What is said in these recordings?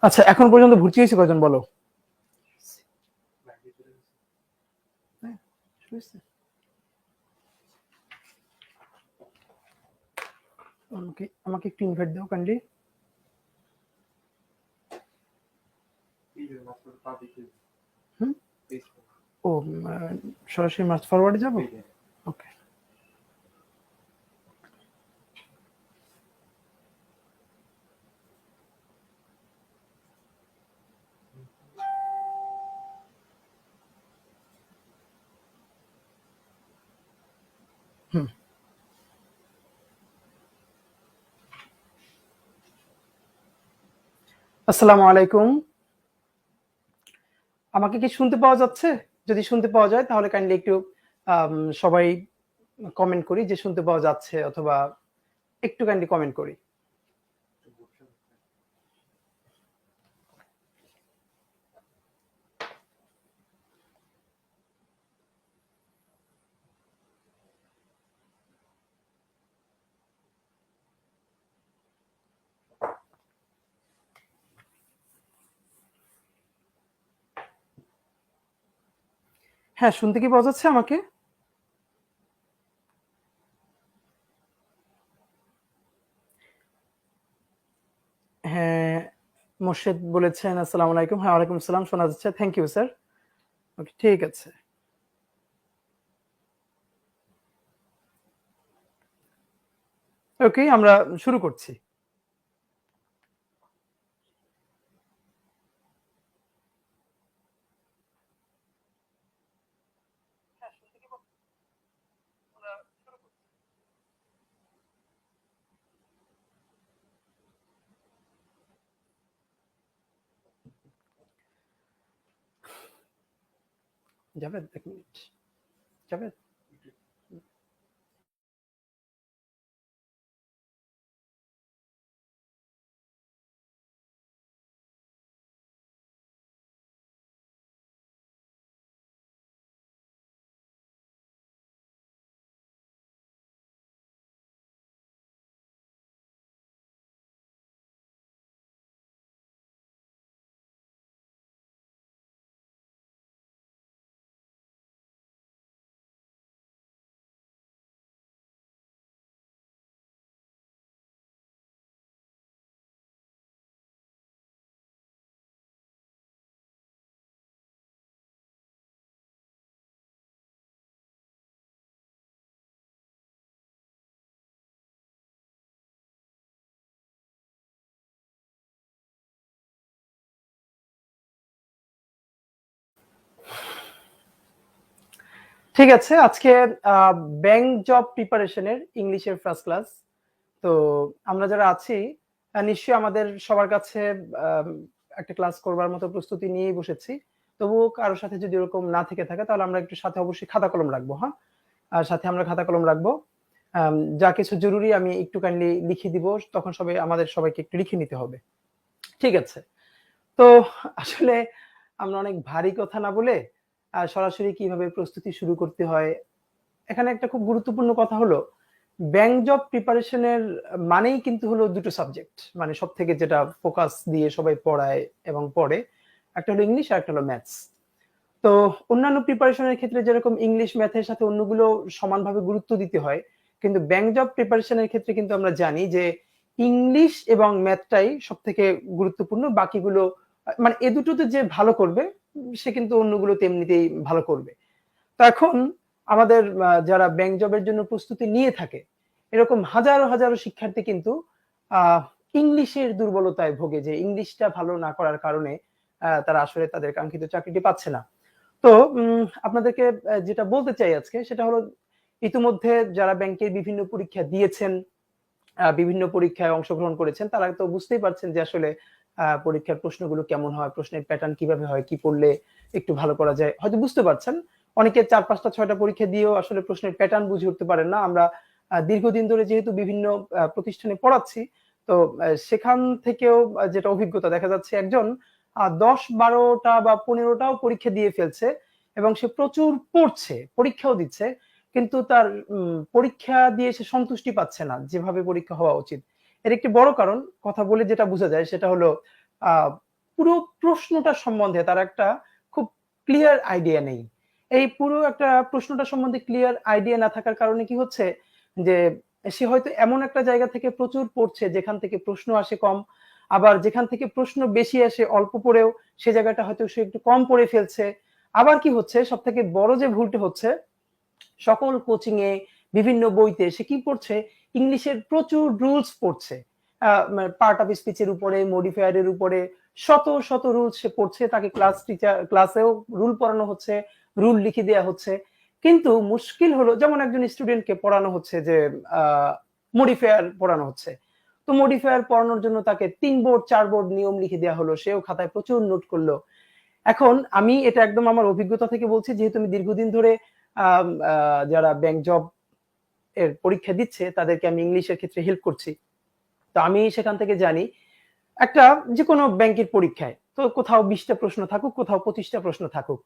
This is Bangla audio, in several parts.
আচ্ছা, এখন পর্যন্ত ভর্তি হয়েছে কয়জন বলো? আমাকে একটু ইনভাইট দাও কাইন্ডলি। ও, সরাসরি মাস্ট ফরওয়ার্ডে যাব। ওকে। আসসালামু আলাইকুম। আমাকে কি শুনতে পাওয়া যাচ্ছে? যদি শুনতে পাওয়া যায় তাহলে কাইন্ডলি একটু সবাই কমেন্ট করি যে শুনতে পাওয়া যাচ্ছে, অথবা একটু কাইন্ডলি কমেন্ট করি। হ্যাঁ, শুনতে কি পাওয়া যাচ্ছে আমাকে? হ্যাঁ, মোর্শেদ বলেছেন আসসালামু আলাইকুম। হ্যাঁ, ওয়ালাইকুম আসসালাম, শোনা যাচ্ছে। Thank you sir. ওকে, ঠিক আছে। ওকে, আমরা শুরু করছি। জাভেদ, এক মিনিট। জাভেদ, ঠিক আছে। আজকে ব্যাংক জব প্রিপারেশনের ইংলিশের ফার্স্ট ক্লাস। তো আমরা যারা আছি নিশ্চয়ই আমাদের সবার কাছে একটা ক্লাস করবার মতো প্রস্তুতি নিয়েই বসেছি। তবুও কারোর সাথে যদি এরকম না থেকে থাকে তাহলে আমরা একটু সাথে অবশ্যই খাতা কলম রাখবো। হ্যাঁ, আর সাথে আমরা খাতা কলম রাখবো। যা কিছু জরুরি আমি একটু কাইন্ডলি লিখে দিব, তখন আমাদের সবাইকে একটু লিখে নিতে হবে। ঠিক আছে। তো আসলে আমরা অনেক ভারী কথা না বলে সরাসরি কিভাবে প্রস্তুতি শুরু করতে হয়, এখানে একটা খুব গুরুত্বপূর্ণ কথা হলো, ব্যাংক জব প্রিপারেশনের মানেই কিন্তু হলো দুটো সাবজেক্ট, মানে সব থেকে যেটা ফোকাস দিয়ে সবাই পড়ায় এবং পড়ে, একটা হলো ইংলিশ আর একটা হলো ম্যাথস। তো অন্যান্য প্রিপারেশনের ক্ষেত্রে যেরকম ইংলিশ ম্যাথের সাথে অন্যগুলো সমানভাবে গুরুত্ব দিতে হয়, কিন্তু ব্যাংক জব প্রিপারেশনের ক্ষেত্রে কিন্তু আমরা জানি যে ইংলিশ এবং ম্যাথটাই সব থেকে গুরুত্বপূর্ণ। বাকিগুলো মানে এ দুটোতে যে ভালো করবে সে কিন্তু অন্যগুলো তেমনিতেই ভালো করবে। তো এখন আমাদের যারা ব্যাংক জবের জন্য প্রস্তুতি নিয়ে থাকে, এরকম হাজারো হাজারো শিক্ষার্থী কিন্তু ইংলিশের দুর্বলতায় ভোগে, যে ইংলিশটা ভালো না করার কারণে তারা আসলে তাদের কাঙ্ক্ষিত চাকরিটি পাচ্ছে না। তো আপনাদেরকে যেটা বলতে চাই আজকে সেটা হলো, ইতিমধ্যে যারা ব্যাংকের বিভিন্ন পরীক্ষা দিয়েছেন, বিভিন্ন পরীক্ষায় অংশগ্রহণ করেছেন, তারা তো বুঝতেই পারছেন যে আসলে পরীক্ষার প্রশ্নগুলো কেমন হয়, প্রশ্নের প্যাটার্ন কিভাবে হয়, কি পড়লে একটু ভালো করা যায়, হয়তো বুঝতে পারছেন। অনেকে 4, 5টা, 6টা পরীক্ষা দিয়েও আসলে প্রশ্নের প্যাটার্ন বুঝে উঠতে পারেন না। আমরা দীর্ঘদিন ধরে যেহেতু বিভিন্ন প্রতিষ্ঠানে পড়াচ্ছি, তো সেখান থেকেও যেটা অভিজ্ঞতা দেখা যাচ্ছে, একজন 10, 12টা বা 15টাও পরীক্ষা দিয়ে ফেলছে এবং সে প্রচুর পড়ছে, পরীক্ষাও দিচ্ছে, কিন্তু তার পরীক্ষা দিয়ে সে সন্তুষ্টি পাচ্ছে না যেভাবে পরীক্ষা হওয়া উচিত। এর একটি বড় কারণ, কথা বলে যেটা বোঝা যায় সেটা হলো পুরো প্রশ্নটা সম্বন্ধে তার একটা খুব ক্লিয়ার আইডিয়া নেই। এই পুরো একটা প্রশ্নটা সম্বন্ধে ক্লিয়ার আইডিয়া না থাকার কারণে কি হচ্ছে যে সে হয়তো এমন একটা জায়গা থেকে প্রচুর পড়ছে যেখান থেকে প্রশ্ন আসে কম, আবার যেখান থেকে প্রশ্ন বেশি আসে অল্প পড়েও সে জায়গাটা হয়তো সে একটু কম পড়ে ফেলছে। আবার কি হচ্ছে, সব থেকে বড় যে ভুলটা হচ্ছে, সকল কোচিং এ বিভিন্ন বইতে সে কি পড়ছে, ইংলিশের প্রচুর রুলস পড়ছে, পার্ট অফ স্পিচের উপরে, মডিফায়ারের উপরে শত শত রুলস সে পড়ছে, তাকে ক্লাসেও রুল পড়ানো হচ্ছে, রুল লিখে দেওয়া হচ্ছে। কিন্তু মুশকিল হলো, যেমন একজন স্টুডেন্টকে পড়ানো হচ্ছে যে মডিফায়ার পড়ানো হচ্ছে, তো মডিফায়ার পড়ানোর জন্য তাকে 3 বোর্ড 4 বোর্ড নিয়ম লিখে দেওয়া হলো, সেও খাতায় প্রচুর নোট করলো। এখন আমি এটা একদম আমার অভিজ্ঞতা থেকে বলছি, যেহেতু আমি দীর্ঘদিন ধরে যারা ব্যাংক জব এর পরীক্ষা দিচ্ছে তাদেরকে আমি ইংলিশের ক্ষেত্রে হেল্প করছি। তো আমি সেখান থেকে জানি, একটা যে কোনো ব্যাংকের পরীক্ষায় তো কোথাও 20টা প্রশ্ন থাকুক, কোথাও 25টা প্রশ্ন থাকুক,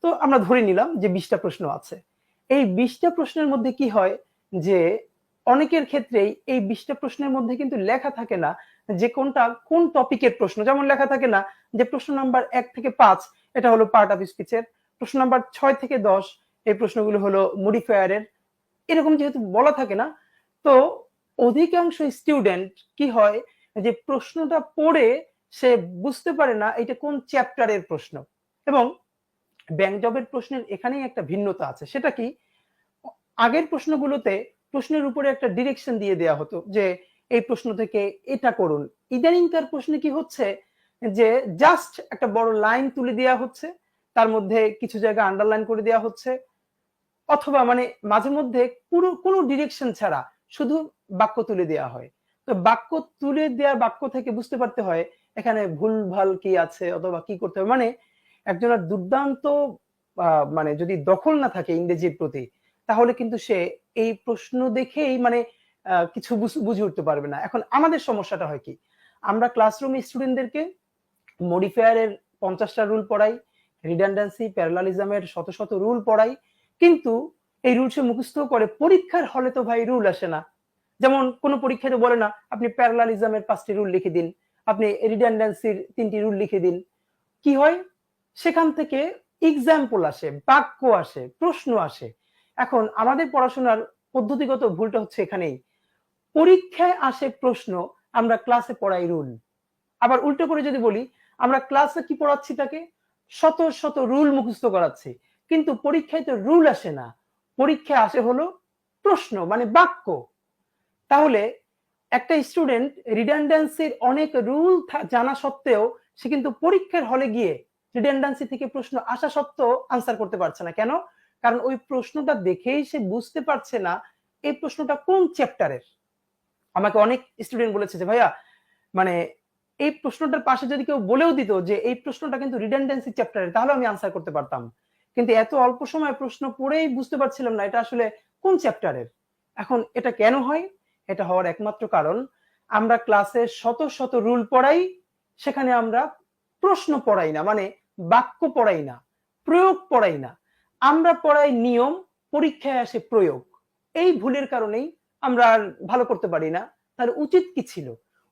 তো আমরা ধরে নিলাম যে 20টা প্রশ্ন আছে। এই 20টা প্রশ্নের মধ্যে কি হয় যে অনেকের ক্ষেত্রেই এই 20টা প্রশ্নের মধ্যে কিন্তু লেখা থাকে না যে কোনটা কোন টপিকের প্রশ্ন। যেমন লেখা থাকে না যে প্রশ্ন নাম্বার 1 থেকে 5 এটা হলো পার্ট অফ স্পিচের, প্রশ্ন নাম্বার 6 থেকে 10 এই প্রশ্নগুলো হলো মডিফায়ারের। এরকম যেহেতু বলা থাকে না, তো অধিকাংশ স্টুডেন্ট কি হয় যে প্রশ্নটা পড়ে সে বুঝতে পারে না এটা কোন চ্যাপ্টারের প্রশ্ন। এবং ব্যাংক জবের প্রশ্নের এখানেই একটা ভিন্নতা আছে, সেটা কি, আগের প্রশ্নগুলোতে প্রশ্নের উপরে একটা ডিরেকশন দিয়ে দেয়া হতো যে এই প্রশ্ন থেকে এটা করুন। ইদানিংকার প্রশ্নে কি হচ্ছে যে জাস্ট একটা বড় লাইন তুলে দেওয়া হচ্ছে, তার মধ্যে কিছু জায়গা আন্ডারলাইন করে দেওয়া হচ্ছে, অথবা মানে মাঝে মধ্যে পুরো কোনো ডিরেকশন ছাড়া শুধু বাক্য তুলে দেওয়া হয়। তো বাক্য তুলে দেওয়া বাক্য থেকে বুঝতে পারতে হয় এখানে ভুলভাল কি আছে অথবা কি করতে হবে। মানে একজনের দুর্দান্ত মানে যদি দখল না থাকে ইংরেজির প্রতি, তাহলে কিন্তু সে এই প্রশ্ন দেখেই মানে কিছু বুঝে উঠতে পারবে না। এখন আমাদের সমস্যাটা হয় কি, আমরা ক্লাসরুমে স্টুডেন্টদেরকে মডিফায়ারের 50টা রুল পড়াই, রিডান্ডেন্সি প্যারালালিজমের শত শত রুল পড়াই, কিন্তু এই রুল সে মুখস্থ করে, পরীক্ষার হলে তো ভাই রুল আসে না। যেমন কোন পরীক্ষাতে বলে না আপনি প্যারালালিজমের 5টি রুল লিখে দিন, আপনি রিডান্ডেন্সির 3টি রুল লিখে দিন। কি হয়, সেখান থেকে এক্সাম্পল আসে, বাক্য আসে, প্রশ্ন আসে। এখন আমাদের পড়াশোনার পদ্ধতিগত ভুলটা হচ্ছে এখানেই, পরীক্ষায় আসে প্রশ্ন, আমরা ক্লাসে পড়াই রুল। আবার উল্টো করে যদি বলি, আমরা ক্লাসে কি পড়াচ্ছি তাকে, শত শত রুল মুখস্থ করাচ্ছি, কিন্তু পরীক্ষায় তো রুল আসে না, পরীক্ষায় আসে হলো প্রশ্ন মানে বাক্য। তাহলে একটা স্টুডেন্ট রিডান্ডেন্সির অনেক রুল জানা সত্ত্বেও সে কিন্তু পরীক্ষার হলে গিয়ে রিডান্ডেন্সি থেকে প্রশ্ন আসা সত্ত্বেও আনসার করতে পারছে না। কেন? কারণ ওই প্রশ্নটা দেখেই সে বুঝতে পারছে না এই প্রশ্নটা কোন চ্যাপ্টারের। আমাকে অনেক স্টুডেন্ট বলেছে যে ভাইয়া, মানে এই প্রশ্নটার পাশে যদি কেউ বলেও দিত যে এই প্রশ্নটা কিন্তু রিডান্ডেন্সি চ্যাপ্টারের, তাহলে আমি আনসার করতে পারতাম। কিন্তু এত অল্প সময় প্রশ্ন পড়েই বুঝতে পারছিলাম না এটা আসলে কোন চ্যাপ্টারের। এখন এটা কেন হয়? এটা হওয়ার একমাত্র কারণ, আমরা ক্লাসে শত শত রুল পড়াই, সেখানে আমরা প্রশ্ন পড়াই না, মানে বাক্য পড়াই না, প্রয়োগ পড়াই না। আমরা পড়াই নিয়ম, পরীক্ষায় আসে প্রয়োগ। এই ভুলের কারণেই আমরা আর ভালো করতে পারি না। তার উচিত কি ছিল?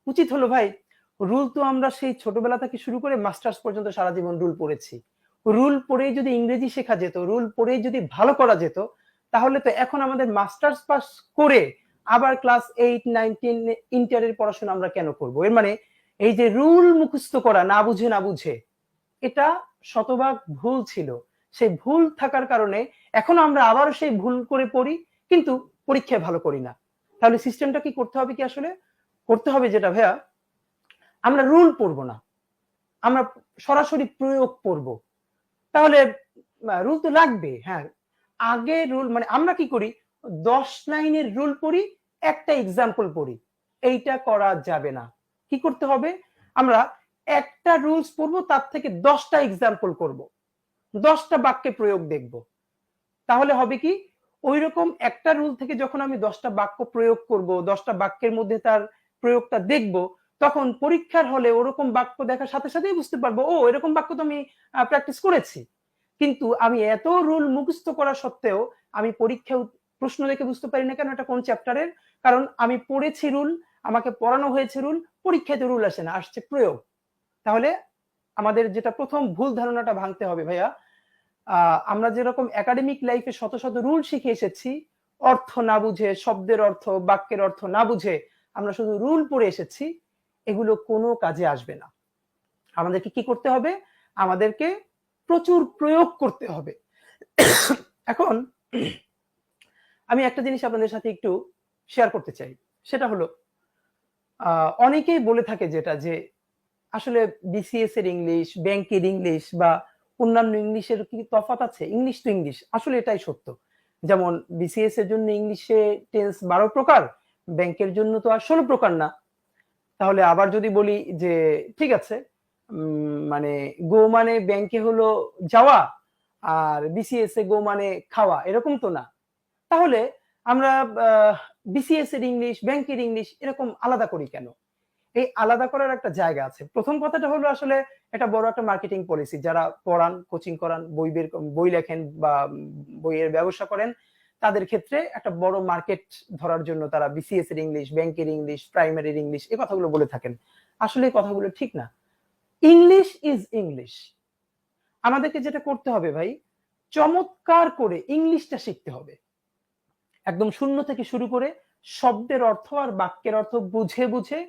উচিত হলো ভাই, রুল তো আমরা সেই ছোটবেলা থেকে শুরু করে মাস্টার্স পর্যন্ত সারা জীবন রুল পড়েছি। রুল পড়েই যদি ইংরেজি শেখা যেত, রুল পড়েই যদি ভালো করা যেত, তাহলে তো এখন আমাদের মাস্টার্স পাস করে আবার ক্লাস 8, 9, 10 ইন্টারের পড়াশোনা আমরা কেন করব? এর মানে এই যে রুল মুখস্থ করা না বুঝে না বুঝে, এটা শতভাগ ভুল ছিল। সেই ভুল থাকার কারণে এখন আমরা আবারও সেই ভুল করে পড়ি, কিন্তু পরীক্ষায় ভালো করি না। তাহলে সিস্টেমটা কি করতে হবে, কি আসলে করতে হবে যেটা ভাইয়া, আমরা রুল পড়বো না, আমরা সরাসরি প্রয়োগ পড়ব। তাহলে রুল তো লাগবে, হ্যাঁ। আগে রুল মানে আমরা কি করি, 10 লাইনের রুল পড়ি, একটা এক্সাম্পল পড়ি, এইটা করা যাবে না। কি করতে হবে, আমরা একটা রুলস পড়বো, তার থেকে 10টা এক্সাম্পল করব, 10টা বাক্যে প্রয়োগ দেখব। তাহলে হবে কি, ওই রকম একটা রুল থেকে যখন আমি 10টা বাক্য প্রয়োগ করব, 10টা বাক্যের মধ্যে তার প্রয়োগটা দেখব, তখন পরীক্ষার হলে ওরকম বাক্য দেখার সাথে সাথেই বুঝতে পারবো, ও এরকম বাক্য তো আমি প্র্যাকটিস করেছি। কিন্তু আমি এত রুল মুখস্থ করা সত্ত্বেও আমি পরীক্ষায় প্রশ্ন দেখে বুঝতে পারি না কেন এটা কোন চ্যাপ্টারের, কারণ আমি পড়েছি রুল, আমাকে পড়ানো হয়েছে রুল, পরীক্ষাতে রুল আসে না, আসছে প্রয়োগ। তাহলে আমাদের যেটা প্রথম ভুল ধারণাটা ভাঙতে হবে ভাইয়া, আমরা যেরকম একাডেমিক লাইফে শত শত রুল শিখে এসেছি, অর্থ না বুঝে, শব্দের অর্থ, বাক্যের অর্থ না বুঝে আমরা শুধু রুল পড়ে এসেছি, এগুলো কোনো কাজে আসবে না। আমাদেরকে কি করতে হবে? আমাদেরকে প্রচুর প্রয়োগ করতে হবে। এখন আমি একটা জিনিস আপনাদের সাথে একটু শেয়ার করতে চাই, সেটা হলো অনেকেই বলে থাকে যেটা যে আসলে বিসিএস এর ইংলিশ, ব্যাংকের ইংলিশ বা অন্যান্য ইংলিশের কি তফাৎ আছে? ইংলিশ তো ইংলিশ। আসলে এটাই সত্য। যেমন বিসিএস এর জন্য ইংলিশে টেন্স 12 প্রকার, ব্যাংকের জন্য তো আর 16 প্রকার না। তাহলে আবার যদি বলি যে ঠিক আছে, মানে গো মানে ব্যাংকে হলো যাওয়া, আর বিসিএস এ গো মানে খাওয়া, এরকম তো না। তাহলে আমরা বিসিএস এর ইংলিশ, ব্যাংকের ইংলিশ এরকম আলাদা করি কেন? এই আলাদা করার একটা জায়গা আছে। প্রথম কথাটা হলো আসলে এটা বড় একটা মার্কেটিং পলিসি। যারা পড়ান, কোচিং করান, বই লেখেন বা বইয়ের ব্যবসা করেন, তাদের ক্ষেত্রে একটা বড় মার্কেট ধরার জন্য তারা বিসিএস এর ইংলিশ, ব্যাংকের ইংলিশ, প্রাইমারির ইংলিশ এই কথাগুলো বলে থাকেন। আসলে এই কথাগুলো ঠিক না। English is English. আমাদেরকে যেটা করতে হবে ভাই, চমৎকার করে ইংলিশটা শিখতে হবে। একদম শূন্য থেকে শুরু করে শব্দের অর্থ আর বাক্যের অর্থ বুঝে বুঝে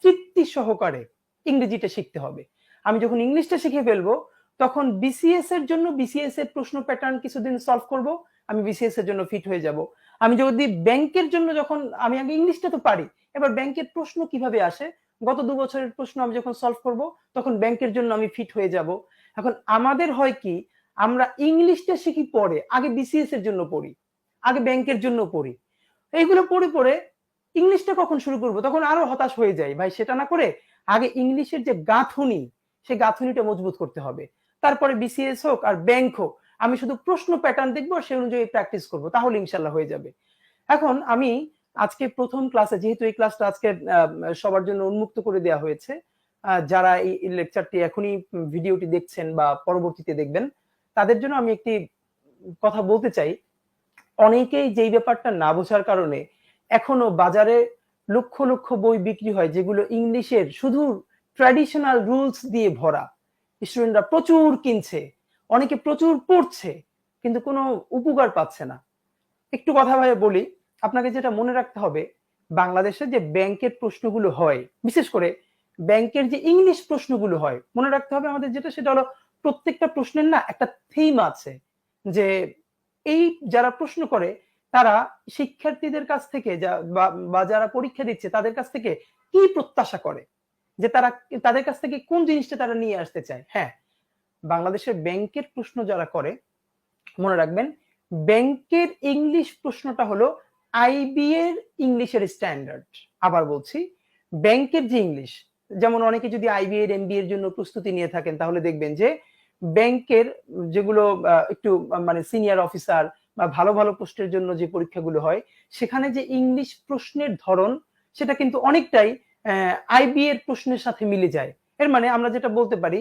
তৃপ্তি সহকারে ইংরেজিটা শিখতে হবে। আমি যখন ইংলিশটা শিখে ফেলবো, তখন বিসিএস এর জন্য বিসিএস এর প্রশ্ন প্যাটার্ন কিছুদিন সলভ করব, আমি বিসিএস এর জন্য ফিট হয়ে যাব। আমি যদি ব্যাংকের জন্য যখন আমি আগে ইংলিশটা তো পারি, এবার ব্যাংকের প্রশ্ন কিভাবে আসে, গত 2 বছরের প্রশ্ন আমি যখন সলভ করব, তখন ব্যাংকের জন্য আমি ফিট হয়ে যাব। এখন আমাদের হয় কি, আমরা ইংলিশটা শিখি পরে, আগে বিসিএস এর জন্য পড়ি, আগে ব্যাংকের জন্য পড়ি, এইগুলো পড়ে পড়ে ইংলিশটা কখন শুরু করব তখন আরো হতাশ হয়ে যাই। ভাই সেটা না করে আগে ইংলিশের যে গাঁথুনি, সেই গাঁথুনিটা মজবুত করতে হবে। তারপরে বিসিএস হোক আর ব্যাংক হোক, আমি শুধু প্রশ্ন প্যাটার্ন দেখবো, সেই অনুযায়ী প্র্যাকটিস করব, তাহলে ইনশাল্লাহ হয়ে যাবে। এখন আমি আজকে প্রথম ক্লাসে, যেহেতু এই ক্লাসটা আজকে সবার জন্য উন্মুক্ত করে দেওয়া হয়েছে, যারা এই লেকচারটি এখনই ভিডিওটি দেখছেন বা পরবর্তীতে দেখবেন, তাদের জন্য আমি একটি কথা বলতে চাই। অনেকেই যেই ব্যাপারটা না বোঝার কারণে এখনো বাজারে লক্ষ লক্ষ বই বিক্রি হয় যেগুলো ইংলিশের শুধু ট্র্যাডিশনাল রুলস দিয়ে ভরা, স্টুডেন্টরা প্রচুর কিনছে, অনেকে প্রচুর পড়ছে, কিন্তু কোনো উপকার পাচ্ছে না। একটু কথা ভাবে বলি, আপনাকে যেটা মনে রাখতে হবে, বাংলাদেশে যে ব্যাংকের প্রশ্নগুলো হয়, বিশেষ করে ব্যাংকের যে ইংলিশ প্রশ্নগুলো হয়, মনে রাখতে হবে আমাদের যেটা, সেটা হলো প্রত্যেকটা প্রশ্নের না একটা থিম আছে। যে এই যারা প্রশ্ন করে তারা শিক্ষার্থীদের কাছ থেকে বা যারা পরীক্ষা দিচ্ছে তাদের কাছ থেকে কি প্রত্যাশা করে, যে তারা তাদের কাছ থেকে কোন জিনিসটা তারা নিয়ে আসতে চায়। হ্যাঁ, বাংলাদেশের ব্যাংকের প্রশ্ন যারা করে, মনে রাখবেন ব্যাংকের ইংলিশ প্রশ্নটা হলো আইবি এর ইংলিশের স্ট্যান্ডার্ড। আবার বলছি, ব্যাংকের যে ইংলিশ, যেমন অনেকে যদি আইবি এর এমবি এর জন্য প্রস্তুতি নিয়ে থাকেন, তাহলে দেখবেন যে ব্যাংকের যেগুলো একটু মানে সিনিয়র অফিসার বা ভালো ভালো পোস্টের জন্য যে পরীক্ষাগুলো হয়, সেখানে যে ইংলিশ প্রশ্নের ধরন, সেটা কিন্তু অনেকটাই আইবি এর প্রশ্নের সাথে মিলে যায়। এর মানে আমরা যেটা বলতে পারি,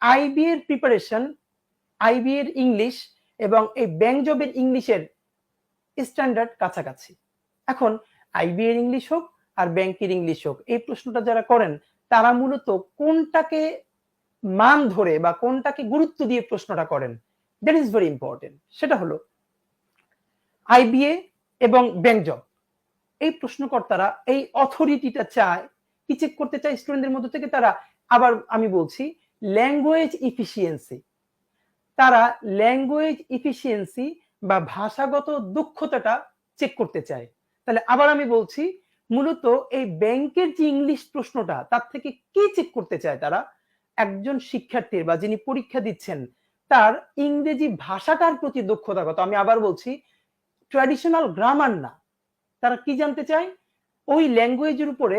আইবি এর প্রিপারেশন, আইবি এর ইংলিশ এবং এই ব্যাংক জবের ইংলিশের স্ট্যান্ডার্ড কাছাকাছি। এখন আইবি এর ইংলিশ হোক আর ব্যাংকের ইংলিশ হোক, এই প্রশ্নটা যারা করেন তারা মূলত কোনটাকে মান ধরে বা কোনটাকে গুরুত্ব দিয়ে প্রশ্নটা করেন, দ্যাট ইজ ভেরি ইম্পর্টেন্ট। সেটা হলো আইবিএ এবং ব্যাংক জব, এই প্রশ্নকর্তারা এই অথরিটিটা চায়, কি চেক করতে চায় স্টুডেন্টদের মধ্যে থেকে, তারা আবার আমি বলছি ল্যাঙ্গুয়েজ ইফিসিয়েন্সি, তারা ল্যাঙ্গুয়েজ ইফিসিয়েন্সি বা ভাষাগত দক্ষতাটা চেক করতে চায়। তাহলে আবার আমি বলছি, মূলত এই ব্যাংকের যে ইংলিশ প্রশ্নটা, তার থেকে কি চেক করতে চায় তারা, একজন শিক্ষার্থীর বা যিনি পরীক্ষা দিচ্ছেন তার ইংরেজি ভাষাটার প্রতি দক্ষতা কত। আমি আবার বলছি, ট্র্যাডিশনাল গ্রামার না, তারা কি জানতে চায়, ওই ল্যাঙ্গুয়েজের উপরে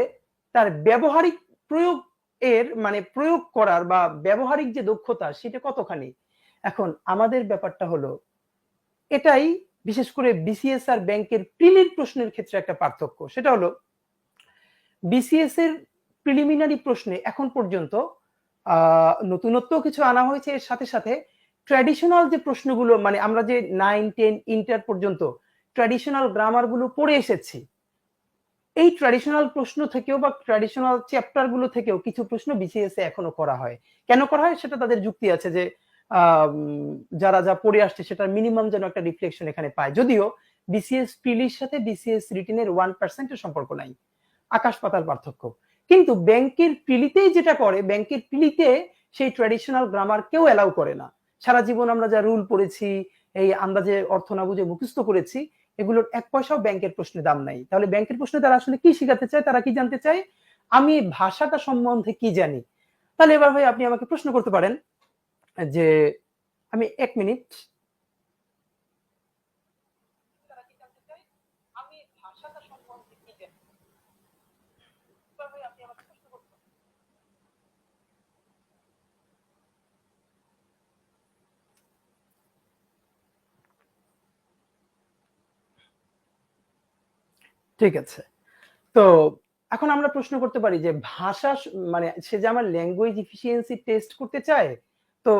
তার ব্যবহারিক প্রয়োগ এর মানে প্রয়োগ করার বা ব্যবহারিক যে দক্ষতা সেটা কতখানি। এখন আমাদের ব্যাপারটা হলো এটাই, বিশেষ করে বিসিএস আর ব্যাংকের প্রিলির প্রশ্নের ক্ষেত্রে একটা পার্থক্য। সেটা হলো বিসিএস এর প্রিলিমিনারি প্রশ্নে এখন পর্যন্ত নতুনত্ব কিছু আনা হয়েছে, এর সাথে সাথে ট্র্যাডিশনাল যে প্রশ্নগুলো, মানে আমরা যে 9, 10 ইন্টার পর্যন্ত ট্র্যাডিশনাল গ্রামার গুলো পড়ে এসেছি, এই ট্র্যাডিশনাল প্রশ্ন থেকেও বা ট্র্যাডিশনাল চ্যাপ্টার গুলো থেকেও কিছু প্রশ্ন বিসিএস এ এখনো করা হয়। কেন করা হয় সেটা তাদের যুক্তি আছে যে যারা যা পড়ে আসছে সেটার মিনিমাম যেন একটা রিফ্লেকশন এখানে পায়। যদিও বিসিএস প্রিলির সাথে বিসিএস রিটেনের 1% সম্পর্ক নাই, আকাশ পাতাল পার্থক্য। কিন্তু ব্যাংকের প্রিলিতেই যেটা করে, ব্যাংকের প্রিলিতে সেই ট্র্যাডিশনাল গ্রামার কেউ অ্যালাউ করে না। সারা জীবন আমরা যা রুল পড়েছি, এই আন্দাজে অর্থ না বুঝে মুখস্থ করেছি, এগুলোর এক পয়সাও ব্যাংকের প্রশ্নে দাম নাই। তাহলে ব্যাংকের প্রশ্নে তারা আসলে কি শিখাতে চায়, তারা কি জানতে চায়, আমি ভাষাটা সম্বন্ধে কি জানি। তাহলে এবার ভাই আপনি আমাকে প্রশ্ন করতে পারেন যে আমি 1 মিনিট, তারা কি জানতে চায় আমি ভাষাটা সম্বন্ধে কি জানি। এবার ভাই আপনি আমাকে প্রশ্ন করতে পারেন। ঠিক আছে, তো এখন আমরা প্রশ্ন করতে পারি যে ভাষা মানে সে যে আমার ল্যাঙ্গুয়েজ ইফিসিয়েন্সি টেস্ট করতে চায়, তো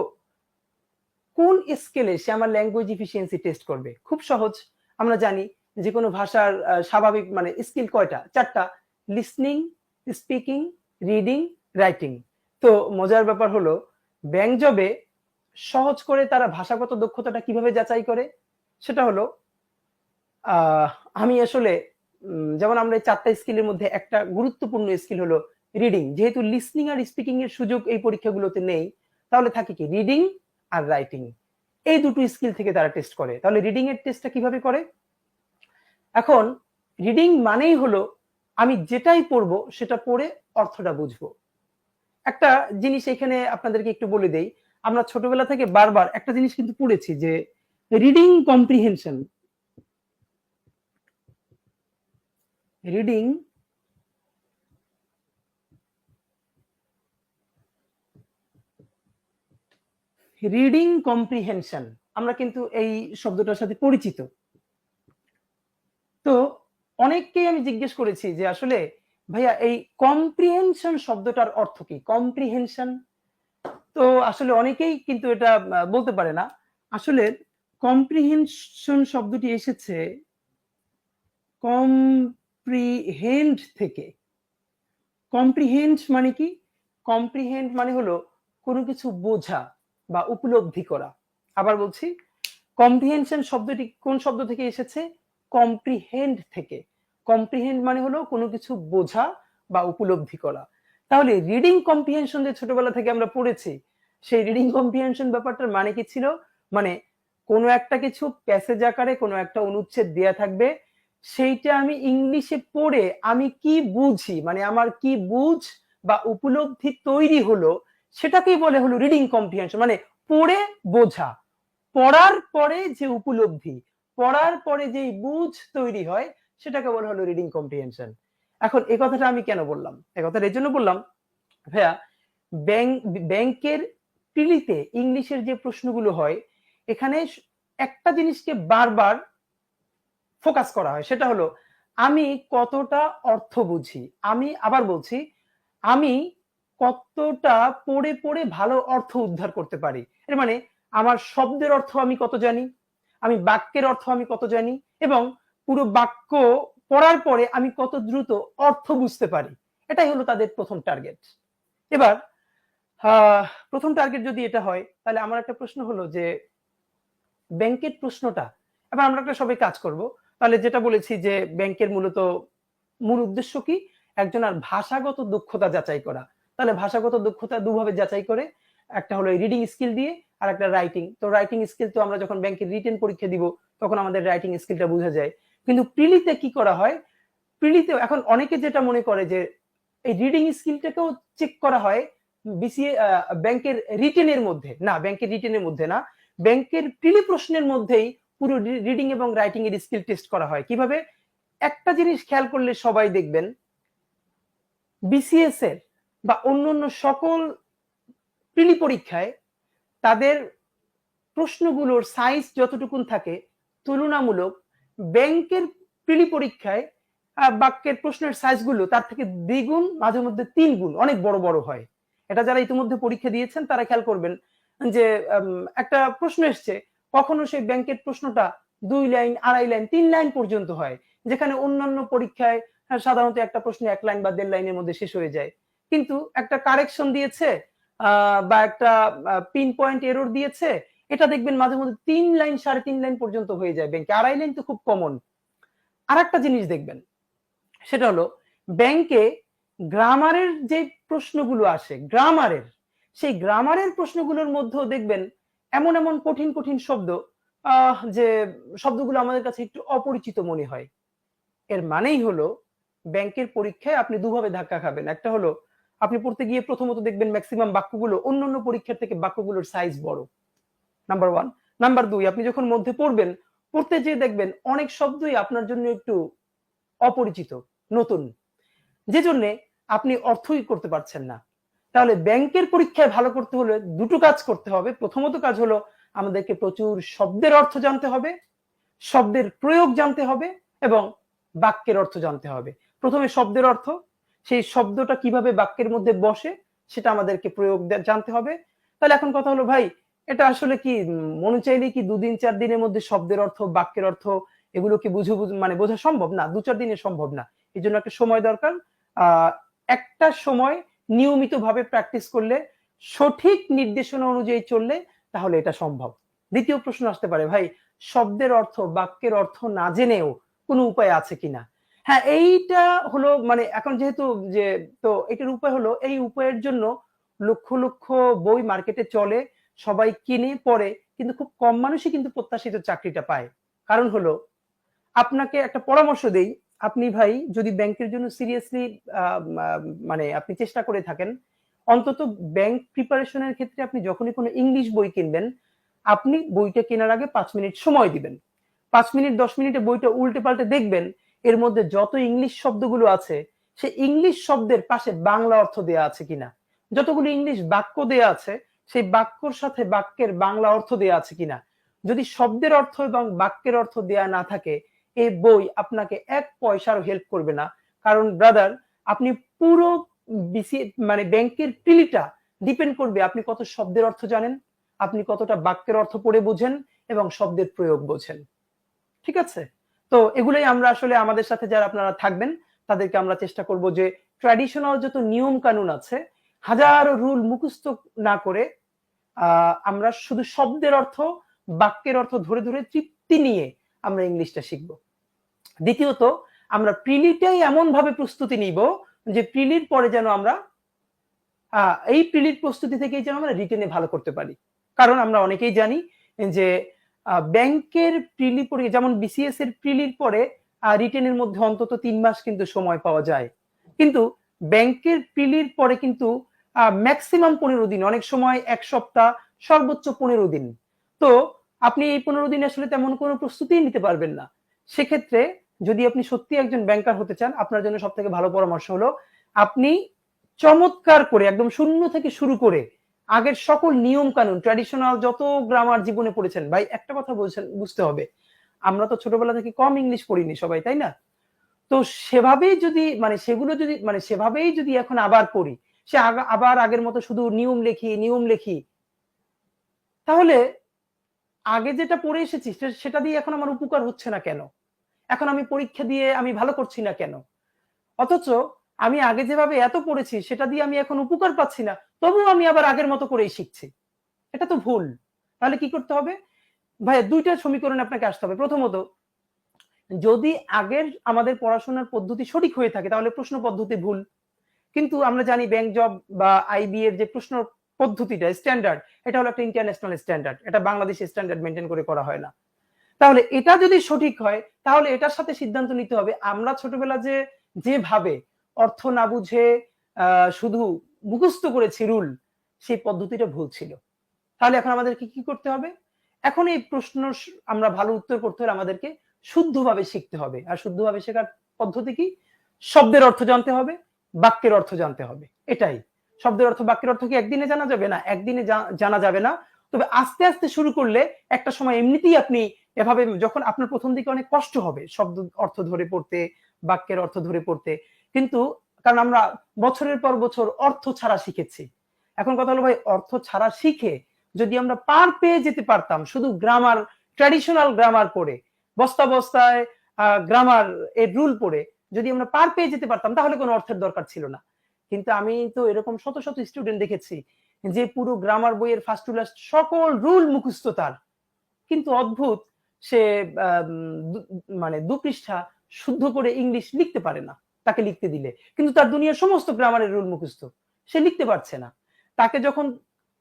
কোন স্কেলে সে আমার ল্যাঙ্গুয়েজ ইফিসিয়েন্সি টেস্ট করবে? খুব সহজ, আমরা জানি যে কোনো ভাষার স্বাভাবিক মানে স্কিল কয়টা? 4টা, লিসনিং, স্পিকিং, রিডিং, রাইটিং। তো মজার ব্যাপার হলো ব্যাংক জবে সহজ করে তারা ভাষাগত দক্ষতাটা কিভাবে যাচাই করে, সেটা হলো আমি আসলে যেমন আমরা এই 4টা স্কিলের মধ্যে একটা গুরুত্বপূর্ণ স্কিল হলো রিডিং। যেহেতু লিসনিং আর স্পিকিং এর সুযোগ এই পরীক্ষাগুলোতে নেই, তাহলে থাকে কি রিডিং আর রাইটিং। এই দুটো স্কিল থেকে তারা টেস্ট করে। তাহলে রিডিং এর টেস্টটা কিভাবে করে? এখন রিডিং মানেই হলো আমি যেটাই পড়বো সেটা পড়ে অর্থটা বুঝবো। একটা জিনিস এখানে আপনাদেরকে একটু বলে দেই, আমরা ছোটবেলা থেকে বারবার একটা জিনিস কিন্তু পড়েছি যে reading comprehension, reading reading comprehension, আমরা কিন্তু এই শব্দটার সাথে পরিচিত। তো অনেককেই আমি জিজ্ঞেস করেছি যে আসলে ভাইয়া এই কম্প্রিহেনশন শব্দটার অর্থ কি? কম্প্রিহেনশন, তো আসলে অনেকেই কিন্তু এটা বলতে পারে না। আসলে কম্প্রিহেনশন শব্দটি এসেছে কম্প্রিহেন্ড থেকে। কম্প্রিহেন্ড মানে কি? কম্প্রিহেন্ড মানে হলো কোনো কিছু বোঝা বা উপলব্ধি করা। আবার বলছি, কম্প্রিহেনশন শব্দটি কোন শব্দ থেকে এসেছে? কম্প্রিহেন্ড থেকে। কম্প্রিহেন্ড মানে হলো কোনো কিছু বোঝা বা উপলব্ধি করা। তাহলে রিডিং কম্প্রিহেনশন যে ছোটবেলা থেকে আমরা পড়েছি, সেই রিডিং কম্প্রিহেনশন ব্যাপারটার মানে কি ছিল? মানে কোনো একটা কিছু প্যাসেজ আকারে কোনো একটা অনুচ্ছেদ দেয়া থাকবে, সেইটা আমি ইংলিশে পড়ে আমি কি বুঝি, মানে আমার কি বুঝ বা উপলব্ধি তৈরি হলো, সেটাকেই বলে হলো রিডিং কম্প্রিহেনশন। মানে পড়ে বোঝা, পড়ার পরে যে উপলব্ধি, পড়ার পরে যে বুঝ তৈরি হয়, সেটাকে বলা হলো রিডিং কম্প্রিহেনশন। এখন এই কথাটা আমি কেন বললাম? এই কথাটা এর জন্য বললাম ভাইয়া, ব্যাংকের প্রিলিতে ইংলিশের যে প্রশ্নগুলো হয়, এখানে একটা জিনিসকে বারবার ফোকাস করা হয়, সেটা হলো আমি কতটা অর্থ বুঝি। আমি আবার বলছি, আমি কতটা পড়ে পড়ে ভালো অর্থ উদ্ধার করতে পারি। এর মানে আমার শব্দের অর্থ আমি কত জানি, আমি বাক্যের অর্থ আমি কত জানি, এবং পুরো বাক্য পড়ার পরে আমি কত দ্রুত অর্থ বুঝতে পারি। এটাই হলো তাদের প্রথম টার্গেট। এবার প্রথম টার্গেট যদি এটা হয়, তাহলে আমার একটা প্রশ্ন হলো যে ব্যাংকের প্রশ্নটা, এবার আমরা একটা সবাই কাজ করব। তাহলে যেটা বলেছি যে ব্যাংকের মূলত মূল উদ্দেশ্য কি? একজন আর ভাষাগত দক্ষতা যাচাই করা। তাহলে ভাষাগত দক্ষতা দুভাবে যাচাই করে, একটা হলো রিডিং স্কিল দিয়ে, আর একটা রাইটিং। তো রাইটিং স্কিল তো আমরা যখন ব্যাংকের রিটেন পরীক্ষা দিব তখন আমাদের রাইটিং স্কিলটা বোঝা যায়। কিন্তু প্রিলিতে কি করা হয়? প্রিলিতে এখন অনেকে যেটা মনে করে যে এই রিডিং স্কিলটাকেও চেক করা হয় বিসিএ ব্যাংকের রিটেনের মধ্যে। না, ব্যাংকের রিটেনের মধ্যে না, ব্যাংকের প্রিলি প্রশ্নের মধ্যেই পুরো রিডিং এবং রাইটিং এর স্কিল টেস্ট করা হয়। কিভাবে? একটা জিনিস খেয়াল করলে সবাই দেখবেন, বিসিএস এর বা অন্যান্য সকল প্রিলি পরীক্ষায় তাদের প্রশ্নগুলোর সাইজ যতটুকুন থাকে, তুলনামূলক ব্যাংকের প্রিলি পরীক্ষায় বাক্যের প্রশ্নের সাইজগুলো তার থেকে দ্বিগুণ, মাঝে মধ্যে 3 গুণ অনেক বড় বড় হয়। এটা যারা ইতিমধ্যে পরীক্ষা দিয়েছেন তারা খেয়াল করবেন যে একটা প্রশ্ন এসছে, কখনো সেই ব্যাংকের প্রশ্নটা 2 লাইন, 2.5 লাইন, 3 লাইন পর্যন্ত হয়, যেখানে অন্যান্য পরীক্ষায় সাধারণত একটা প্রশ্ন 1 লাইন বা 1.5 লাইনের মধ্যে শেষ হয়ে যায়। কিন্তু একটা কারেকশন দিয়েছে বা একটা পিন পয়েন্ট এরর দিয়েছে, এটা দেখবেন মাঝে মধ্যে 3 লাইন 3.5 লাইন পর্যন্ত হয়ে যায় ব্যাংকে। 2.5 লাইন তো খুব কমন। আরেকটা জিনিস দেখবেন, সেটা হলো ব্যাংকে গ্রামারের যে প্রশ্নগুলো আসে, সেই গ্রামারের প্রশ্নগুলোর মধ্যেও দেখবেন এমন এমন কঠিন কঠিন শব্দ যে শব্দগুলো আমাদের কাছে একটু অপরিচিত মনে হয়। এর মানেই হলো ব্যাংকের পরীক্ষায় আপনি দুভাবে ধাক্কা খাবেন। একটা হলো আপনি পড়তে গিয়ে প্রথমত দেখবেন ম্যাক্সিমাম বাক্যগুলো অন্যান্য পরীক্ষার থেকে বাক্যগুলোর সাইজ বড়, নাম্বার 1। নাম্বার 2, আপনি যখন মধ্যে পড়বেন, পড়তে যেয়ে দেখবেন অনেক শব্দই আপনার জন্য একটু অপরিচিত, নতুন, যে জন্য আপনি অর্থই করতে পারছেন না। তাহলে ব্যাংকের পরীক্ষায় ভালো করতে হলে দুটো কাজ করতে হবে। প্রথমত কাজ হলো আমাদেরকে প্রচুর শব্দের অর্থ জানতে হবে, শব্দের প্রয়োগ জানতে হবে এবং বাক্যের অর্থ জানতে হবে। প্রথমে শব্দের অর্থ, সেই শব্দটা কিভাবে বাক্যের মধ্যে বসে সেটা আমাদেরকে প্রয়োগ জানতে হবে। তাহলে এখন কথা হলো ভাই, এটা আসলে কি মনে চাইলেই কি 2 দিন 4 দিনের মধ্যে শব্দের অর্থ, বাক্যের অর্থ এগুলো কি মানে বোঝা সম্ভব না? 2-4 দিনে সম্ভব না। এই জন্য একটা সময় দরকার। একটা সময় নিয়মিতভাবে প্র্যাকটিস করলে, সঠিক নির্দেশনা অনুযায়ী চললে তাহলে এটা সম্ভব। দ্বিতীয় প্রশ্ন আসতে পারে, ভাই শব্দের অর্থ, বাক্যের অর্থ না জেনেও কোনো উপায় আছে কিনা? হ্যাঁ, এইটা হলো মানে এখন যেহেতু যে তো এটার উপায় হলো, এই উপায়ের জন্য লক্ষ লক্ষ বই মার্কেটে চলে, সবাই কিনে পড়ে, কিন্তু খুব কম মানুষই কিন্তু প্রত্যাশিত চাকরিটা পায়। কারণ হলো, আপনাকে একটা পরামর্শ দেই, আপনি ভাই যদি ব্যাংকের জন্য সিরিয়াসলি মানে আপনি চেষ্টা করে থাকেন, অন্তত ব্যাংক প্রিপারেশনের ক্ষেত্রে আপনি যখনই কোনো ইংলিশ বই কিনবেন, আপনি বইটা কেনার আগে 5 মিনিট সময় দিবেন। 5 মিনিট 10 মিনিটে বইটা উল্টে পাল্টে দেখবেন, এর মধ্যে যত ইংলিশ শব্দগুলো আছে সেই ইংলিশ শব্দের পাশে বাংলা অর্থ দেয়া আছে কিনা, যতগুলো ইংলিশ বাক্য দেয়া আছে সেই বাক্যর সাথে বাক্যের বাংলা অর্থ দেয়া আছে কিনা। যদি শব্দের অর্থ এবং বাক্যের অর্থ দেয়া না থাকে, এই বই আপনাকে 1 পয়সারও হেল্প করবে না। কারণ ব্রাদার, আপনি পুরো মানে ব্যাংকের প্রিলিটা ডিপেন্ড করবে আপনি কত শব্দের অর্থ জানেন, আপনি কতটা বাক্যের অর্থ পড়ে বোঝেন এবং শব্দের প্রয়োগ বোঝেন। ঠিক আছে? তো এগুলোই আমরা আসলে আমাদের সাথে যারা আপনারা থাকবেন তাদেরকে আমরা চেষ্টা করব যে ট্র্যাডিশনাল যত নিয়ম কানুন আছে, হাজারো রুল মুখস্থ না করে আমরা শুধু শব্দের অর্থ, বাক্যের অর্থ ধরে ধরে তৃপ্তি নিয়ে আমরা ইংলিশটা শিখব। দ্বিতীয়ত, আমরা প্রিলিটাই এমন ভাবে প্রস্তুতি নিব যে প্রিলির পরে যেন আমরা এই প্রিলির প্রস্তুতি থেকেই যেন আমরা রিটেনে ভালো করতে পারি। কারণ আমরা অনেকেই জানি যে ব্যাংকের প্রিলি পরীক্ষা যেমন বিসিএস এর প্রিলির পরে রিটেনের মধ্যে অন্তত 3 মাস কিন্তু সময় পাওয়া যায়, কিন্তু ব্যাংকের প্রিলির পরে কিন্তু ম্যাক্সিমাম 15 দিন, অনেক সময় 1 সপ্তাহ, সর্বোচ্চ 15 দিন। তো আপনি এই 15 দিন আসলে তেমন কোনো প্রস্তুতি নিতে পারবেন না। সেক্ষেত্রে যদি আপনি সত্যি একজন ব্যাংকার হতে চান, আপনার জন্য সব থেকে ভালো পরামর্শ হলো আপনি চমৎকার করে একদম শূন্য থেকে শুরু করে আগের সকল নিয়ম কানুন, ট্র্যাডিশনাল যত গ্রামার জীবনে পড়েছেন, ভাই একটা কথা বলছেন বুঝতে হবে, আমরা তো ছোটবেলা থেকে কম ইংলিশ পড়িনি সবাই, তাই না? তো সেভাবেই যদি মানে সেগুলো যদি মানে সেভাবেই যদি এখন আবার পড়ি, সে আবার আগের মতো শুধু নিয়ম লেখি, তাহলে আগে যেটা পড়ে এসেছি সেটা দিয়ে এখন আমার উপকার হচ্ছে না কেন? এখন আমি পরীক্ষা দিয়ে আমি ভালো করছি না কেন? অথচ আমি আগে যেভাবে এত পড়েছি সেটা দিয়ে আমি এখন উপকার পাচ্ছি না, তবুও আমি আবার আগের মতো করেই শিখছি। এটা তো ভুল। তাহলে কি করতে হবে? ভাইয়া ২ টা সমীকরণে আপনাকে আসতে হবে। প্রথমত, যদি আগের আমাদের পড়াশোনার পদ্ধতি সঠিক হয়ে থাকে তাহলে প্রশ্ন পদ্ধতি ভুল। কিন্তু আমরা জানি ব্যাংক জব বা আইবি এর যে প্রশ্ন পদ্ধতিটা স্ট্যান্ডার্ড, এটা হলো একটা ইন্টারন্যাশনাল স্ট্যান্ডার্ড। এটা বাংলাদেশি স্ট্যান্ডার্ড মেইনটেইন করে করা হয় না। তাহলে এটা যদি সঠিক হয় তাহলে এটার সাথে সিদ্ধান্ত নিতে হবে আমরা ছোটবেলা যেভাবে অর্থ না বুঝে শুধু মুখস্থ করেছি রুল, সেই পদ্ধতিটা ভুল ছিল। তাহলে এখন আমাদেরকে কি করতে হবে? এখন এই প্রশ্ন আমরা ভালো উত্তর করতে হলে আমাদেরকে শুদ্ধভাবে শিখতে হবে। আর শুদ্ধভাবে শেখার পদ্ধতি কি? শব্দের অর্থ জানতে হবে, বাক্যের অর্থ জানতে হবে। এটাই। শব্দের অর্থ, বাক্যের অর্থ কি একদিনে জানা যাবে না? একদিনে জানা যাবে না। তবে আস্তে আস্তে শুরু করলে একটা সময় এমনিতেই আপনি এভাবে, যখন আপনার প্রথম দিকে অনেক কষ্ট হবে শব্দ অর্থ ধরে পড়তে, বাক্যের অর্থ ধরে পড়তে, কিন্তু কারণ আমরা বছরের পর বছর অর্থ ছাড়া শিখেছি। এখন কথা হলো ভাই, অর্থ ছাড়া শিখে যদি আমরা পার পেয়ে যেতে পারতাম শুধু গ্রামার, ট্র্যাডিশনাল গ্রামার পড়ে, বস্তা বস্তায় গ্রামার এর রুল পড়ে, যদি আমরা পার পেয়ে যেতে পারতাম তাহলে কোনো অর্থের দরকার ছিল না। কিন্তু আমি তো এরকম শত শত স্টুডেন্ট দেখেছি যে পুরো গ্রামার বইয়ের ফার্স্ট টু লাস্ট সকল রুল মুখস্থ তার, কিন্তু অদ্ভুত সে মানে 2 পৃষ্ঠা শুদ্ধ করে ইংলিশ লিখতে পারে না তাকে লিখতে দিলে, কিন্তু তার দুনিয়ার সমস্ত গ্রামারের রুল মুখস্থ, সে লিখতে পারছে না। তাকে যখন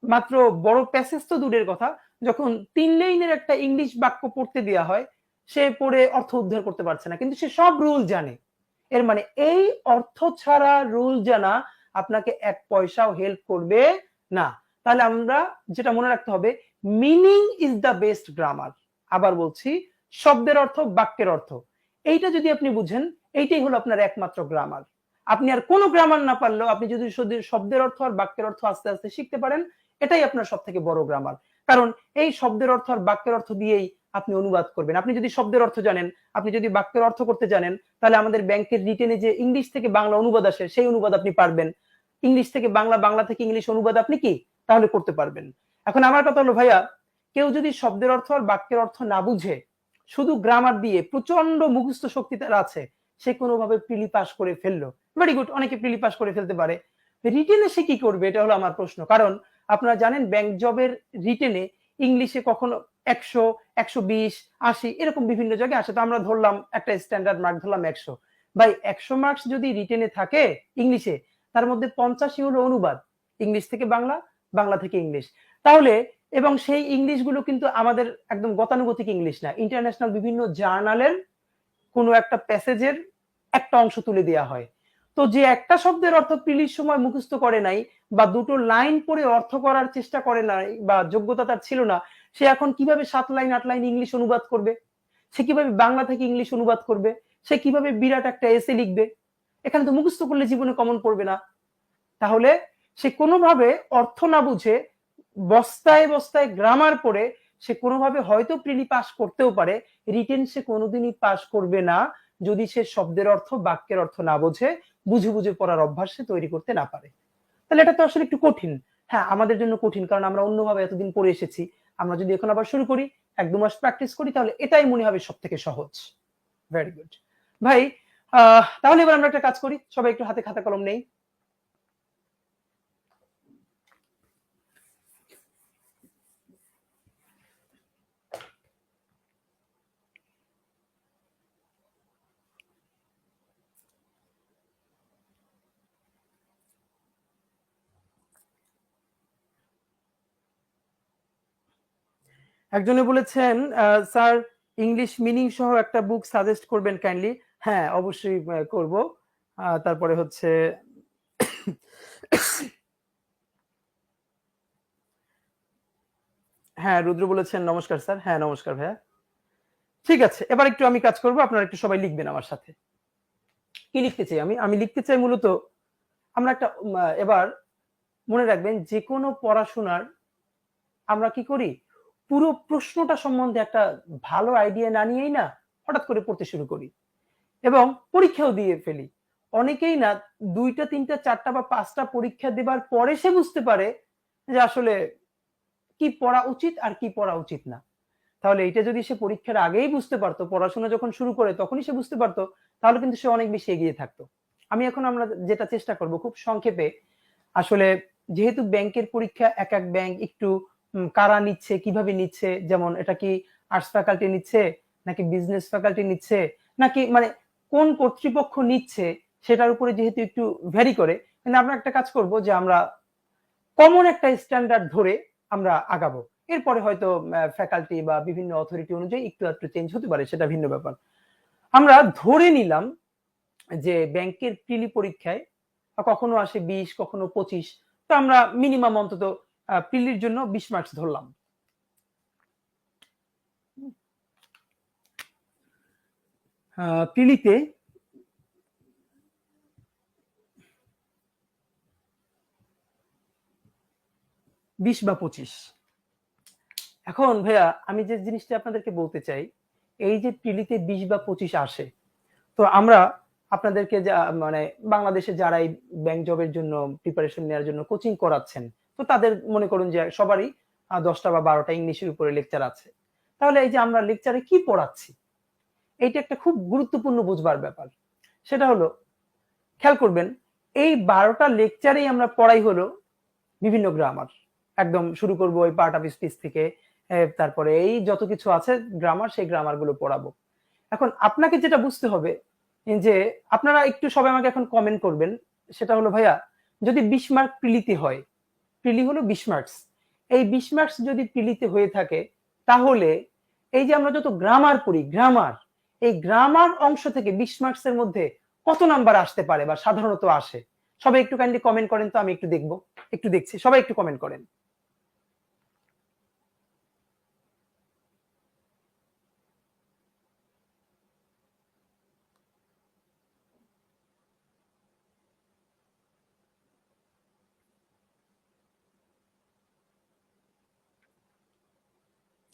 মাত্র বড় প্যাসেজ তো দূরের কথা, যখন 3 লাইনের একটা ইংলিশ বাক্য পড়তে দেওয়া হয় সে পড়ে অর্থ উদ্ধার করতে পারছে না, কিন্তু সে সব রুল জানে। এর মানে এই অর্থ ছাড়া রুল জানা আপনাকে 1 পয়সাও হেল্প করবে না। তাহলে আমরা যেটা মনে রাখতে হবে, meaning is the best grammar. আবার বলছি, শব্দের অর্থ, বাক্যের অর্থ, এইটা যদি আপনি বুঝেন, এইটাই হলো আপনার একমাত্র গ্রামার। আপনি আর কোনো গ্রামার না পারলেও আপনি যদি শুধু শব্দের অর্থ আর বাক্যের অর্থ আস্তে আস্তে শিখতে পারেন, এটাই আপনার সব থেকে বড় গ্রামার। কারণ এই শব্দের অর্থ আর বাক্যের অর্থ দিয়েই আপনি অনুবাদ করবেন। আপনি যদি শব্দের অর্থ জানেন, আপনি যদি বাক্যের অর্থ করতে জানেন, তাহলে আমাদের ব্যাংকের রিটেনে যে ইংলিশ থেকে বাংলা অনুবাদ আসে সেই অনুবাদ আপনি পারবেন। ইংলিশ থেকে বাংলা, বাংলা থেকে ইংলিশ অনুবাদ আপনি কি তাহলে করতে পারবেন। এখন আমার কথা হলো ভাইয়া, কেউ যদি শব্দের অর্থ আর বাক্যের অর্থ না বুঝে শুধু গ্রামার দিয়ে প্রচন্ড মুখস্থ শক্তি তার আছে, সে কোনোভাবে প্রিলি পাস করে ফেললো, ভেরি গুড, অনেকে প্রিলি পাস করে ফেলতে পারে, রিটেনে সে কি করবে এটা হলো আমার প্রশ্ন। কারণ আপনারা জানেন ব্যাংক জবের রিটেনে ইংলিশে কখনো 100, 120, 80 এরকম বিভিন্ন জায়গায় আসে। তো আমরা ধরলাম একটা স্ট্যান্ডার্ড মার্ক ধরলাম 100। ভাই 100 মার্কস যদি রিটেনে থাকে ইংলিশে, তার মধ্যে 50ই হলো অনুবাদ, ইংলিশ থেকে বাংলা, বাংলা থেকে ইংলিশ। তাহলে এবং সেই ইংলিশ গুলো কিন্তু আমাদের একদম গতানুগতিক ইংলিশ না, ইন্টারন্যাশনাল বিভিন্ন জার্নালের কোনো একটা প্যাসেজের একটা অংশ তুলে দেওয়া হয়। তো যে একটা শব্দের অর্থ প্রিলির সময় মুখস্থ করে নাই বা দুটো লাইন পড়ে অর্থ করার চেষ্টা করে নাই বা যোগ্যতা তার ছিল না, সে এখন কিভাবে 7 লাইন 8 লাইন ইংলিশ অনুবাদ করবে? সে কিভাবে বাংলা থেকে ইংলিশ অনুবাদ করবে? সে কিভাবে বিরাট একটা এসে লিখবে? এখানে তো মুখস্থ করলে জীবনে কমন পড়বে না। তাহলে সে কোনোভাবে অর্থ না বুঝে বস্তায় বস্তায় গ্রামার পড়ে সে কোনোভাবে হয়তো প্রিলি পাস করতেও পারে, রিটেন সে কোনোদিনই পাস করবে না যদি সে শব্দের অর্থ, বাক্যের অর্থ না বোঝে, বুঝে বুঝে পড়ার অভ্যাস সে তৈরি করতে না পারে। তাহলে এটা তো আসলে একটু কঠিন। হ্যাঁ, আমাদের জন্য কঠিন, কারণ আমরা অন্যভাবে এতদিন পড়ে এসেছি। আমরা যদি এখন আবার শুরু করি, 1-2 মাস প্র্যাকটিস করি, তাহলে এটাই মনে হবে সব থেকে সহজ। ভেরি গুড ভাই। তাহলে এবার আমরা একটা কাজ করি, সবাই একটু হাতে খাতা কলম নেই। একজনে বলেছেন স্যার ইংলিশ মিনিং সহ একটা বুক সাজেস্ট করবেন কাইন্ডলি। হ্যাঁ, অবশ্যই করব। তারপরে হচ্ছে হ্যাঁ, রুদ্র বলেছেন নমস্কার স্যার। হ্যাঁ, নমস্কার ভাইয়া। ঠিক আছে, এবার একটু আমি কাজ করব, আপনারা একটু সবাই লিখবেন আমার সাথে। কি লিখতে চাই আমি লিখতে চাই মূলত আমরা একটা এবার মনে রাখবেন, যে কোনো পড়াশোনার আমরা কি করি, পুরো প্রশ্নটা সম্বন্ধে একটা ভালো আইডিয়া না নিয়েই না হঠাৎ করে পড়তে শুরু করি এবং পরীক্ষাও দিয়ে ফেলি। অনেকেই না 2টা 3টা 4টা বা 5টা পরীক্ষা দেবার পরে সে বুঝতে পারে যে আসলে কি পড়া উচিত আর কি পড়া উচিত না। তাহলে এটা যদি সে পরীক্ষার আগেই বুঝতে পারতো, পড়াশোনা যখন শুরু করে তখনই সে বুঝতে পারতো, তাহলে কিন্তু সে অনেক বেশি এগিয়ে থাকতো। আমি এখন আমরা যেটা চেষ্টা করব খুব সংক্ষেপে, আসলে যেহেতু ব্যাংকের পরীক্ষা এক এক ব্যাংক একটু কারা নিচ্ছে, কিভাবে নিচ্ছে, যেমন এটা কি আর্টস ফ্যাকাল্টি নিচ্ছে নাকি বিজনেস ফ্যাকাল্টি নিচ্ছে নাকি মানে কোন কর্তৃপক্ষ নিচ্ছে, সেটার উপরে যেহেতু একটু ভ্যারি করে। কিন্তু আমরা একটা কাজ করব যে আমরা কমন একটা স্ট্যান্ডার্ড ধরে আমরা আগাবো। এরপরে হয়তো ফ্যাকাল্টি বা বিভিন্ন অথরিটি অনুযায়ী একটু একটু চেঞ্জ হতে পারে, সেটা ভিন্ন ব্যাপার। আমরা ধরে নিলাম যে ব্যাংকের প্রিলি পরীক্ষায় কখনো আসে 20, কখনো 25, তো আমরা মিনিমাম অন্তত প্রিলির জন্য 20 মার্কস ধরলাম। প্রিলিতে 20 বা 25। এখন ভাইয়া আমি যে জিনিসটা আপনাদেরকে বলতে চাই, এই যে প্রিলিতে 20 বা 25 আসে, তো আমরা আপনাদেরকে মানে বাংলাদেশে যারা এই ব্যাংক জবের জন্য প্রিপারেশন নেওয়ার জন্য কোচিং করাচ্ছেন, তো তাদের মনে করুন যে সবারই 10টা বা 12টা ইংলিশের উপরে লেকচার আছে। তাহলে এই যে আমরা লেকচারে কি পড়াচ্ছি, এইটা একটা খুব গুরুত্বপূর্ণ বুঝবার ব্যাপার। সেটা হলো, খেয়াল করবেন, এই 12টা লেকচারেই আমরা পড়াই হলো বিভিন্ন গ্রামার। একদম শুরু করব ওই পার্ট অফ স্পিচ থেকে, তারপরে এই যত কিছু আছে গ্রামার, সেই গ্রামার গুলো পড়াবো। এখন আপনাকে যেটা বুঝতে হবে যে আপনারা একটু সবাই আমাকে এখন কমেন্ট করবেন, সেটা হলো ভাইয়া যদি 20 মার্ক প্রিলিতে হয়, প্রিলি হলো 20 মার্কস, এই 20 মার্কস যদি প্রিলিতে হয়ে থাকে, তাহলে এই যে আমরা যত গ্রামার পড়ি, গ্রামার, এই গ্রামার অংশ থেকে 20 মার্কসের মধ্যে কত নাম্বার আসতে পারে বা সাধারণত আসে? সবাই একটু কাইন্ডলি কমেন্ট করেন তো, আমি একটু দেখবো, একটু দেখছি, সবাই একটু কমেন্ট করেন।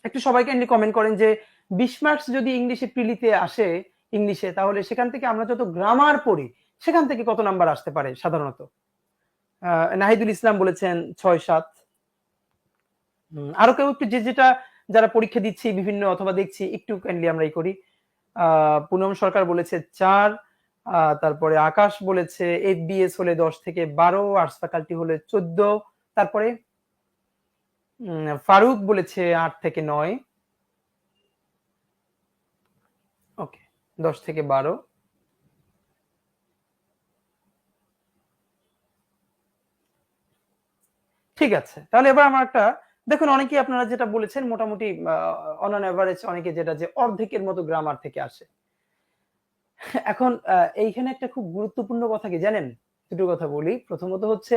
একটু সবাই কাইন্ডলি কমেন্ট করেন যে 20 মার্কস যদি ইংলিশে প্রিলিতে আসে ইংলিশে, তাহলে সেখান থেকে আমরা যত গ্রামার পড়ি সেখান থেকে কত নাম্বার আসতে পারে সাধারণত? নাহিদুল ইসলাম বলেছেন 6-7। আরো কেউ একটু যে যেটা যারা পরীক্ষা দিচ্ছি বিভিন্ন অথবা দেখছি একটু কাইন্ডলি আমরা করি। পুনম সরকার বলেছে 4, তারপরে আকাশ বলেছে এফবিএস হলে 10 থেকে 12, আর্টস ফ্যাকাল্টি হলে 14, তারপরে ফারুক বলেছে 8 থেকে 9, ওকে 10 থেকে 12। ঠিক আছে, তাহলে এবার আমার একটা দেখুন, অনেকেই আপনারা যেটা বলেছেন মোটামুটি অন অন এভারেজ অনেকে যেটা যে অর্ধেকের মতো গ্রামার থেকে আসে। এখন এইখানে একটা খুব গুরুত্বপূর্ণ কথা কি জানেন, দুটো কথা বলি। প্রথমত হচ্ছে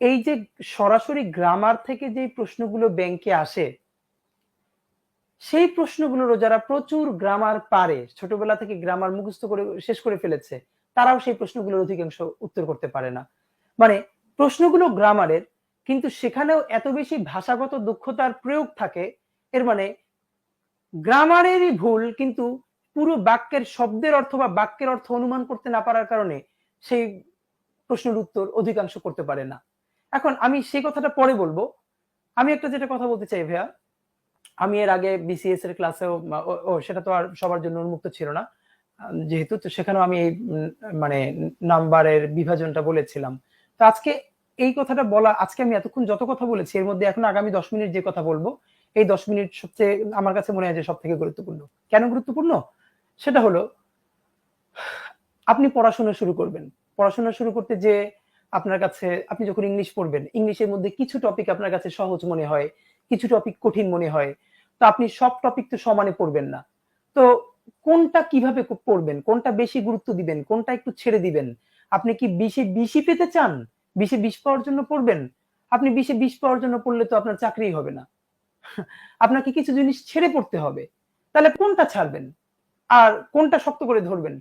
এই যে সরাসরি গ্রামার থেকে যে প্রশ্নগুলো ব্যাংকে আসে, সেই প্রশ্নগুলোরও যারা প্রচুর গ্রামার পারে, ছোটবেলা থেকে গ্রামার মুখস্থ করে শেষ করে ফেলেছে, তারাও সেই প্রশ্নগুলোর অধিকাংশ উত্তর করতে পারে না। মানে প্রশ্নগুলো গ্রামারের, কিন্তু সেখানেও এত বেশি ভাষাগত দক্ষতার প্রয়োগ থাকে, এর মানে গ্রামারেরই ভুল, কিন্তু পুরো বাক্যের শব্দের অর্থ বা বাক্যের অর্থ অনুমান করতে না পারার কারণে সেই প্রশ্নের উত্তর অধিকাংশ করতে পারে না। এখন আমি সেই কথাটা পরে বলবো, আমি একটা যেটা কথা বলতে চাই ভাইয়া, আমি এর আগে বিসিএস এর ক্লাসেও, সেটা তো আর সবার জন্য উন্মুক্ত ছিল না যেহেতু, তো সেখানেও আমি মানে নাম্বারের বিভাজনটা বলেছিলাম। তো আজকে এই কথাটা বলা, আজকে আমি এতক্ষণ যত কথা বলেছি এর মধ্যে এখন আগামী 10 মিনিট যে কথা বলবো, এই 10 মিনিট সবচেয়ে আমার কাছে মনে হয় যে সব থেকে গুরুত্বপূর্ণ। কেন গুরুত্বপূর্ণ? সেটা হলো, আপনি পড়াশোনা শুরু করবেন, পড়াশোনা শুরু করতে যে আপনার কাছে, আপনি যখন ইংলিশ পড়বেন, ইংলিশের মধ্যে কিছু টপিক আপনার কাছে সহজ মনে হয়, কিছু টপিক কঠিন মনে হয়, তো আপনি সব টপিক তো সমানে পড়বেন না। তো কোনটা কিভাবে পড়বেন, কোনটা বেশি গুরুত্ব দিবেন, কোনটা একটু ছেড়ে দিবেন? আপনি কি 20-এ 20 পেতে চান, 20-এ 20 পাওয়ার জন্য পড়বেন? আপনি 20-এ 20 পাওয়ার জন্য পড়লে তো আপনার চাকরিই হবে না। আপনাকে কিছু জিনিস ছেড়ে পড়তে হবে। তাহলে কোনটা ছাড়বেন আর কোনটা শক্ত করে ধরবেন?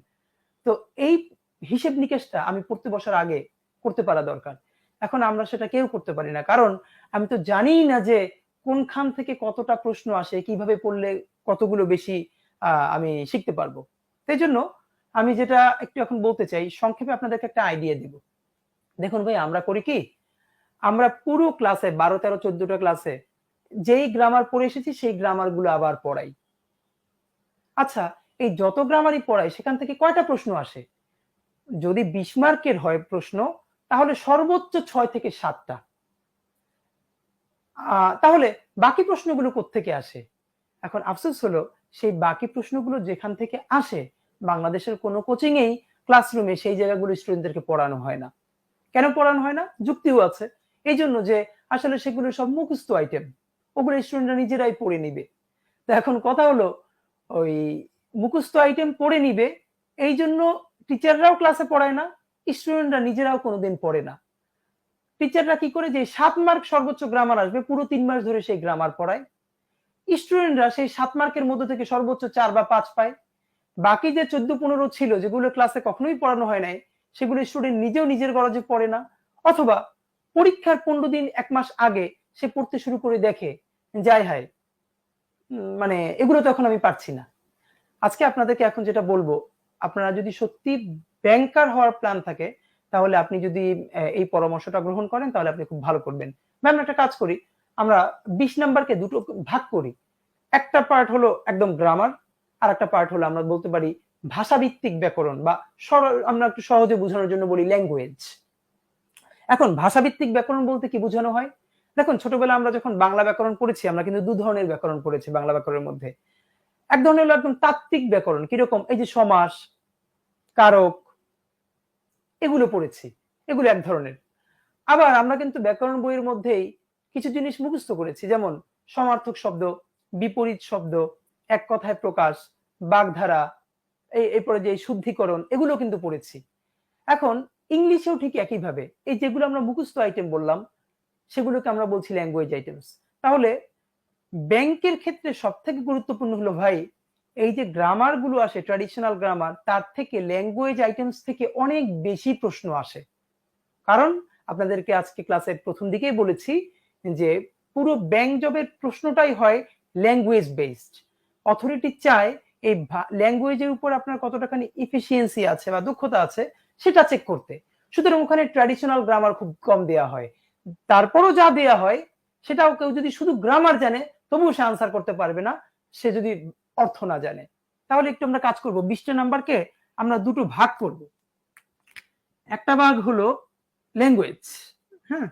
তো এই হিসেব নিকেশটা আমি পড়তে বসার আগে করতে পারা দরকার। এখন আমরা সেটা কেউ করতে পারি না, কারণ আমি তো জানিই না যে কোনখান থেকে কতটা প্রশ্ন আসে, কিভাবে পড়লে কতগুলো বেশি আমি শিখতে পারবো। সেই জন্য আমি যেটা একটু এখন বলতে চাই, সংক্ষেপে আপনাদেরকে একটা আইডিয়া দিব। দেখুন ভাই, আমরা করি কি, আমরা পুরো ক্লাসে 12, 13, 14টা ক্লাসে যেই গ্রামার পড়ে এসেছি সেই গ্রামার গুলো আবার পড়াই। আচ্ছা, এই যত গ্রামারই পড়াই সেখান থেকে কয়টা প্রশ্ন আসে? যদি 20 মার্কের হয় প্রশ্ন, তাহলে সর্বোচ্চ 6 থেকে 7টা। তাহলে বাকি প্রশ্নগুলো কোত্থেকে আসে? এখন আফসোস হলো, সেই বাকি প্রশ্নগুলো যেখান থেকে আসে, বাংলাদেশের কোনো কোচিং এই ক্লাসরুমে সেই জায়গাগুলো স্টুডেন্টদেরকে পড়ানো হয় না। কেন পড়ানো হয় না? যুক্তিও আছে। এই জন্য যে আসলে সেগুলো সব মুখস্থ আইটেম, ওগুলো স্টুডেন্টরা নিজেরাই পড়ে নিবে। তো এখন কথা হলো, ওই মুখস্থ আইটেম পড়ে নিবে, এই জন্য টিচাররাও ক্লাসে পড়ায় না, স্টুডেন্টরা নিজেরাও কোনোদিন পড়ে না। টিচাররা কি করে, যে 7 মার্ক সর্বোচ্চ গ্রামার আসবে, পুরো 3 মাস ধরে সেই গ্রামার পড়ায়। স্টুডেন্টরা সেই 7 মার্কের মধ্যে থেকে সর্বোচ্চ 4 বা 5 পায়। বাকি যে 14-15 ছিল, যেগুলো ক্লাসে কখনোই পড়ানো হয় নাই, সেগুলো স্টুডেন্ট নিজেও নিজের গরজে পড়ে না, অথবা পরীক্ষার 15 দিন 1 মাস আগে সে পড়তে শুরু করে দেখে, যাই হায়, মানে এগুলো তো এখন আমি পারছি না। আজকে আপনাদেরকে এখন যেটা বলবো, আপনারা যদি সত্যি ব্যাংকার হওয়ার প্ল্যান থাকে, তাহলে আপনি যদি এই পরামর্শটা গ্রহণ করেন, তাহলে আপনি খুব ভালো করবেন। ম্যাম, একটা কাজ করি, আমরা 20 নাম্বারকে দুটো ভাগ করি। একটা পার্ট হলো একদম গ্রামার, আর একটা পার্ট হলো আমরা বলতে পারি ভাষাভিত্তিক ব্যাকরণ বা আমরা একটু সহজে বোঝানোর জন্য বলি ল্যাঙ্গুয়েজ। এখন ভাষাভিত্তিক ব্যাকরণ বলতে কি বোঝানো হয়? দেখুন, ছোটবেলা আমরা যখন বাংলা ব্যাকরণ পড়েছি, আমরা কিন্তু দু ধরনের ব্যাকরণ পড়েছি বাংলা ব্যাকরণের মধ্যে। এক ধরনের হলো একদম তাত্ত্বিক ব্যাকরণ, কিরকম? এই যে সমাস, কারক, এগুলো পড়েছি, এগুলো এক ধরনের। আবার আমরা কিন্তু ব্যাকরণ বইয়ের মধ্যেই কিছু জিনিস মুখস্থ করেছি, যেমন সমার্থক শব্দ, বিপরীত শব্দ, এক কথায় প্রকাশ, বাগধারা, এরপরে যে শুদ্ধিকরণ, এগুলো কিন্তু পড়েছি। এখন ইংলিশেও ঠিক একইভাবে এই যেগুলো আমরা মুখস্থ আইটেম বললাম, সেগুলোকে আমরা বলছি ল্যাঙ্গুয়েজ আইটেমস। তাহলে ব্যাংকের ক্ষেত্রে সব থেকে গুরুত্বপূর্ণ হলো ভাই, এই যে গ্রামার গুলো আসে, ট্র্যাডিশনাল গ্রামার, তার থেকে ল্যাঙ্গুয়েজ আইটেমস থেকে অনেক বেশি প্রশ্ন আসে। কারণ আপনাদেরকে আজকে ক্লাসের প্রথম দিকেই বলেছি যে পুরো ব্যাংক জবের প্রশ্নটাই হয় ল্যাঙ্গুয়েজ বেসড। অথরিটি চায় এই ল্যাঙ্গুয়েজের উপর আপনার কতটাখানি ইফিসিয়েন্সি আছে বা দক্ষতা আছে সেটা চেক করতে। সুতরাং ওখানে ট্র্যাডিশনাল গ্রামার খুব কম দেয়া হয়, তারপরও যা দেয়া হয় সেটাও কেউ যদি শুধু গ্রামার জানে তবুও সে আনসার করতে পারবে না, সে যদি অর্থ না জানে। তাহলে একটু আমরা কাজ করব, 20টা নাম্বারকে আমরা দুটো ভাগ করব। একটা ভাগ হলো ল্যাঙ্গুয়েজ, হ্যাঁ,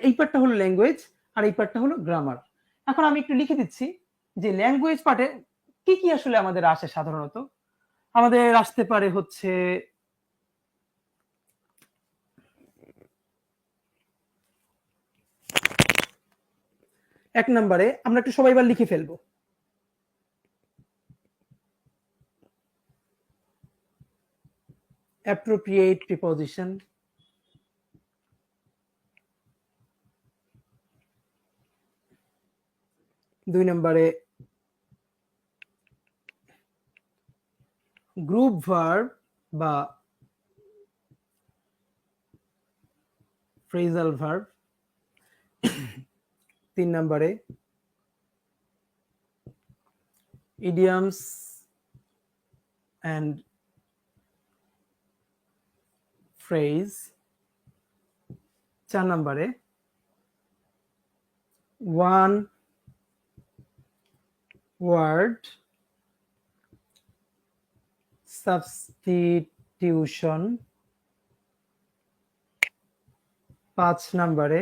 এই পার্টটা হলো ল্যাঙ্গুয়েজ আর এই পার্টটা হলো গ্রামার। এখন আমি একটু লিখে দিচ্ছি যে ল্যাঙ্গুয়েজ পার্টে কি কি আসলে আমাদের আসে। সাধারণত আমাদের আসতে পারে হচ্ছে এক নম্বরে, আমরা একটু সবাই এবার লিখে ফেলবো, appropriate preposition, দুই নম্বরে গ্রুপ ভার্ব বা ফ্রেজাল ভার্ব, তিন নম্বরে ইডিয়ামস অ্যান্ড ফ্রেজ, চার নম্বরে ওয়ান ওয়ার্ড সাবস্টিটিউশন, পাঁচ নম্বরে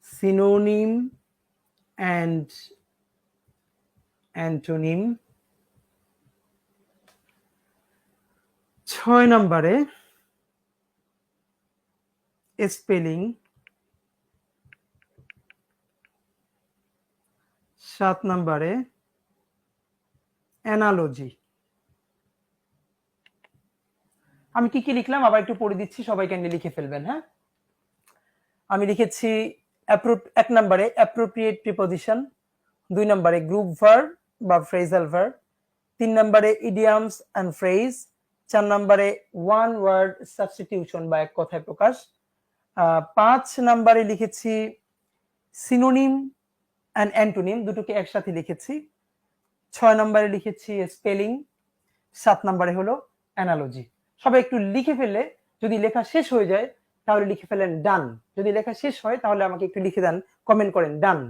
সিনোনিম অ্যান্ড অ্যান্টোনিম, ছয় নম্বরে স্পেলিং, সাত নম্বরে অ্যানালজি। আমি কি কি লিখলাম আবার একটু পড়ে দিচ্ছি, সবাই ক্যান্ডি লিখে ফেলবেন। হ্যাঁ, আমি লিখেছি এক নম্বরে অ্যাপ্রোপ্রিয়েট প্রিপোজিশন, দুই নম্বরে গ্রুপ ভার্ব বা ফ্রেজাল ভার্ব, তিন নম্বরে ইডিয়ামস অ্যান্ড ফ্রেজ, চার নম্বরে ওয়ান ওয়ার্ড সাবস্টিটিউশন বা এক কথায় প্রকাশ, পাঁচ নম্বরে লিখেছি সিনোনিম অ্যান্ড অ্যান্টোনিম, দুটোকে একসাথে লিখেছি, ছয় নম্বরে লিখেছি স্পেলিং, সাত নম্বরে হলো অ্যানালজি। সবাই একটু লিখে ফেললে, যদি লেখা শেষ হয়ে যায় তাহলে লিখে ফেলেন ডান, যদি লেখা শেষ হয় তাহলে আমাকে একটু লিখে দেন, কমেন্ট করেন ডান।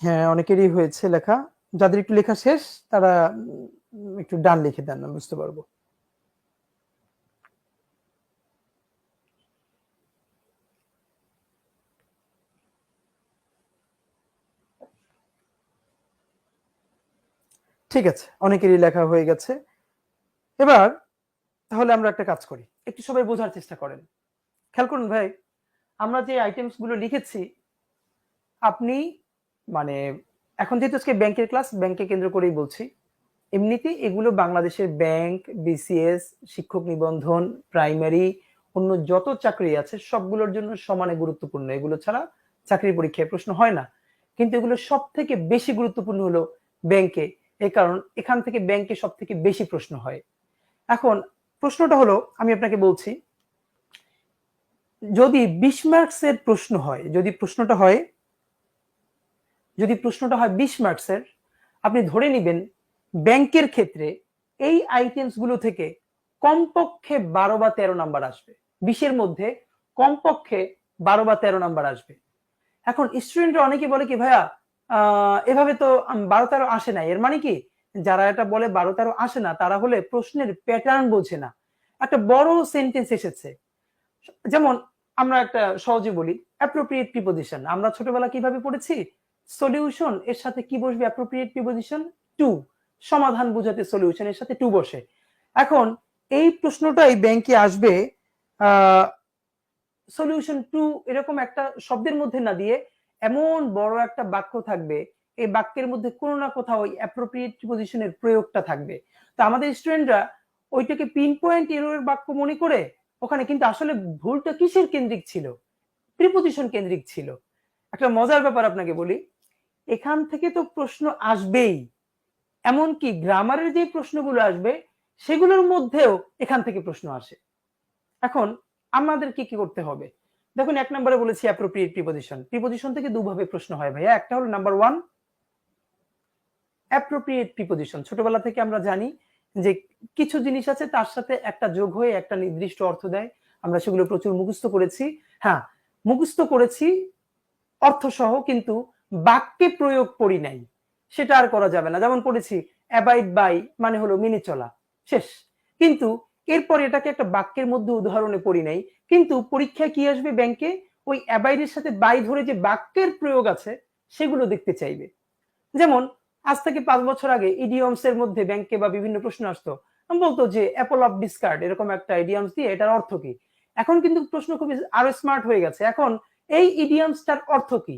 হ্যাঁ, অনেকেরই হয়েছে লেখা, যাদের একটু লেখা শেষ তারা একটু ডান লিখে দেন, না বুঝতে পারবো। ঠিক আছে, অনেকেরই লেখা হয়ে গেছে। এবার তাহলে আমরা একটা কাজ করি, একটু সবাই বোঝার চেষ্টা করেন, খেয়াল করুন ভাই, আমরা যে আইটেমস গুলো লিখেছি, আপনি মানে এখন যেহেতু আজকে ব্যাংকের ক্লাস, ব্যাংকে কেন্দ্র করেই বলছি, এমনিতে এগুলো বাংলাদেশের ব্যাংক, বিসিএস, শিক্ষক নিবন্ধন, প্রাইমারি, অন্য যত চাকরি আছে সবগুলোর জন্য সমানে গুরুত্বপূর্ণ। এগুলো ছাড়া চাকরির পরীক্ষায় প্রশ্ন হয় না, কিন্তু এগুলো সব থেকে বেশি গুরুত্বপূর্ণ হলো ব্যাংকে, এই কারণ এখান থেকে ব্যাংকে সব থেকে বেশি প্রশ্ন হয়। এখন প্রশ্নটা হলো, আমি আপনাকে বলছি, যদি 20 মার্কসের প্রশ্ন হয়, যদি প্রশ্নটা হয় 20 মার্কসের, আপনি ধরে নেবেন ব্যাংকের ক্ষেত্রে এই আইটেমস গুলো থেকে কমপক্ষে 12 বা 13 নাম্বার আসবে। 20-এর মধ্যে কমপক্ষে 12 বা 13 নাম্বার আসবে। এখন স্টুডেন্টরা অনেকে বলে কি, ভাইয়া এভাবে তো 12-13 আসে না। এর মানে কি, যারা এটা বলে 12-13 আসে না, তারা হলে প্রশ্নের প্যাটার্ন বোঝে না। একটা বড় সেন্টেন্স এসেছে, যেমন আমরা একটা সহজে বলি অ্যাপ্রোপ্রিয়েট প্রিপোজিশন। আমরা ছোটবেলা কিভাবে পড়েছি, সলিউশন এর সাথে কি বসবে, অ্যাপ্রোপ্রিয়েট প্রিপোজিশন টু, সমাধান বোঝাতে সলিউশন এর সাথে টু বসে। এখন এই প্রশ্নটাই ব্যাংকে আসবে সলিউশন টু এরকম একটা শব্দের মধ্যে না দিয়ে এমন বড় একটা বাক্য থাকবে, এই বাক্যের মধ্যে কোনো না কোথাও ওই অ্যাপ্রোপ্রিয়েট প্রিপোজিশনের প্রয়োগটা থাকবে। তো আমাদের স্টুডেন্টরা ওইটাকে পিন পয়েন্ট এররের বাক্য মনে করে ওখানে, কিন্তু আসলে ভুলটা কিসের কেন্দ্রিক ছিল, প্রিপোজিশন কেন্দ্রিক ছিল। একটা মজার ব্যাপার আপনাকে বলি, এখান থেকে তো প্রশ্ন আসবেই, এমনকি গ্রামারের যে প্রশ্নগুলো আসবে সেগুলোর মধ্যেও এখান থেকে প্রশ্ন আসে। এখন আমাদেরকে কি করতে হবে, দেখুন 1 নম্বরে বলেছি অ্যাপ্রোপ্রিয়েট প্রিপোজিশন। প্রিপোজিশন থেকে দুভাবে প্রশ্ন হয় ভাইয়া। একটা হলো নাম্বার 1 অ্যাপ্রোপ্রিয়েট প্রিপোজিশন। ছোটবেলা থেকে আমরা জানি যে কিছু জিনিস আছে তার সাথে একটা যোগ হয়ে একটা নির্দিষ্ট অর্থ দেয়। আমরা সেগুলো প্রচুর মুখস্থ করেছি। হ্যাঁ, মুখস্থ করেছি অর্থ সহ, কিন্তু বাক্যে প্রয়োগ করি নাই, সেটা আর করা যাবে না। যেমন পড়েছি অ্যাবাইড বাই মানে হলো মেনে চলা, শেষ। কিন্তু এরপর এটাকে একটা বাক্যের মধ্যে উদাহরণে পড়ি নাই। কিন্তু পরীক্ষায় কি আসবে, ব্যাংকে ওই অ্যাবাইডের সাথে বাই ধরে যে বাক্যের প্রয়োগ আছে সেগুলো দেখতে চাইবে। যেমন আজ থেকে 5 বছর আগে ইডিয়মস এর মধ্যে ব্যাংকে বা বিভিন্ন প্রশ্ন আসতো, বলতো যে অ্যাপল অফ ডিসকার্ড, এরকম একটা ইডিয়মস দিয়ে এটার অর্থ কি। এখন কিন্তু প্রশ্ন খুবই আরো স্মার্ট হয়ে গেছে। এখন এই ইডিয়মসটার অর্থ কি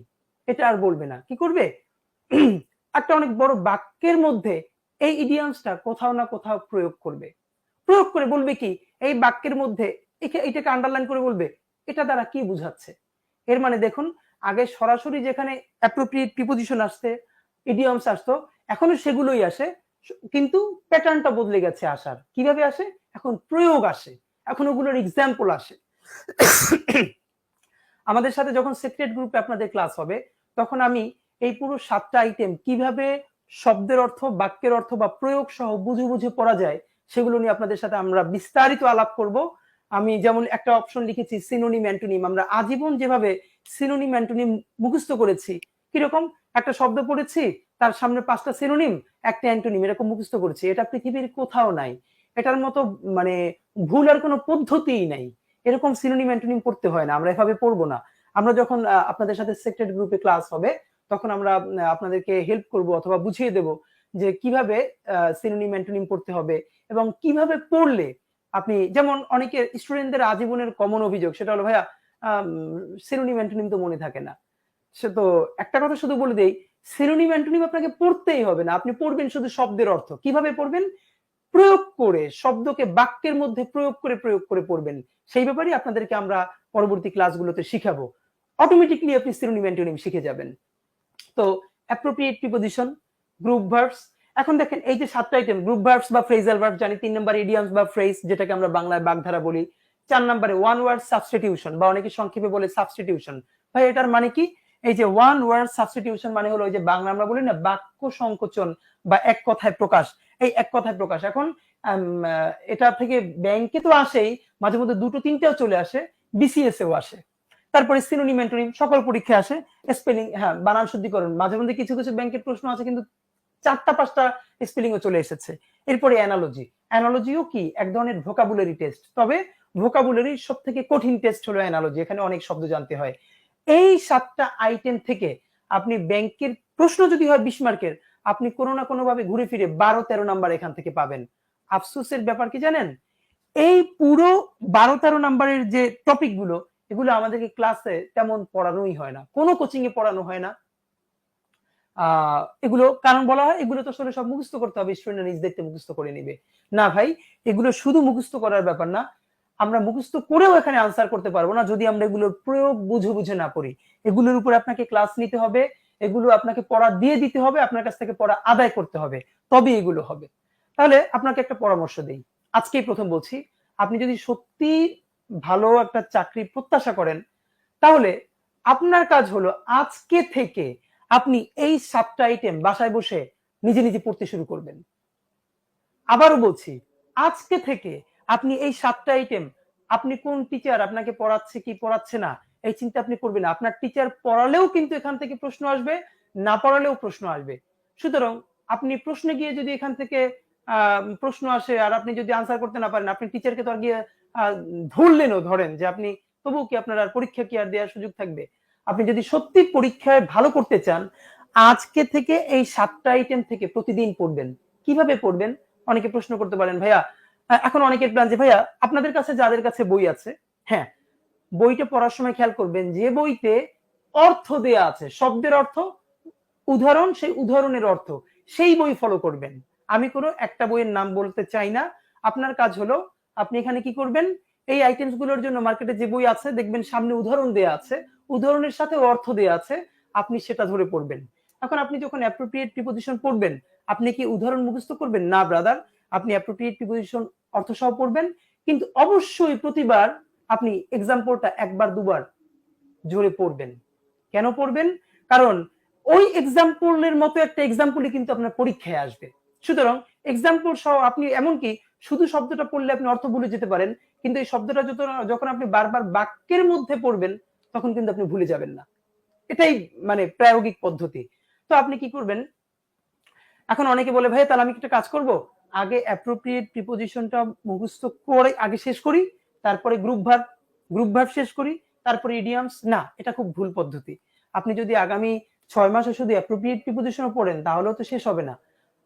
এটা আর বলবে না, কি করবে, একটা অনেক বড় বাক্যের মধ্যে এই ইডিয়মসটা কোথাও না কোথাও প্রয়োগ করবে। প্রয়োগ করে বলবে কি, এই বাক্যের মধ্যে এটাকে আন্ডারলাইন করে বলবে এটা দ্বারা কি বুঝাচ্ছে। এর মানে দেখুন, আগে সরাসরি যেখানে অ্যাপ্রোপ্রিয়েট প্রিপোজিশন আসতে, ইডিয়মস আসতো, এখনো সেগুলোই আসে, কিন্তু প্যাটার্নটা বদলে গেছে আসার। কিভাবে আসে, এখন প্রয়োগ আসে, এখন ওগুলোর এক্সাম্পল আসে। আমাদের সাথে যখন সিক্রেট গ্রুপে আপনাদের ক্লাস হবে, তখন আমি এই পুরো 7টা আইটেম কিভাবে শব্দের অর্থ, বাক্যের অর্থ বা প্রয়োগ সহ বুঝে বুঝে পড়া যায় সেগুলো নিয়ে আপনাদের সাথে আমরা বিস্তারিত আলাপ করব। আমি যেমন একটা অপশন লিখেছি সিনোনিম অ্যান্টোনিম। আমরা আজীবন যেভাবে সিনোনিম অ্যান্টোনিম মুখস্থ করেছি, কিরকম, একটা শব্দ পড়েছি, তার সামনে 5টা সিনোনিম, একটা অ্যান্টোনিম, এরকম মুখস্থ করেছি। এটা পৃথিবীর কোথাও নাই, এটার মতো মানে ভুল আর কোনো পদ্ধতিই নাই। এরকম সিনোনিম অ্যান্টোনিম পড়তে হয় না, আমরা এভাবে পড়বো না। আমরা যখন আপনাদের সাথে সিক্রেট গ্রুপে ক্লাস হবে, তখন আমরা আপনাদেরকে হেল্প করব অথবা বুঝিয়ে দেব যে কিভাবে সিনোনিম অ্যান্টোনিম পড়তে হবে এবং কিভাবে পড়লে আপনি, যেমন অনেকে স্টুডেন্টদের আজীবনের কমন অভিযোগ, সেটা হলো ভাইয়া সিনোনিম অ্যান্টোনিম তো মনে থাকে না। সে তো একটা কথা শুধু বলে দেই, সিনোনিম অ্যান্টোনিম আপনাকে পড়তেই হবে না, আপনি পড়বেন শুধু শব্দের অর্থ। কিভাবে পড়বেন, প্রয়োগ করে, শব্দকে বাক্যের মধ্যে প্রয়োগ করে পড়বেন। সেই ব্যাপারে আপনাদেরকে আমরা পরবর্তী ক্লাসগুলোতে শিখাবো। অটোমেটিকলি আপনি সিনোনিম অ্যান্টোনিম শিখে যাবেন। তো অ্যাপ্রোপ্রিয়েট প্রিপোজিশন, গ্রুপ ভার্বস। এখন দেখেন এই যে 7টা আইটেম, গ্রুপ ভার্বস বা ফ্রেজাল ভার্ব জানি, 3 নম্বরে ইডিয়মস বা ফ্রেজ, যেটাকে আমরা বাংলায় বাগধারা বলি, 4 নম্বরে ওয়ান ওয়ার্ড সাবস্টিটিউশন বা অনেকে সংক্ষেপে বলে সাবস্টিটিউশন। ভাই এটার মানে কি, এই যে ওয়ান ওয়ার্ড সাবস্টিটিউশন মানে হলো ওই যে বাংলা আমরা বলি না বাক্য সংকোচন বা এক কথায় প্রকাশ, এই এক কথায় প্রকাশ। এখন এটা থেকে ব্যাংকে তো আসেই, মাঝে মধ্যে 2-3টাও চলে আসে, বিসিএস এও আসে। তারপরে সিনোনিম অ্যান্টোনিম সকল পরীক্ষায় আসে। স্পেলিং, হ্যাঁ বানান শুদ্ধিকরণ, মাঝে মধ্যে কিছু কিছু ব্যাংকের প্রশ্ন আছে কিন্তু 4টা-5টা স্পেলিং ও চলে এসেছে। এরপরে অ্যানালজি, অ্যানালজিও কি এক ধরনের ভোকাবুলারি টেস্ট, তবে ভোকাবুলারির সবথেকে কঠিন টেস্ট হলো অ্যানালজি, এখানে অনেক শব্দ জানতে হয়। এই 7টা আইটেম থেকে আপনি ব্যাংকের প্রশ্ন যদি হয় 20 মার্কের, আপনি কোনো না কোনো ভাবে ঘুরে ফিরে 12-13 নাম্বার এখান থেকে পাবেন। আফসোসের ব্যাপার কি জানেন, এই পুরো 12-13 নাম্বারের যে টপিক গুলো, এগুলো আমাদেরকে ক্লাসে তেমন পড়ানোই হয় না, কোনো কোচিং এ পড়ানো হয় না। এগুলো কারণ বলা হয় এগুলো তো আসলে সব মুখস্থ করতে হবে, স্টুডেন্ট নিজ দেখতে মুখস্থ করে নিবে না। ভাই এগুলো শুধু মুখস্থ করার ব্যাপার না, আমরা মুখস্থ করেও এখানে আনসার করতে পারবো না যদি আমরা এগুলোর প্রয়োগ বুঝে বুঝে না পড়ি। এগুলোর উপর আপনাকে ক্লাস নিতে হবে, এগুলো আপনাকে পড়া দিয়ে দিতে হবে, আপনার কাছ থেকে পড়া আদায় করতে হবে, তবে এগুলো হবে। তাহলে আপনাকে একটা পরামর্শ দেই, আজকেই প্রথম বলছি, আপনি যদি সত্যি ভালো একটা চাকরি প্রত্যাশা করেন, তাহলে আপনার কাজ হলো আজকে থেকে আপনি এই 7টা আইটেম বাসায় বসে নিজে নিজে পড়তে শুরু করবেন। আবারও বলছি, আজকে থেকে আপনি এই 7টা আইটেম, আপনি কোন টিচার আপনাকে পড়াচ্ছে কি পড়াচ্ছে না এই চিন্তা আপনি করবেন না। আপনার টিচার পড়ালেও কিন্তু এখান থেকে প্রশ্ন আসবে, না পড়ালেও প্রশ্ন আসবে। সুতরাং আপনি প্রশ্নে গিয়ে যদি এখান থেকে প্রশ্ন আসে আর আপনি যদি আনসার করতে না পারেন, আপনি টিচারকে তো আর গিয়ে ধরলেনও, ধরেন যে আপনি তবুও কি আপনার আর পরীক্ষা কি আর দেওয়ার সুযোগ থাকবে? আপনি যদি সত্যি পরীক্ষায় ভালো করতে চান, আজকে থেকে এই 7টা আইটেম থেকে প্রতিদিন পড়বেন। কিভাবে পড়বেন? অনেকে প্রশ্ন করতে পারেন, ভাইয়া এখন অনেকের প্ল্যান যে ভাইয়া আপনাদের কাছে যাদের কাছে বই আছে, হ্যাঁ, বইটা পড়ার সময় খেয়াল করবেন যে বইতে অর্থ দেয়া আছে, শব্দের অর্থ, উদাহরণ, সেই উদাহরণের অর্থ, সেই বই ফলো করবেন। আমি কোনো একটা বইয়ের নাম বলতে চাই না। আপনার কাজ হলো আপনি এখানে কি করবেন, এই আইটেমস গুলোর জন্য মার্কেটে যে বই আছে দেখবেন সামনে উদাহরণ দেয়া আছে, উদাহরণের সাথে অর্থ দেয়া আছে, আপনি সেটা ধরে পড়বেন। এখন আপনি যখন অ্যাপ্রোপ্রিয়েট প্রিপোজিশন পড়বেন, আপনি কি উদাহরণ মুখস্থ করবেন? না ব্রাদার, আপনি অ্যাপ্রোপ্রিয়েট প্রিপোজিশন অর্থ সহ পড়বেন, কিন্তু অবশ্যই প্রতিবার আপনি এক্সাম্পলটা একবার দুবার জোরে পড়বেন। কেন পড়বেন? কারণ ওই এক্সাম্পলের মতো একটা এক্সাম্পলই কিন্তু আপনার পরীক্ষায় আসবে। সুতরাং এক্সাম্পল সহ আপনি এমনকি শুধু শব্দটা পড়লে আপনি অর্থ ভুলে যেতে পারেন, কিন্তু এই শব্দটা যখন আপনি বারবার বাক্যের মধ্যে পড়বেন তখন কিন্তু আপনি ভুলে যাবেন না। এটাই মানে প্রায়োগিক পদ্ধতি। তো আপনি কি করবেন, এখন অনেকে বলে ভাই তাহলে আমি একটা কাজ করব, আগে অ্যাপ্রোপ্রিয়েট প্রিপোজিশনটা মুখস্থ করে আগে শেষ করি, তারপরে গ্রুপ ভার্ব শেষ করি, তারপরে ইডিয়ামস। না, এটা খুব ভুল পদ্ধতি। আপনি যদি আগামী 6 মাসে শুধু অ্যাপ্রোপ্রিয়েট প্রিপোজিশনও পড়েন তাহলেও তো শেষ হবে না।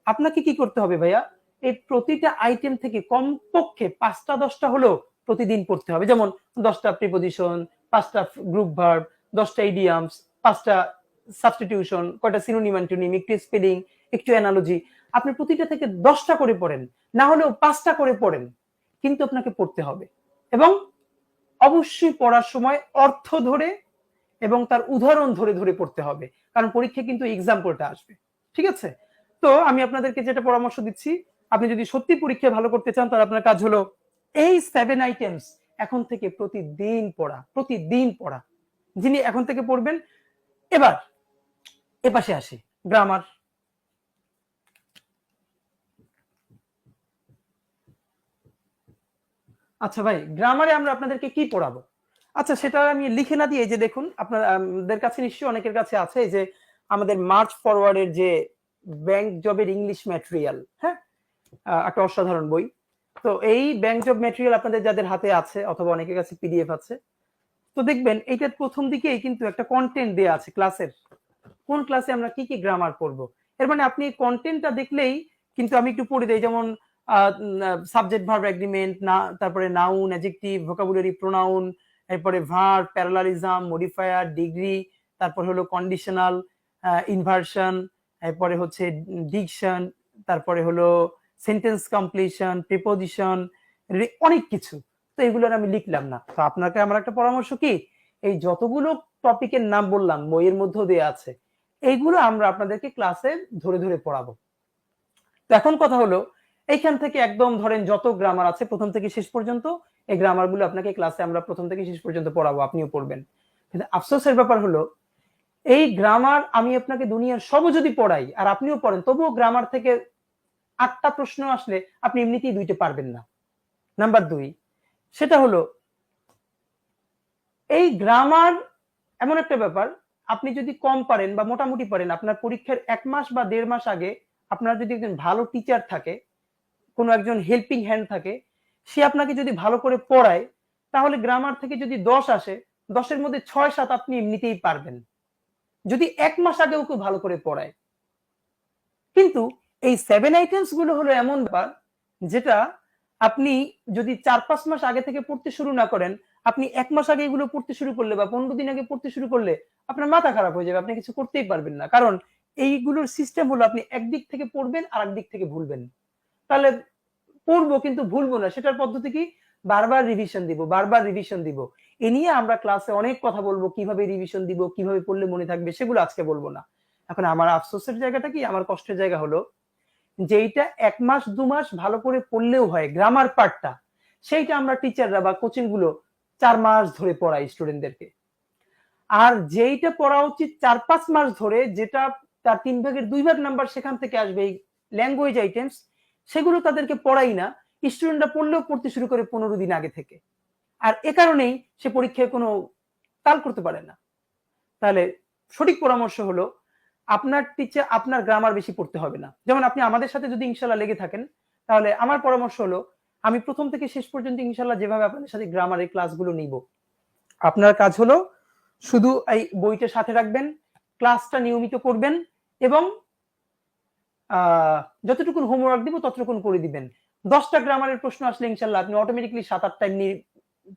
আপনাকে কি করতে হবে ভাইয়া, এই প্রতিটা আইটেম থেকে কমপক্ষে 5টা 10টা হলেও প্রতিদিন পড়তে হবে। যেমন 10টা প্রিপোজিশন, 5টা গ্রুপ ভার্ব, 10টা ইডিয়ামস, 5টা সাবস্টিটিউশন, কয়টা সিনোনিম অ্যান্টোনিম, একটু স্পেলিং, একটু অ্যানালজি। আপনি প্রতিটা থেকে 10টা করে পড়েন, না হলেও 5টা করে পড়েন, কিন্তু আপনাকে পড়তে হবে। এবং অবশ্যই পড়ার সময় অর্থ ধরে এবং তার উদাহরণ ধরে ধরে পড়তে হবে, কারণ পরীক্ষা কিন্তু এক্সাম্পলটা আসবে। ঠিক আছে? তো আমি আপনাদেরকে যেটা পরামর্শ দিচ্ছি, আপনি যদি সত্যি পরীক্ষায় ভালো করতে চান তাহলে আপনার কাজ হলো এই 7 আইটেমস এখন থেকে প্রতিদিন পড়া। যিনি এখন থেকে পড়বেন। এবার এপাশে আসি, গ্রামার। আচ্ছা ভাই, গ্রামারে আমরা আপনাদেরকে কি পড়াবো? আচ্ছা, সেটা আমি লিখে না দিয়ে, যে দেখুন আপনাদের কাছে নিশ্চয়ই অনেকের কাছে আছে যে আমাদের মার্চ ফরওয়ার্ডের যে ব্যাংক জবের ইংলিশ ম্যাটেরিয়াল, হ্যাঁ, একটা অসাধারণ বই। তো এই ব্যাংক জব ম্যাটেরিয়াল আপনাদের যাদের হাতে আছে অথবা অনেকের কাছে পিডিএফ আছে, তো দেখবেন এইটার প্রথম দিকেই কিন্তু একটা কন্টেন্ট দেয়া আছে ক্লাসের, কোন ক্লাসে আমরা কি কি গ্রামার পড়বো। এর মানে আপনি কন্টেন্টটা দেখলেই কিন্তু, আমি একটু পড়ে দেই, যেমন সাবজেক্ট ভার্ব এগ্রিমেন্ট, না, তারপরে নাউন, অ্যাডজেক্টিভ, ভোকাবুলারি, প্রোনাউন, এরপরে ভার্ব, প্যারালালিজম, মডিফায়ার, ডিগ্রি, তারপর হলো কন্ডিশনাল, ইনভার্সন, এরপরে হচ্ছে ডিকশন, তারপরে হলো সেন্টেন্স কমপ্লিশন, প্রিপোজিশন, অনেক কিছু। তো এগুলোর আমি লিখলাম না। তো আপনাকে আমার একটা পরামর্শ কি, এই যতগুলো টপিকের নাম বললাম বইয়ের মধ্যেও দেয়া আছে, এইগুলো আমরা আপনাদেরকে ক্লাসে ধরে ধরে পড়াবো। তো এখন কথা হলো, এইখান থেকে একদম ধরেন যত গ্রামার আছে প্রথম থেকে শেষ পর্যন্ত, এই গ্রামার গুলো আপনাকে ক্লাসে আমরা প্রথম থেকে শেষ পর্যন্ত পড়াবো, আপনিও পড়বেন। কিন্তু আফসোসের ব্যাপার হলো, এই গ্রামার আমি আপনাকে দুনিয়ার সব যদি পড়াই আর আপনিও পড়েন, তবুও গ্রামার থেকে 8টা প্রশ্ন আসলে আপনি এমনিতেই 2টা পারবেন না। নাম্বার 2, সেটা হলো এই গ্রামার এমন একটা ব্যাপার, আপনি যদি কম পারেন বা মোটামুটি পারেন, আপনার পরীক্ষার 1 মাস বা 1.5 মাস আগে আপনার যদি একজন ভালো টিচার থাকে, কোনো একজন হেল্পিং হ্যান্ড থাকে, সে আপনাকে যদি ভালো করে পড়ায়, তাহলে গ্রামার থেকে যদি 10 আসে, 10-এর মধ্যে 6-7 আপনি এমনিতেই পারবেন, যদি 1 মাস আগেও কেউ ভালো করে পড়ায়। কিন্তু এই 7 আইটেমস গুলো হলো এমন ব্যাপার, যেটা আপনি যদি 4-5 মাস আগে থেকে পড়তে শুরু না করেন, আপনি 1 মাস আগে এগুলো পড়তে শুরু করলে বা 15 দিন আগে পড়তে শুরু করলে আপনার মাথা খারাপ হয়ে যাবে, আপনি কিছু করতেই পারবেন না। কারণ এইগুলোর সিস্টেম হলো আপনি একদিক থেকে পড়বেন আর একদিক থেকে ভুলবেন। তাহলে পড়বো কিন্তু ভুলবো না, সেটার পদ্ধতি কি? বারবার রিভিশন দিব। এ নিয়ে আমরা ক্লাসে অনেক কথা বলবো, কিভাবে রিভিশন দিব, কিভাবে পড়লে মনে থাকবে, সেগুলো আজকে বলবো না। এখন আমার আফসোসের জায়গাটা কি, আমার কষ্টের জায়গা হলো যেইটা 1 মাস 2 মাস ভালো করে পড়লেও হয় গ্রামার পার্টটা, সেইটা আমরা টিচাররা বা কোচিং গুলো 4 মাস ধরে পড়াই স্টুডেন্টদেরকে। আর যেইটা পড়া উচিত 4-5 মাস ধরে, যেটা তার 3 ভাগের 2 ভাগ নাম্বার সেখান থেকে আসবে, এই ল্যাঙ্গুয়েজ আইটেমস, সেগুলো তাদেরকে পড়াই না। স্টুডেন্টরা পড়লেও পড়তে শুরু করে 15 দিন আগে থেকে। আর এ কারণেই সে পরীক্ষায় কোনো তাল করতে পারে না। তাহলে সঠিক পরামর্শ হলো, আপনার টিচার আপনার গ্রামার বেশি পড়তে হবে না। যেমন আপনি আমাদের সাথে যদি ইনশাল্লাহ লেগে থাকেন, তাহলে আমার পরামর্শ হলো আমি প্রথম থেকে শেষ পর্যন্ত ইনশাল্লাহ যেভাবে আপনাদের সাথে গ্রামারের ক্লাসগুলো নিব, আপনার কাজ হলো শুধু এই বইটা সাথে রাখবেন, ক্লাসটা নিয়মিত করবেন এবং যতটুকু হোমওয়ার্ক দিব ততটুকু করে দিবেন। 10টা গ্রামারের প্রশ্ন আসলে ইনশাল্লাহ আপনি অটোমেটিকলি 7-8টা এমনি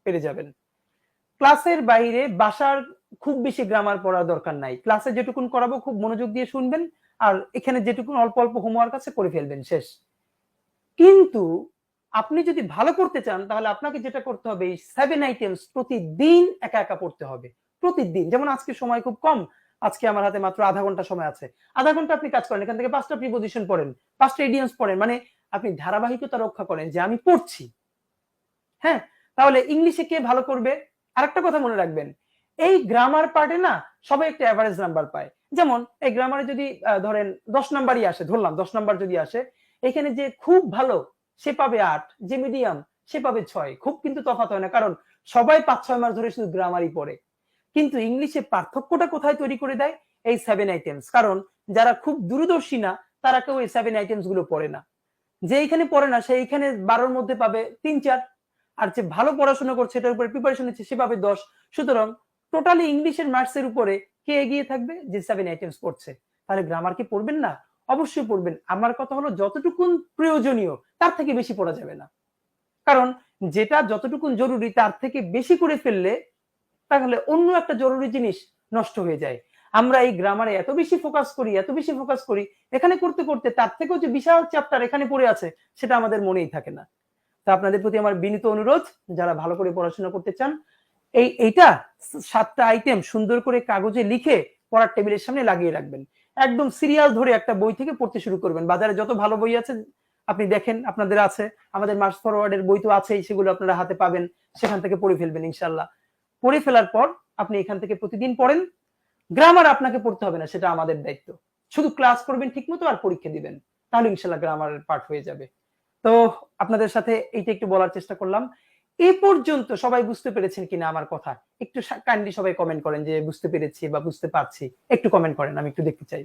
পেরে যাবেন। ক্লাসের বাইরে বাসার খুব বেশি গ্রামার পড়ার দরকার নাই। ক্লাসে যেটুকুন করাবো খুব মনোযোগ দিয়ে শুনবেন, আর এখানে যেটুকুন অল্প অল্প হোমওয়ার্ক আছে করে ফেলবেন, শেষ। কিন্তু আপনি যদি ভালো করতে চান তাহলে আপনাকে যেটা করতে হবে, এই 7 আইটেমস প্রতিদিন একা একা পড়তে হবে। প্রতিদিন। যেমন আজকে সময় খুব কম, আজকে আমার হাতে মাত্র আধা ঘন্টা সময় আছে। আধা ঘন্টা আপনি কাজ করেন, এখান থেকে 5টা প্রিপোজিশন পড়েন, 5টা ইডিয়মস পড়েন, মানে আপনি ধারাবাহিকতা রক্ষা করেন যে আমি পড়ছি। হ্যাঁ, তাহলে ইংলিশে কে ভালো করবে? আরেকটা কথা মনে রাখবেন, এই গ্রামার পার্টে না সবাই একটা এভারেজ নাম্বার পায়। যেমন এই গ্রামারে যদি ধরেন 10 নাম্বারই আসে, ধরলাম 10 নাম্বার যদি আসে, এখানে যে খুব ভালো সে পাবে 8, যে মিডিয়াম সে পাবে 6। খুব কিন্তু তফাৎ হয় না, কারণ সবাই 5-6 মাস ধরে শুধু গ্রামারই পড়ে। কিন্তু ইংলিশে পার্থক্যটা কোথায় তৈরি করে দেয়? এই 7 আইটেমস। কারণ যারা খুব দূরদর্শী না তারা কেউ এই 7 আইটেমস গুলো পড়ে না। যে এইখানে পড়ে না সে এইখানে 12-র মধ্যে পাবে 3-4, আর যে ভালো পড়াশোনা করছে এটার উপরে প্রিপারেশন নিচ্ছে সে পাবে 10। সুতরাং টোটালি ইংলিশের মার্কস এর উপরে কে এগিয়ে থাকবে? যে 7 আইটেমস পড়ছে। তাহলে গ্রামার কি পড়বেন না? অবশ্যই পড়বেন। আমার কথা হলো যতটুকুন প্রয়োজনীয় তার থেকে বেশি পড়া যাবে না। কারণ যেটা যতটুকুন জরুরি তার থেকে বেশি করে ফেললে তাহলে অন্য একটা জরুরি জিনিস নষ্ট হয়ে যায়। আমরা এই গ্রামারে এত বেশি ফোকাস করি, এখানে করতে করতে তার থেকেও যে বিশাল চ্যাপ্টার এখানে পড়ে আছে সেটা আমাদের মনেই থাকে না। তা আপনাদের প্রতি আমার বিনীত অনুরোধ, যারা ভালো করে পড়াশোনা করতে চান, এইটা 7টা আইটেম সুন্দর করে কাগজে লিখে পড়ার টেবিলের সামনে লাগিয়ে রাখবেন। একদম সিরিয়াল ধরে একটা বই থেকে পড়তে শুরু করবেন। বাজারে যত ভালো বই আছে আপনি দেখেন, আপনাদের আছে, আমাদের মার্চ ফরওয়ার্ডের বই তো আছেই, সেগুলো আপনারা হাতে পাবেন, সেখান থেকে পড়ে ফেলবেন ইনশাল্লাহ। পড়ে ফেলার পর আপনি এখান থেকে প্রতিদিন পড়েন। গ্রামার আপনাকে পড়তে হবে না, সেটা আমাদের দায়িত্ব। শুধু ক্লাস করবেন ঠিকমতো আর পরীক্ষা দিবেন, তাহলে ইনশাল্লাহ গ্রামারের পার্ট হয়ে যাবে। তো আপনাদের সাথে এইটা একটু বলার চেষ্টা করলাম। এই পর্যন্ত সবাই বুঝতে পেরেছেন কিনা আমার কথা? একটু কাইন্ডলি সবাই কমেন্ট করেন যে বুঝতে পেরেছি বা বুঝতে পারছি। একটু কমেন্ট করেন, আমি একটু দেখতে চাই।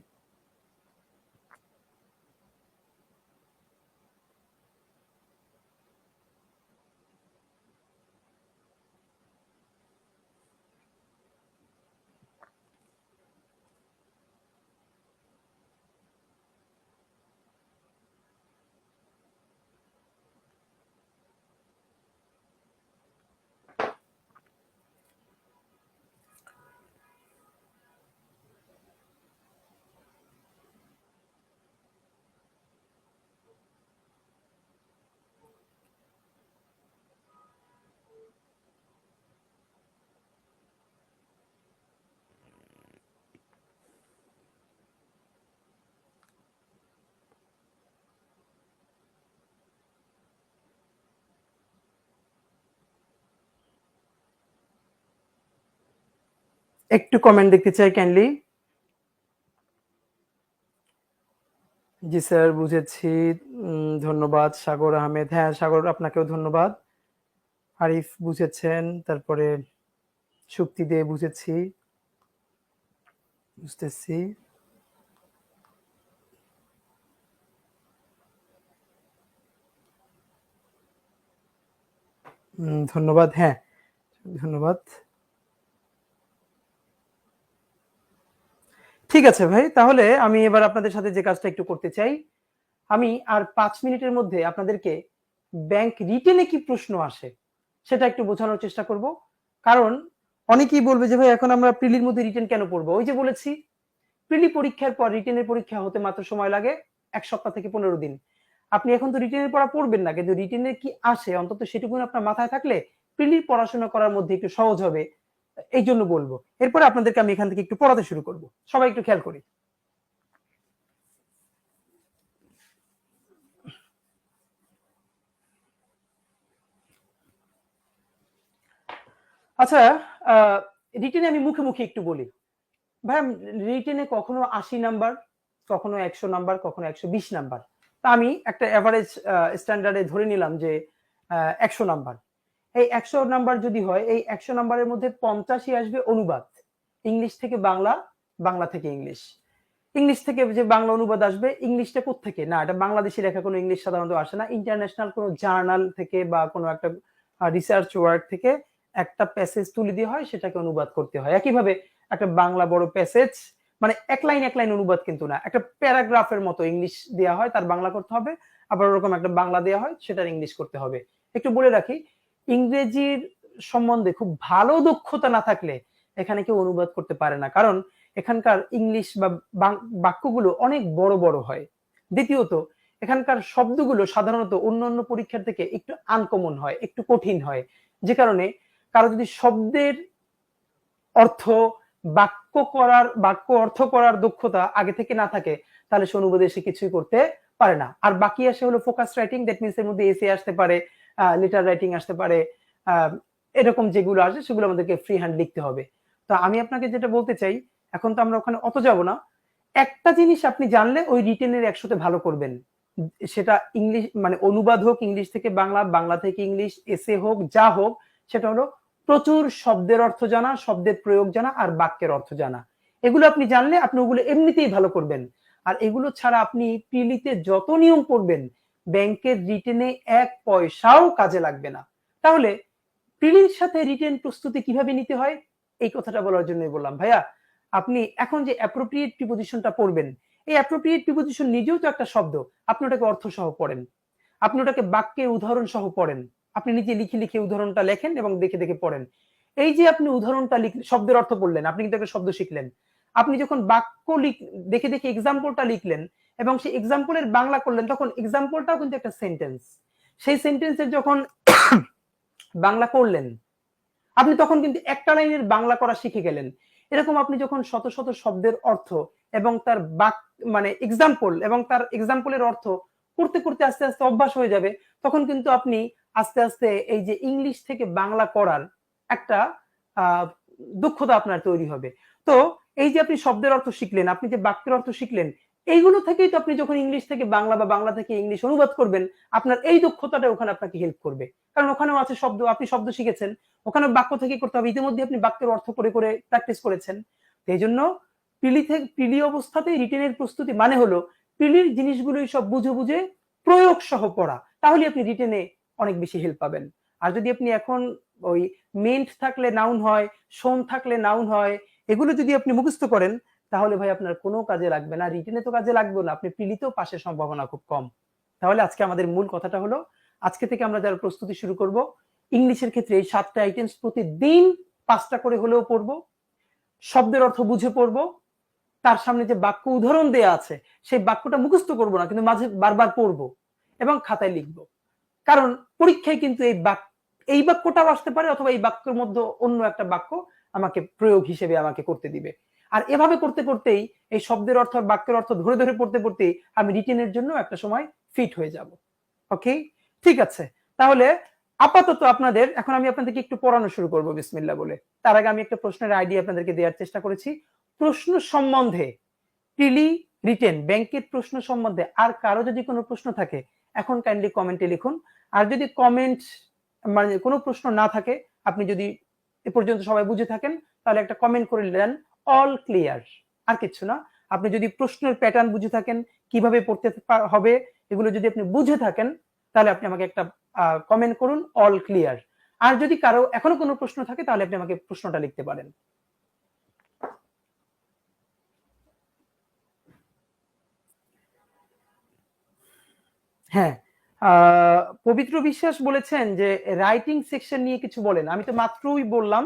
একটু কমেন্ট দেখতে চাই কাইন্ডলি। জি স্যার, বুঝেছি। ধন্যবাদ সাগর আহমেদ। হ্যাঁ সাগর, আপনাকেও ধন্যবাদ। আরিফ বুঝেছেন, তারপরে শুক্তি দিয়ে বুঝেছি, বুঝতেছি। ধন্যবাদ। হ্যাঁ ধন্যবাদ। ঠিক আছে ভাই, তাহলে আমি এবার আপনাদের সাথে যে কাজটা একটু করতে চাই, আমি আর 5 মিনিটের মধ্যে আপনাদেরকে ব্যাংক রিটেনে কি প্রশ্ন আসে সেটা একটু বোঝানোর চেষ্টা করব। কারণ অনেকেই বলবে যে ভাই এখন আমরা প্রিলির মধ্যে রিটেন কেন পড়বো? ওই যে বলেছি, প্রিলি পরীক্ষার পর রিটেনের পরীক্ষা হতে মাত্র সময় লাগে 1 সপ্তাহ থেকে 15 দিন। আপনি এখন তো রিটেনের পড়া পড়বেন না, কিন্তু রিটেনের কি আসে অন্তত সেটুকু আপনার মাথায় থাকলে প্রিলির পড়াশোনা করার মধ্যে একটু সহজ হবে, এই জন্য বলবো। এরপরে আপনাদেরকে আমি এখান থেকে একটু পড়াতে শুরু করব। সবাই একটু খেয়াল করি। আচ্ছা, রিটেনে আমি মুখে মুখে একটু বলি ভাই, রিটেনে কখনো 80 নাম্বার, কখনো 100 নাম্বার, কখনো 120 নাম্বার। তা আমি একটা এভারেজ স্ট্যান্ডার্ডে ধরে নিলাম যে 100 নাম্বার। এই 100 নাম্বার যদি হয়, এই 100 নাম্বারের মধ্যে 50ই আসবে অনুবাদ, ইংলিশ থেকে বাংলা, বাংলা থেকে ইংলিশ। ইংলিশ থেকে যে বাংলা অনুবাদ আসবে, ইংলিশটা কোত্থেকে না, এটা বাংলাদেশি লেখা কোনো ইংলিশ সাধারণত আসে না, ইন্টারন্যাশনাল কোনো জার্নাল থেকে বা কোনো একটা রিসার্চ ওয়ার্ক থেকে একটা প্যাসেজ তুলে দিয়ে হয়, সেটাকে অনুবাদ করতে হয়। একইভাবে একটা বাংলা বড় প্যাসেজ, মানে এক লাইন অনুবাদ কিন্তু না, একটা প্যারাগ্রাফের মতো ইংলিশ দেওয়া হয়, তার বাংলা করতে হবে, আবার ওরকম একটা বাংলা দেওয়া হয়, সেটার ইংলিশ করতে হবে। একটু বলে রাখি, ইংরেজির সম্বন্ধে খুব ভালো দক্ষতা না থাকলে এখানে কেউ অনুবাদ করতে পারে না, কারণ এখানকার ইংলিশ বা বাক্যগুলো অনেক বড় বড় হয়। দ্বিতীয়ত, এখানকার শব্দগুলো সাধারণত অন্যান্য পরীক্ষার থেকে একটু আনকমন হয়, একটু কঠিন হয়, যে কারণে কারো যদি শব্দের অর্থ, বাক্য অর্থ করার দক্ষতা আগে থেকে না থাকে, তাহলে সে অনুবাদে সে কিছুই করতে পারে না। আর বাকি আসে হলো ফোকাস রাইটিং, দ্যাট মিনস এর মধ্যে এসে আসতে পারে, লেটার রাইটিং আসতে পারে, এরকম যেগুলো আসে সেগুলো আমাদেরকে ফ্রি হ্যান্ড লিখতে হবে। তো আমি আপনাকে যেটা বলতে চাই, এখন তো আমরা ওখানে অত যাব না, একটা জিনিস আপনি জানলে ওই রিটেনের 100তে ভালো করবেন, সেটা ইংলিশ মানে অনুবাদ হোক ইংলিশ থেকে বাংলা, বাংলা থেকে ইংলিশ, এসে হোক, যা হোক, সেটা হলো প্রচুর শব্দের অর্থ জানা, শব্দের প্রয়োগ জানা, আর বাক্যের অর্থ জানা। এগুলো আপনি জানলে আপনি ওগুলো এমনিতেই ভালো করবেন। আর এগুলো ছাড়া আপনি প্রিলিতে যত নিয়ম পড়বেন, ব্যাংকের রিটেনে 1 পয়সাও কাজে লাগবে না। তাহলে প্রিলির সাথে রিটেন প্রস্তুতি কিভাবে নিতে হয়, এই কথাটা বলার জন্যই বললাম। ভাইয়া, আপনি এখন যে অ্যাপ্রোপ্রিয়েট প্রিপোজিশনটা পড়বেন, এই অ্যাপ্রোপ্রিয়েট প্রিপোজিশন নিজেও তো একটা শব্দ, আপনি ওটাকে অর্থ সহ পড়েন, আপনি ওটাকে বাক্যের উদাহরণ সহ পড়েন, আপনি নিজে লিখে লিখে উদাহরণটা লেখেন এবং দেখে দেখে পড়েন। এই যে আপনি উদাহরণটা শব্দের অর্থ বললেন, আপনি কিন্তু একটা শব্দ শিখলেন, আপনি যখন বাক্য দেখে দেখে এক্সাম্পলটা লিখলেন এবং সেই এক্সাম্পলের বাংলা করলেন, তখন এক্সাম্পলটাও কিন্তু একটা সেন্টেন্স। সেই সেন্টেন্সের যখন বাংলা করলেন, আপনি তখন কিন্তু একটা লাইনের বাংলা করা শিখে গেলেন। এরকম আপনি যখন শত শত শব্দের অর্থ এবং তার মানে এক্সাম্পল এবং তার এক্সাম্পলের অর্থ করতে করতে আস্তে আস্তে অভ্যাস হয়ে যাবে, তখন কিন্তু আপনি আস্তে আস্তে এই যে ইংলিশ থেকে বাংলা করার একটা দক্ষতা আপনার তৈরি হবে। তো এই যে আপনি শব্দের অর্থ শিখলেন, আপনি যে বাক্যের অর্থ শিখলেন, এইগুলো থেকেই তো আপনি যখন ইংলিশ থেকে বাংলা বা বাংলা থেকে ইংলিশ অনুবাদ করবেন, আপনার এই দক্ষতাটা ওখানে আপনাকে হেল্প করবে, কারণ ওখানেও আছে শব্দ, আপনি শব্দ শিখেছেন, ওখানে বাক্য থেকে করতে হবে, ইতিমধ্যে আপনি বাক্যের অর্থ করে করে প্র্যাকটিস করেছেন। এই জন্য প্রিলি অবস্থাতেই রিটেনের প্রস্তুতি মানে হলো প্রিলির জিনিসগুলোই সব বুঝে বুঝে প্রয়োগ সহ পড়া, তাহলে আপনি রিটেনে অনেক বেশি হেল্প পাবেন। আর যদি আপনি এখন ওই মেন্ট থাকলে নাউন হয়, শোন থাকলে নাউন হয়, এগুলো যদি আপনি মুখস্থ করেন, তাহলে ভাই আপনার কোনো কাজে লাগবে না, রিটেনে তো কাজে লাগবে না, আপনি প্রিলিতেও পাশের সম্ভাবনা খুব কম। তাহলে আজকে আমাদের মূল কথাটা হলো, আজকে থেকে আমরা যারা প্রস্তুতি শুরু করব, ইংলিশের ক্ষেত্রে এই 7টা আইটেমস প্রতিদিন 5টা করে হলেও পড়বো, শব্দের অর্থ বুঝে পড়বো, তার সামনে যে বাক্য উদাহরণ দেয়া আছে সেই বাক্যটা মুখস্থ করব না, কিন্তু মাঝে বারবার পড়বো এবং খাতায় লিখবো, কারণ পরীক্ষায় কিন্তু এই বাক্যটাও আসতে পারে, অথবা এই বাক্যের মধ্যে অন্য একটা বাক্য আমাকে প্রয়োগ হিসেবে আমাকে করতে দিবে। আর এভাবে করতে করতেই এই শব্দের অর্থ আর বাক্যের অর্থ ধরে ধরে পড়তে পড়তেই আমি রিটেনের জন্য একটা সময় ফিট হয়ে যাব। ওকে, ঠিক আছে। তাহলে আপাতত আপনাদের এখন আমি আপনাদেরকে একটু পড়ানো শুরু করব বিসমিল্লাহ বলে। তার আগে আমি একটা প্রশ্নের আইডিয়া আপনাদেরকে দেওয়ার চেষ্টা করেছি। প্রশ্ন সম্বন্ধে, প্রিলি, রিটেন, ব্যাংকের প্রশ্ন সম্বন্ধে আর কারো যদি কোনো প্রশ্ন থাকে এখন কাইন্ডলি কমেন্টে লিখুন। আর যদি কমেন্ট মানে কোনো প্রশ্ন না থাকে, আপনি যদি এ পর্যন্ত সবাই বুঝে থাকেন, তাহলে একটা কমেন্ট করে দেন অল ক্লিয়ার, আর কিছু না। আপনি যদি প্রশ্নের প্যাটার্ন বুঝে থাকেন, কিভাবে পড়তে হবে, এগুলো যদি আপনি বুঝে থাকেন, তাহলে আপনি আমাকে একটা কমেন্ট করুন অল ক্লিয়ার। আর যদি কারো এখনো কোনো প্রশ্ন থাকে, তাহলে আপনি আমাকে প্রশ্নটা লিখতে পারেন। হ্যাঁ, পবিত্র বিশ্বাস বলেছেন যে রাইটিং সেকশন নিয়ে কিছু বলেন। আমি তো মাত্রই বললাম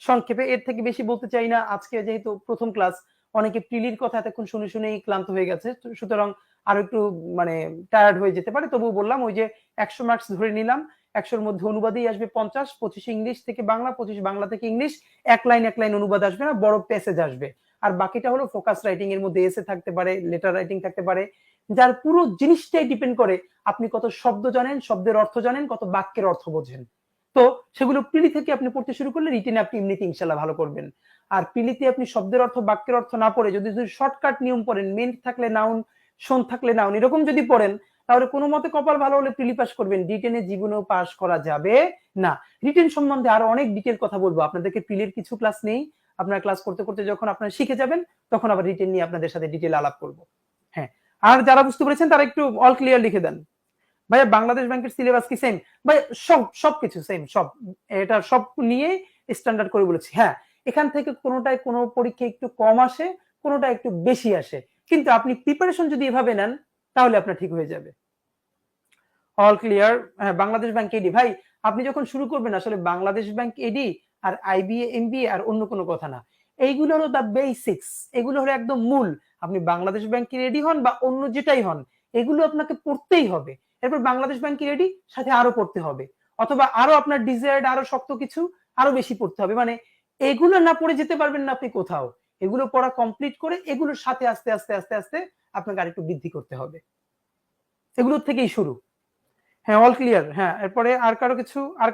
সংক্ষেপে, এর থেকে বেশি বলতে চাই না। আজকে যেহেতু প্রথম ক্লাস, অনেকে প্রিলির কথা এতক্ষণ শুনে শুনেই ক্লান্ত হয়ে গেছে, সুতরাং আরো একটু মানে টায়ার্ড হয়ে যেতে পারে। তবুও বললাম, ওই যে 100 মার্কস ধরে নিলাম, 100-র মধ্যে অনুবাদেই আসবে 50, 25 ইংলিশ থেকে বাংলা, 25 বাংলা থেকে ইংলিশ, এক লাইন অনুবাদ আসবে না, বড় প্যাসেজ আসবে। আর বাকিটা হলো ফোকাস রাইটিং, এর মধ্যে এসে থাকতে পারে, লেটার রাইটিং থাকতে পারে, যার পুরো জিনিসটাই ডিপেন্ড করে আপনি কত শব্দ জানেন, শব্দের অর্থ জানেন, কত বাক্যের অর্থ বোঝেন। তো সেগুলো প্রিলি থেকে আপনি পড়তে শুরু করলে রিটেনে আপনি এমনিতে ইনশাল্লাহ ভালো করবেন। আর প্রিলিতে আপনি শব্দের অর্থ বাক্যের অর্থ না পড়ে যদি শর্টকাট নিয়ম পড়েন, মেন থাকলে নাউন, শোন থাকলে নাউন, এরকম যদি পড়েন তাহলে কোনো মতে কপাল ভালো হলে প্রিলি পাস করবেন, রিটেনে জীবনেও পাস করা যাবে না। রিটেন সম্বন্ধে আরো অনেক ডিটেল কথা বলবো আপনাদেরকে, প্রিলির কিছু ক্লাস নেই, আপনারা ক্লাস করতে করতে যখন আপনারা শিখে যাবেন তখন আবার রিটেন নিয়ে আপনাদের সাথে ডিটেল আলাপ করবো। হ্যাঁ, আর যারা বুঝতে পেরেছেন তারা একটু অল ক্লিয়ার লিখে দেন। ভাইয়া বাংলাদেশ ব্যাংকের সিলেবাস কি সেম? ভাই সবকিছু সেম, সব এটা সব নিয়ে স্ট্যান্ডার্ড করে বলেছি। হ্যাঁ, এখান থেকে কোনোটায় কোনো পরীক্ষা একটু কম আসে, কোনোটা একটু বেশি আসে, কিন্তু আপনি প্রিপারেশন যদি এভাবে নেন তাহলে আপনার ঠিক হয়ে যাবে। All clear. হ্যাঁ, বাংলাদেশ ব্যাংক এডি ভাই আপনি যখন শুরু করবেন আসলে বাংলাদেশ ব্যাংক এডি আর আইবিএ এমবিএ আর অন্য কোনো কথা না, এইগুলো হলো দা বেসিক্স, এগুলো হলো একদম মূল। আপনি বাংলাদেশ ব্যাংকে রেডি হন বা অন্য যেটাই হন, এগুলো আপনাকে পড়তেই হবে। এরপর বাংলাদেশ ব্যাংকে রেডি সাথে আরো পড়তে হবে, অথবা আরো আপনার ডিজায়ার্ড আরো শক্ত কিছু আরো বেশি পড়তে হবে। মানে এগুলো না পড়ে যেতে পারবেন না আপনি কোথাও, এগুলো পড়া কমপ্লিট করে এগুলোর সাথে আস্তে আস্তে আস্তে আস্তে আপনাকে আরেকটু বৃদ্ধি করতে হবে, এগুলোর থেকেই শুরু। হ্যাঁ, অল ক্লিয়ার। হ্যাঁ, এরপরে আর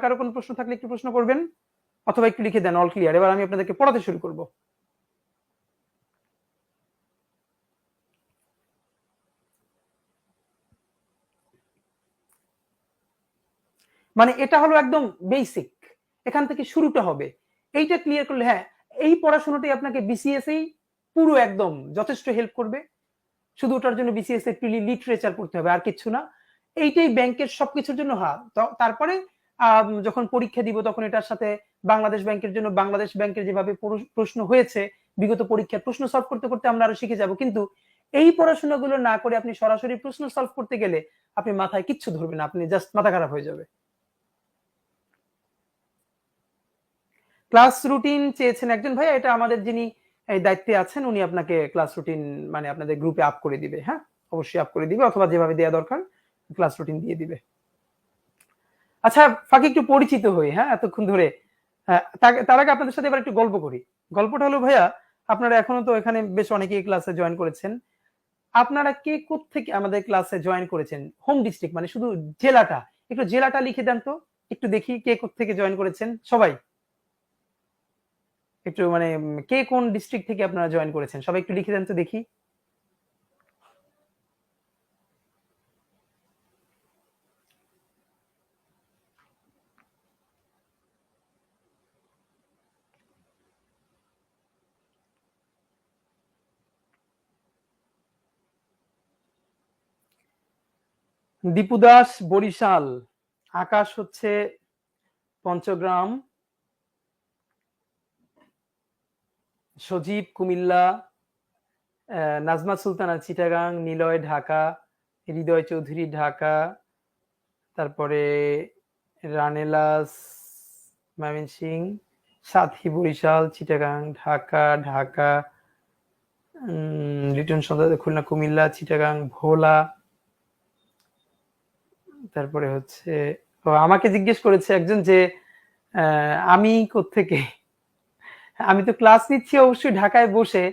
কারো কোনো প্রশ্ন থাকলে একটু প্রশ্ন করবেন, অথবা একটু লিখে দেন অল ক্লিয়ার। এবার আমি আপনাদেরকে পড়াতে শুরু করব। মানে এটা হলো একদম বেসিক, এখান থেকে শুরুটা হবে, এইটা ক্লিয়ার করলে হ্যাঁ এই পড়াশোনাটাই আপনাকে বিসিএস এই পুরো একদম যথেষ্ট হেল্প করবে। শুধু ওটার জন্য বিসিএস এর প্রিলি লিটারেচার পড়তে হবে আর কিছু না, এইটাই ব্যাংকের সবকিছুর জন্য। হ্যাঁ, তারপরে যখন পরীক্ষা দিব তখন এটার সাথে বাংলাদেশ ব্যাংকের জন্য বাংলাদেশ ব্যাংকের যেভাবে প্রশ্ন হয়েছে বিগত পরীক্ষার প্রশ্ন সলভ করতে করতে আমরা আরো শিখে যাব। কিন্তু এই পড়াশোনাগুলো না করে আপনি সরাসরি প্রশ্ন সলভ করতে গেলে আপনি মাথায় কিচ্ছু ধরবে না, আপনি জাস্ট মাথা খারাপ হয়ে যাবে। ক্লাস রুটিন চেয়েছেন একজন ভাইয়া, এটা আমাদের যিনি এই দায়িত্বে আছেন উনি আপনাকে ক্লাস রুটিন মানে আপনাদের গ্রুপে আপ করে দিবে। হ্যাঁ, অবশ্যই আপ করে দিবে, অথবা যেভাবে দেওয়া দরকার ক্লাস রুটিন দিয়ে দিবে। আচ্ছা ফাঁকে একটু পরিচিত হই, হ্যাঁ এতক্ষণ ধরে। তার আগে আপনাদের সাথে এবার একটু গল্প করি। গল্পটা হলো ভাইয়া, আপনারা এখনো তো এখানে বেশ অনেকেই ক্লাসে জয়েন করেছেন, আপনারা কে কোত্থেকে আমাদের ক্লাসে জয়েন করেছেন? হোম ডিস্ট্রিক্ট মানে শুধু জেলাটা, একটু জেলাটা লিখে দেন তো, একটু দেখি কে কোত্থেকে জয়েন করেছেন সবাই। একটু মানে কে কোন ডিস্ট্রিক্ট থেকে আপনারা জয়েন করেছেন সবাই একটু লিখে দেন তো দেখি। দীপু দাস বরিশাল, আকাশ হচ্ছে পঞ্চগ্রাম, সজীব কুমিল্লা, নাজমা সুলতানা চিটাগাং, নিলয় ঢাকা, হৃদয় চৌধুরী ঢাকা, তারপরে রানেলাস ময়মনসিং, সাথী বরিশাল, চিটাগাং, ঢাকা ঢাকা, লিটন সন্ধ্যা খুলনা, কুমিল্লা, চিটাগাং, ভোলা, তারপরে হচ্ছে আমাকে জিজ্ঞেস করেছে একজন যে আমি কোত্থেকে, আমি তো ক্লাস নিচ্ছি অবশ্যই ঢাকায় বসে,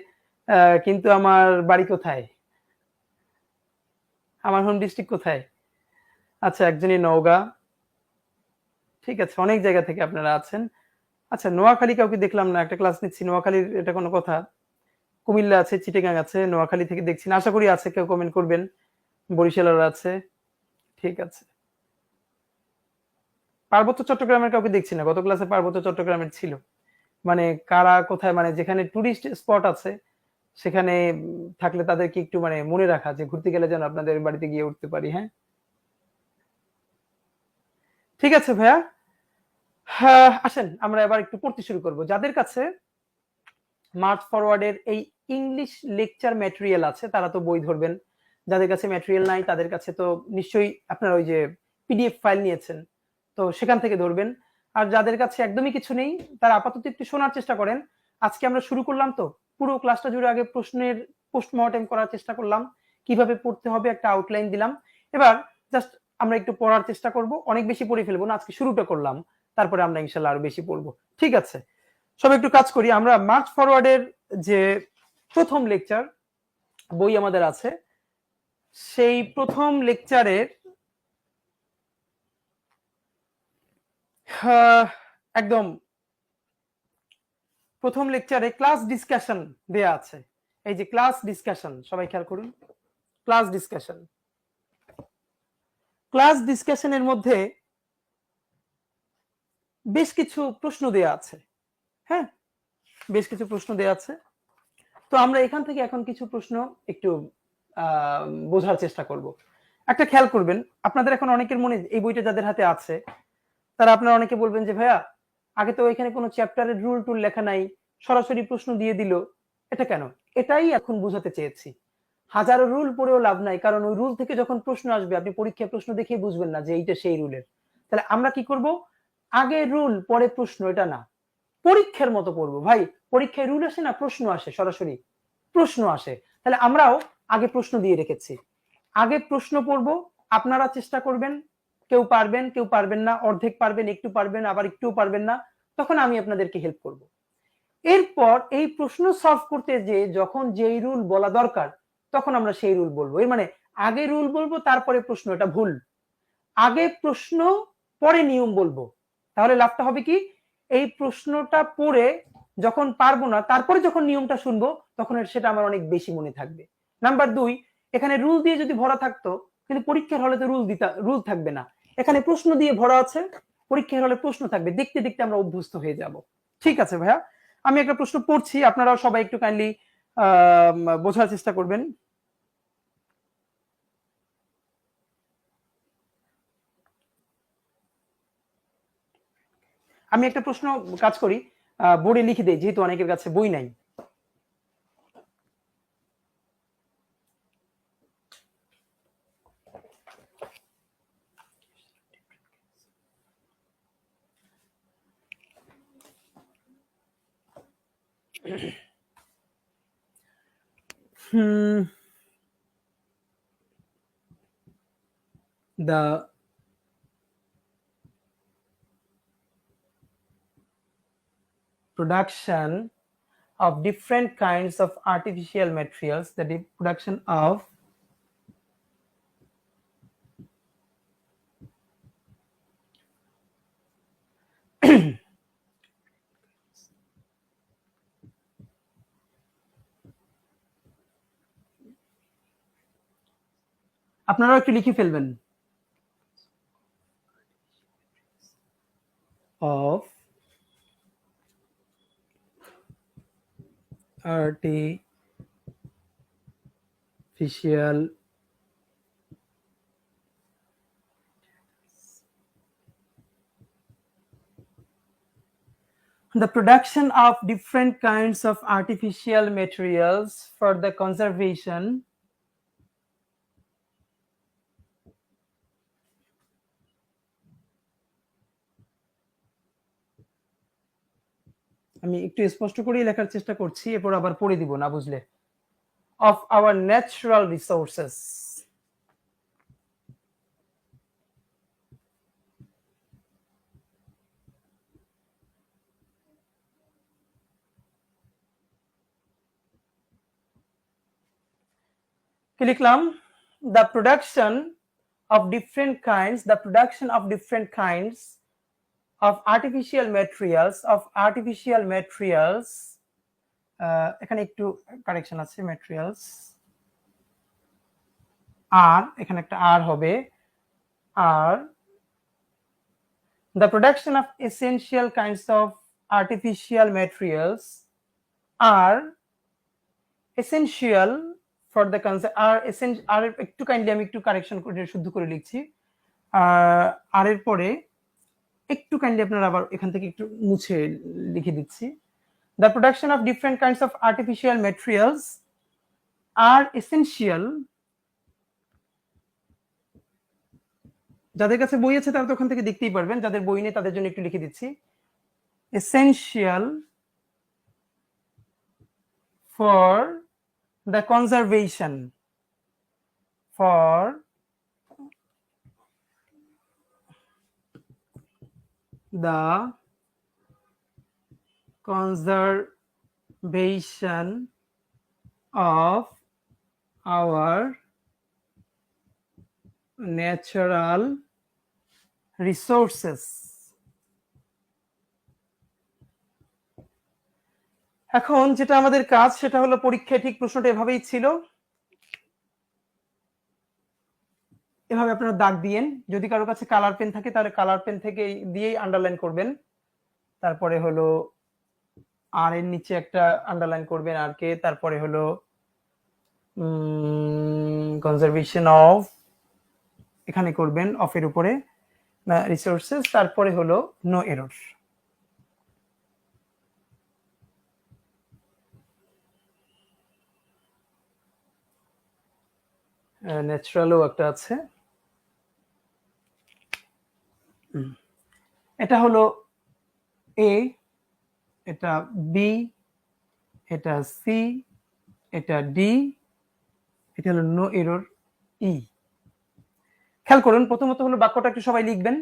কিন্তু আমার বাড়ি কোথায়, আমার হোম ডিস্ট্রিক্ট কোথায়? আচ্ছা একজনই নওগাঁ, ঠিক আছে অনেক জায়গা থেকে আপনারা আছেন। আচ্ছা নোয়াখালী কাউকে দেখলাম না, একটা ক্লাস নিচ্ছি নোয়াখালীর, এটা কোনো কথা? কুমিল্লা আছে, চিটাগাং আছে, নোয়াখালী থেকে দেখছি না, আশা করি আছে, কেউ কমেন্ট করবেন। বরিশালের আছে, ঠিক আছে। পার্বত্য চট্টগ্রামের কাউকে দেখছি না, গত ক্লাসে পার্বত্য চট্টগ্রামের ছিল। মানে কারা কোথায়, মানে যেখানে টুরিস্ট স্পট আছে সেখানে থাকলে তাদেরকে একটু মানে মনে রাখা যে ঘুরতে গেলে যেন আপনাদের বাড়িতে গিয়ে উঠতে পারি। হ্যাঁ, ঠিক আছে ভাইয়া। হ্যাঁ, আসেন আমরা এবার একটু পড়তে শুরু করব। যাদের কাছে মার্চ ফরওয়ার্ডের এই ইংলিশ লেকচার ম্যাটেরিয়াল আছে তারা তো বই ধরবেন, যাদের কাছে ম্যাটেরিয়াল নাই তাদের কাছে তো নিশ্চয়ই আপনারা ওই যে পিডিএফ ফাইল নিয়েছেন তো সেখান থেকে ধরবেন। আর যাদের কাছে একদমই কিছু নেই তারা আপাতত একটু শোনার চেষ্টা করেন। আজকে আমরা শুরু করলাম তো পুরো ক্লাসটা জুড়ে আগে প্রশ্নের পোস্টমর্টেম করার চেষ্টা করলাম, কিভাবে পড়তে হবে একটা আউটলাইন দিলাম। এবার জাস্ট আমরা একটু পড়ার চেষ্টা করব, অনেক বেশি পড়ে ফেলবো না, আজকে শুরুটা করলাম, তারপরে আমরা ইনশাল্লাহ আরো বেশি পড়বো। ঠিক আছে, সবাই একটু কাজ করি। আমরা মার্চ ফরওয়ার্ডের যে প্রথম লেকচার বই আমাদের আছে, সেই প্রথম লেকচারের একদম প্রথম লেকচারে ক্লাস ডিসকাশন দেয়া আছে। এই যে ক্লাস ডিসকাশন, সবাই খেয়াল করুন, ক্লাস ডিসকাশন। ক্লাস ডিসকাশনের মধ্যে বেশ কিছু প্রশ্ন দেয়া আছে। হ্যাঁ, বেশ কিছু প্রশ্ন দেয়া আছে। তো আমরা এখান থেকে এখন কিছু প্রশ্ন একটু বোঝার চেষ্টা করব। একটা খেয়াল করবেন, আপনাদের এখন অনেকের মনে, এই বইটা যাদের হাতে আছে তারা আপনারা অনেকে বলবেন যে ভাইয়া আগে তো এখানে কোনো চ্যাপ্টারের রুল টুল লেখা নাই, সরাসরি প্রশ্ন দিয়ে দিল, এটা কেন? এটাই এখন বোঝাতে চেয়েছি। হাজারো রুল পড়েও লাভ নাই, কারণ ওই রুল থেকে যখন প্রশ্ন আসবে আপনি পরীক্ষায় প্রশ্ন দেখেই বুঝবেন না যে এইটা সেই রুলের। তাহলে আমরা কি করব, আগে রুল পরে প্রশ্ন, এটা না, পরীক্ষার মতো পড়বো। ভাই পরীক্ষায় রুল আসে না, প্রশ্ন আসে, সরাসরি প্রশ্ন আসে। তাহলে আমরাও আগে প্রশ্ন দিয়ে রেখেছি, আগে প্রশ্ন পড়বো। আপনারা চেষ্টা করবেন, কেউ পারবেন কেউ পারবেন না, অর্ধেক পারবেন, একটু পারবেন, আবার একটুও পারবেন না, তখন আমি আপনাদেরকে হেল্প করব। এরপর এই প্রশ্ন সলভ করতে যে যখন যেই রুল বলা দরকার তখন আমরা সেই রুল বলবো। এর মানে আগে রুল বলবো তারপরে প্রশ্ন, এটা ভুল। আগে প্রশ্ন পরে নিয়ম বলবো, তাহলে লাভটা হবে কি, এই প্রশ্নটা পড়ে যখন পারবো না তারপরে যখন নিয়মটা শুনবো তখন সেটা আমার অনেক বেশি মনে থাকবে। নাম্বার 2, এখানে রুল দিয়ে যদি ভরা থাকতো কিন্তু পরীক্ষার হলে তো রুল থাকবে না। এখানে প্রশ্ন দিয়ে ভরা আছে, পরীক্ষার হলে প্রশ্ন থাকবে, দেখতে দেখতে আমরা অভ্যস্ত হয়ে যাব। ঠিক আছে ভাইয়া, আমি একটা প্রশ্ন পড়ছি, আপনারাও সবাই একটু কাইন্ডলি বোঝার চেষ্টা করবেন। আমি একটা প্রশ্ন কাজ করি, বোর্ডে লিখে দেই, যেহেতু অনেকের কাছে বই নাই। The production of different kinds of artificial materials, the production of আপনারা একটু লিখে ফেলবেন, of artificial the production of different kinds of artificial materials for the conservation আমি একটু স্পষ্ট করেই লেখার চেষ্টা করছি, এরপর আবার পড়ে দিব না বুঝলে, of our natural resources. কি লিখলাম, the production of different kinds, the production of different kinds of artificial materials, এখানে একটু কারেকশন আছে, materials আর এখানে একটা আর হবে, আর the production of essential kinds of artificial materials are essential for the আর একটু কাইন্ডলি আমি একটু কারেকশন করে শুদ্ধ করে লিখছি, আর এর পরে একটু কাইন্ডলি আপনারা আবার এখান থেকে একটু মুছে লিখে দিচ্ছি, the production of different kinds of artificial materials are essential, যাদের কাছে বই আছে তারা তো ওখান থেকে দেখতেই পারবেন, যাদের বই নেই তাদের জন্য একটু লিখে দিচ্ছি, essential for the conservation, for the conservation of our natural resources. এখন যেটা আমাদের কাজ সেটা হলো পরীক্ষায় ঠিক প্রশ্নটা এভাবেই ছিল, এভাবে আপনারা দাগ দিয়েন। যদি কারোর কাছে কালার পেন থাকে তাহলে কালার পেন থেকে দিয়েই আন্ডারলাইন করবেন। তারপরে হলো আর এর নিচে একটা আন্ডারলাইন করবেন আর কে, তারপরে হলো কনজারভেশন অফ, এখানে করবেন অফের উপরে রিসোর্সেস, তারপরে হলো নো এরর। ন্যাচারালও একটা আছে। এটা হলো এ, এটা বি, এটা সি, এটা ডি, এটা হলো নো এরর ই। খেয়াল করুন, প্রথমত হলো বাক্যটা একটু সবাই লিখবেন,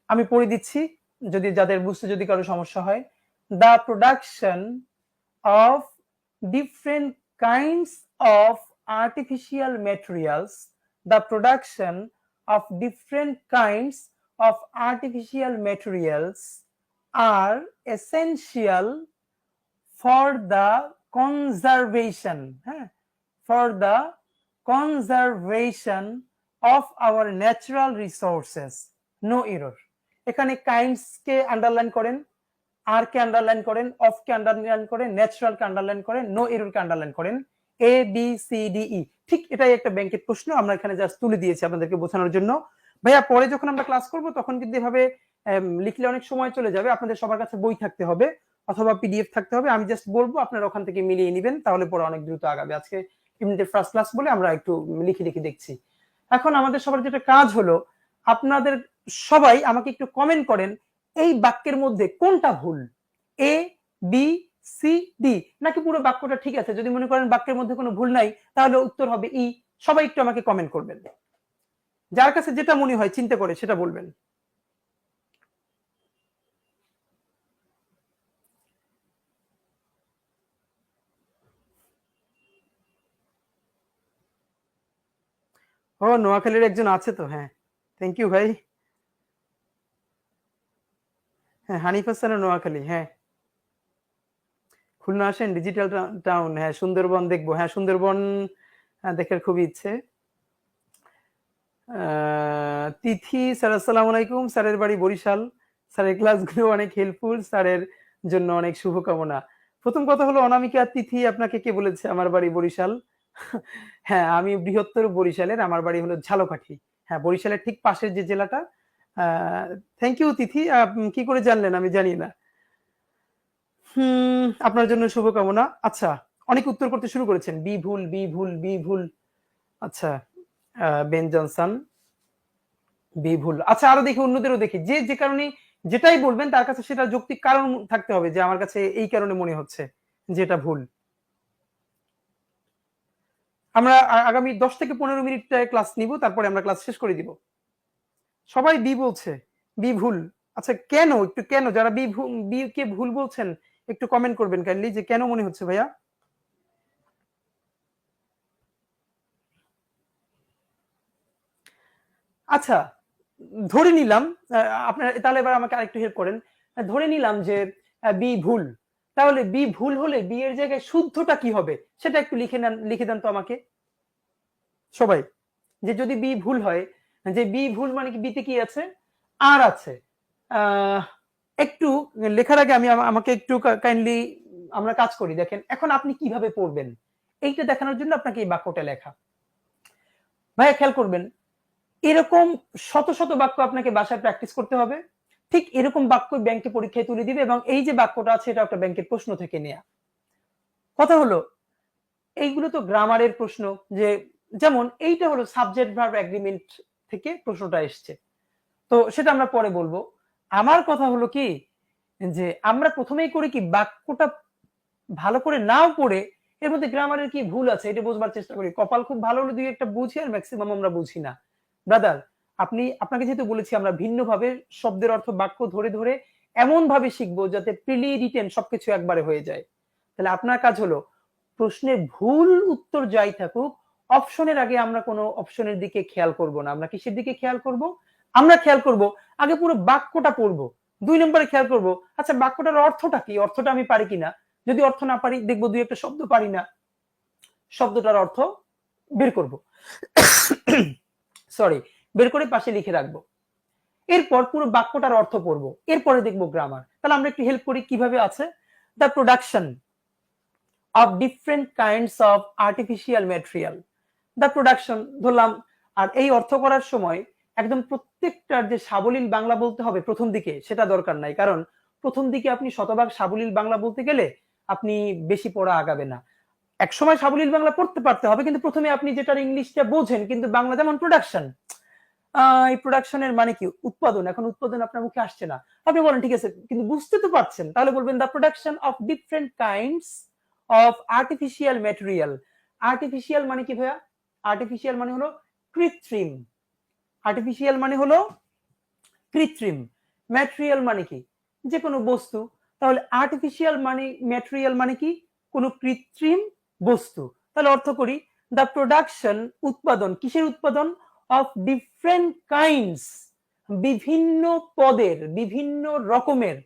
আমি পড়ে দিচ্ছি যদি যাদের বুঝতে যদি কারো সমস্যা হয়। The production of different kinds of artificial materials, the production of different kinds of artificial materials are essential for the conservation, for the conservation of our natural resources. No error. এখানে কাইন্ডস কে আন্ডারলাইন করেন, আর কে আন্ডারলাইন করেন, অফ কে আন্ডারলাইন করেন, ন্যাচারাল কে আন্ডারলাইন করেন, নো এরর কে আন্ডারলাইন করেন, A B C D E. ঠিক এটাই একটা ব্যাংকের প্রশ্ন, আমরা এখানে জাস্ট তুলে দিয়েছি আপনাদেরকে বোঝানোর জন্য। ভাইয়া পরে যখন আমরা ক্লাস করব তখন কিন্তু এভাবে লিখলে অনেক সময় চলে যাবে, আপনাদের সবার কাছে বই থাকতে হবে অথবা পিডিএফ থাকতে হবে। আমি জাস্ট বলবো আপনারা ওখান থেকে মিলিয়ে নেবেন, তাহলে পরে অনেক দ্রুত আগাবে। আজকে ইউনিটের ফার্স্ট ক্লাস বলে আমরা একটু লিখে লিখে দেখছি। এখন আমাদের সবার যেটা কাজ হলো, আপনাদের সবাই আমাকে একটু কমেন্ট করেন এই বাক্যের মধ্যে কোনটা ভুল, এ বি সি ডি, নাকি পুরো বাক্যটা ঠিক আছে। যদি মনে করেন বাক্যের মধ্যে কোনো ভুল নাই তাহলে উত্তর হবে ই। সবাই একটু আমাকে কমেন্ট করবেন, যার কাছে যেটা মনে হয় চিন্তা করে সেটা বলবেন। ও নোয়াখালীর একজন আছে তো, হ্যাঁ থ্যাংক ইউ ভাই। হ্যাঁ হানিফ হাসান নোয়াখালী, হ্যাঁ খুলনা আসেন ডিজিটাল টাউন, হ্যাঁ সুন্দরবন দেখবো, হ্যাঁ সুন্দরবন দেখার খুবই ইচ্ছে। তিথি স্যার আসসালামু আলাইকুম, স্যারের বাড়ি বরিশাল, স্যারের ক্লাসগুলো অনেক হেল্পফুল, স্যারের জন্য অনেক শুভকামনা। প্রথম কথা হলো অনামিকা তিথি, আপনাকে কে বলেছে আমার বাড়ি বরিশাল? হ্যাঁ আমি বৃহত্তর বরিশালের, আমার বাড়ি হলো ঝালকাঠি, হ্যাঁ বরিশালের ঠিক পাশের যে জেলাটা। থ্যাংক ইউ তিথি, কি করে জানলেন আমি জানি না। আপনার জন্য শুভকামনা। আচ্ছা অনেক উত্তর করতে শুরু করেছেন, বি ভুল বি ভুল বি ভুল। আচ্ছা বেন জনসন বি ভুল। আচ্ছা আরো দেখি, অন্যদেরও দেখি, যে যে কারণে যেটাই বলবেন তার কাছে সেটা যৌক্তিক কারণ থাকতে হবে, যে আমার কাছে এই কারণে মনে হচ্ছে যেটা ভুল। আমরা আগামী 10 থেকে 15 মিনিট ক্লাস নিব, তারপরে আমরা ক্লাস শেষ করে দিব। সবাই বি বলছে, বি ভুল। আচ্ছা কেন, একটু কেন, যারা বি কে ভুল বলছেন একটু কমেন্ট করবেন কাইন্ডলি, যে কেন মনে হচ্ছে ভাইয়া। আচ্ছা ধরে নিলাম, আপনার তাহলে এবার আমাকে আরেকটু হেল্প করেন। ধরে নিলাম যে বি ভুল, তাহলে বি ভুল হলে বি এর জায়গায় শুদ্ধটা কি হবে সেটা একটু লিখে দেন তো আমাকে সবাই। যে যদি বি ভুল হয়, যে বি ভুল মানে কি, বিতে কি আছে, আর আছে। একটু লেখার আগে আমি আমাকে একটু কাইন্ডলি আমরা কাজ করি। দেখেন এখন আপনি কিভাবে পড়বেন এইটা দেখানোর জন্য আপনাকে এই বাক্যটা লেখা। ভাইয়া খেয়াল করবেন, এরকম শত শত বাক্য আপনাকে বাসায় প্র্যাকটিস করতে হবে। ঠিক এরকম বাক্য ব্যাংকে পরীক্ষায় তুলে দিবে, এবং এই যে বাক্যটা আছে এটা একটা ব্যাংকের প্রশ্ন থেকে নেয়া। কথা হলো এইগুলো তো গ্রামারের প্রশ্ন, যে যেমন এইটা হলো সাবজেক্ট ভার্ব এগ্রিমেন্ট থেকে প্রশ্নটা এসছে, তো সেটা আমরা পরে বলবো। আমার কথা হলো কি, যে আমরা প্রথমেই করি কি, বাক্যটা ভালো করে নাও পড়ে এর মধ্যে গ্রামারের কি ভুল আছে এটা বুঝবার চেষ্টা করি। কপাল খুব ভালো হলে দুই একটা বুঝি, আর ম্যাক্সিমাম আমরা বুঝি না। ব্রাদার আপনাকে যেহেতু বলেছি আমরা ভিন্নভাবে শব্দের অর্থ বাক্য ধরে ধরে এমন ভাবে শিখবো যাতে প্রিলি রিটেন সবকিছু একবারে হয়ে যায়। তাহলে আপনার কাজ হলো প্রশ্নে ভুল উত্তর যাই থাকুক, অপশনের আগে আমরা কোনো অপশনের দিকে খেয়াল করব না। আমরা কিসের দিকে খেয়াল করব? আমরা খেয়াল করব আগে পুরো বাক্যটা পড়বো, 2 নম্বরে খেয়াল করব, আচ্ছা বাক্যটার অর্থটা কি, অর্থটা আমি পারি কিনা। যদি অর্থ না পারি, দেখবো দুই একটা শব্দ পারি না, শব্দটার অর্থ বের করব, সরি, বের করে পাশে লিখে রাখবো। এরপর পুরো বাক্যটার অর্থ পড়বো, এরপরে দেখবো গ্রামার। তাহলে আমরা একটু হেল্প করি কিভাবে আছে। The production of different kinds of artificial material, the production ধরলাম। আর এই অর্থ করার সময় একদম প্রত্যেকটার যে সাবলীল বাংলা বলতে হবে প্রথম দিকে, সেটা দরকার নাই। কারণ প্রথম দিকে আপনি শতভাগ সাবলীল বাংলা বলতে গেলে আপনি বেশি পড়া আগাবে না। এক সময় সাবলীল বাংলা পড়তে পারতে হবে, কিন্তু প্রথমে আপনি যেটার ইংলিশটা বোঝেন, কিন্তু বাংলা, যেমন প্রোডাকশন, এই প্রোডাকশনের মানে কি, উৎপাদন। এখন উৎপাদন আপনার মুখে আসছে না, আপনি বলেন ঠিক আছে, কিন্তু বুঝতে তো পারছেন, তাহলে বলবেন the production of different kinds of artificial material. Artificial মানে কি ভাইয়া? আর্টিফিশিয়াল মানে হলো কৃত্রিম, আর্টিফিশিয়াল মানে হলো কৃত্রিম, ম্যাটেরিয়াল মানে কি, যে কোনো বস্তু। তাহলে আর্টিফিশিয়াল মানে, ম্যাটেরিয়াল মানে কি, কোনো কৃত্রিম বস্তু। তাহলে অর্থ করি, দ্য প্রোডাকশন, উৎপাদন, কিসের উৎপাদন, অফ ডিফারেন্ট কাইন্ডস, বিভিন্ন পদের, বিভিন্ন রকমের,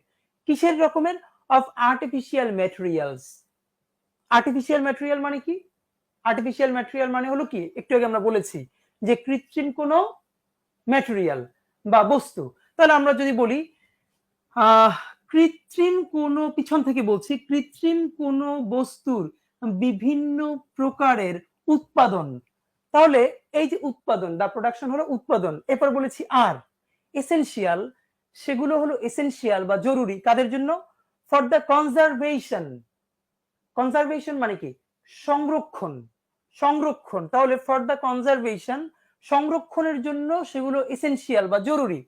কিসের রকমের, of artificial materials. Artificial material মানে কি? আর্টিফিশিয়াল ম্যাটেরিয়াল মানে হলো কি, একটু আগে আমরা বলেছি যে কৃত্রিম কোনো ম্যাটেরিয়াল বা বস্তু। তাহলে আমরা যদি বলি কৃত্রিম কোনো, পিছন থেকে বলছি, কৃত্রিম কোনো বস্তুর বিভিন্ন প্রকারের উৎপাদন। তাহলে এই যে উৎপাদন, দা প্রোডাকশন হলো উৎপাদন। এরপর বলেছি আর এসেনশিয়াল, সেগুলো হলো এসেনশিয়াল বা জরুরি, কাদের জন্য, ফর দ্য কনজারভেশন। কনজারভেশন মানে কি, সংরক্ষণ, সংরক্ষণ। তাহলে ফর দ্য কনজারভেশন, সংরক্ষণের জন্য সেগুলো এসেনশিয়াল বা জরুরি।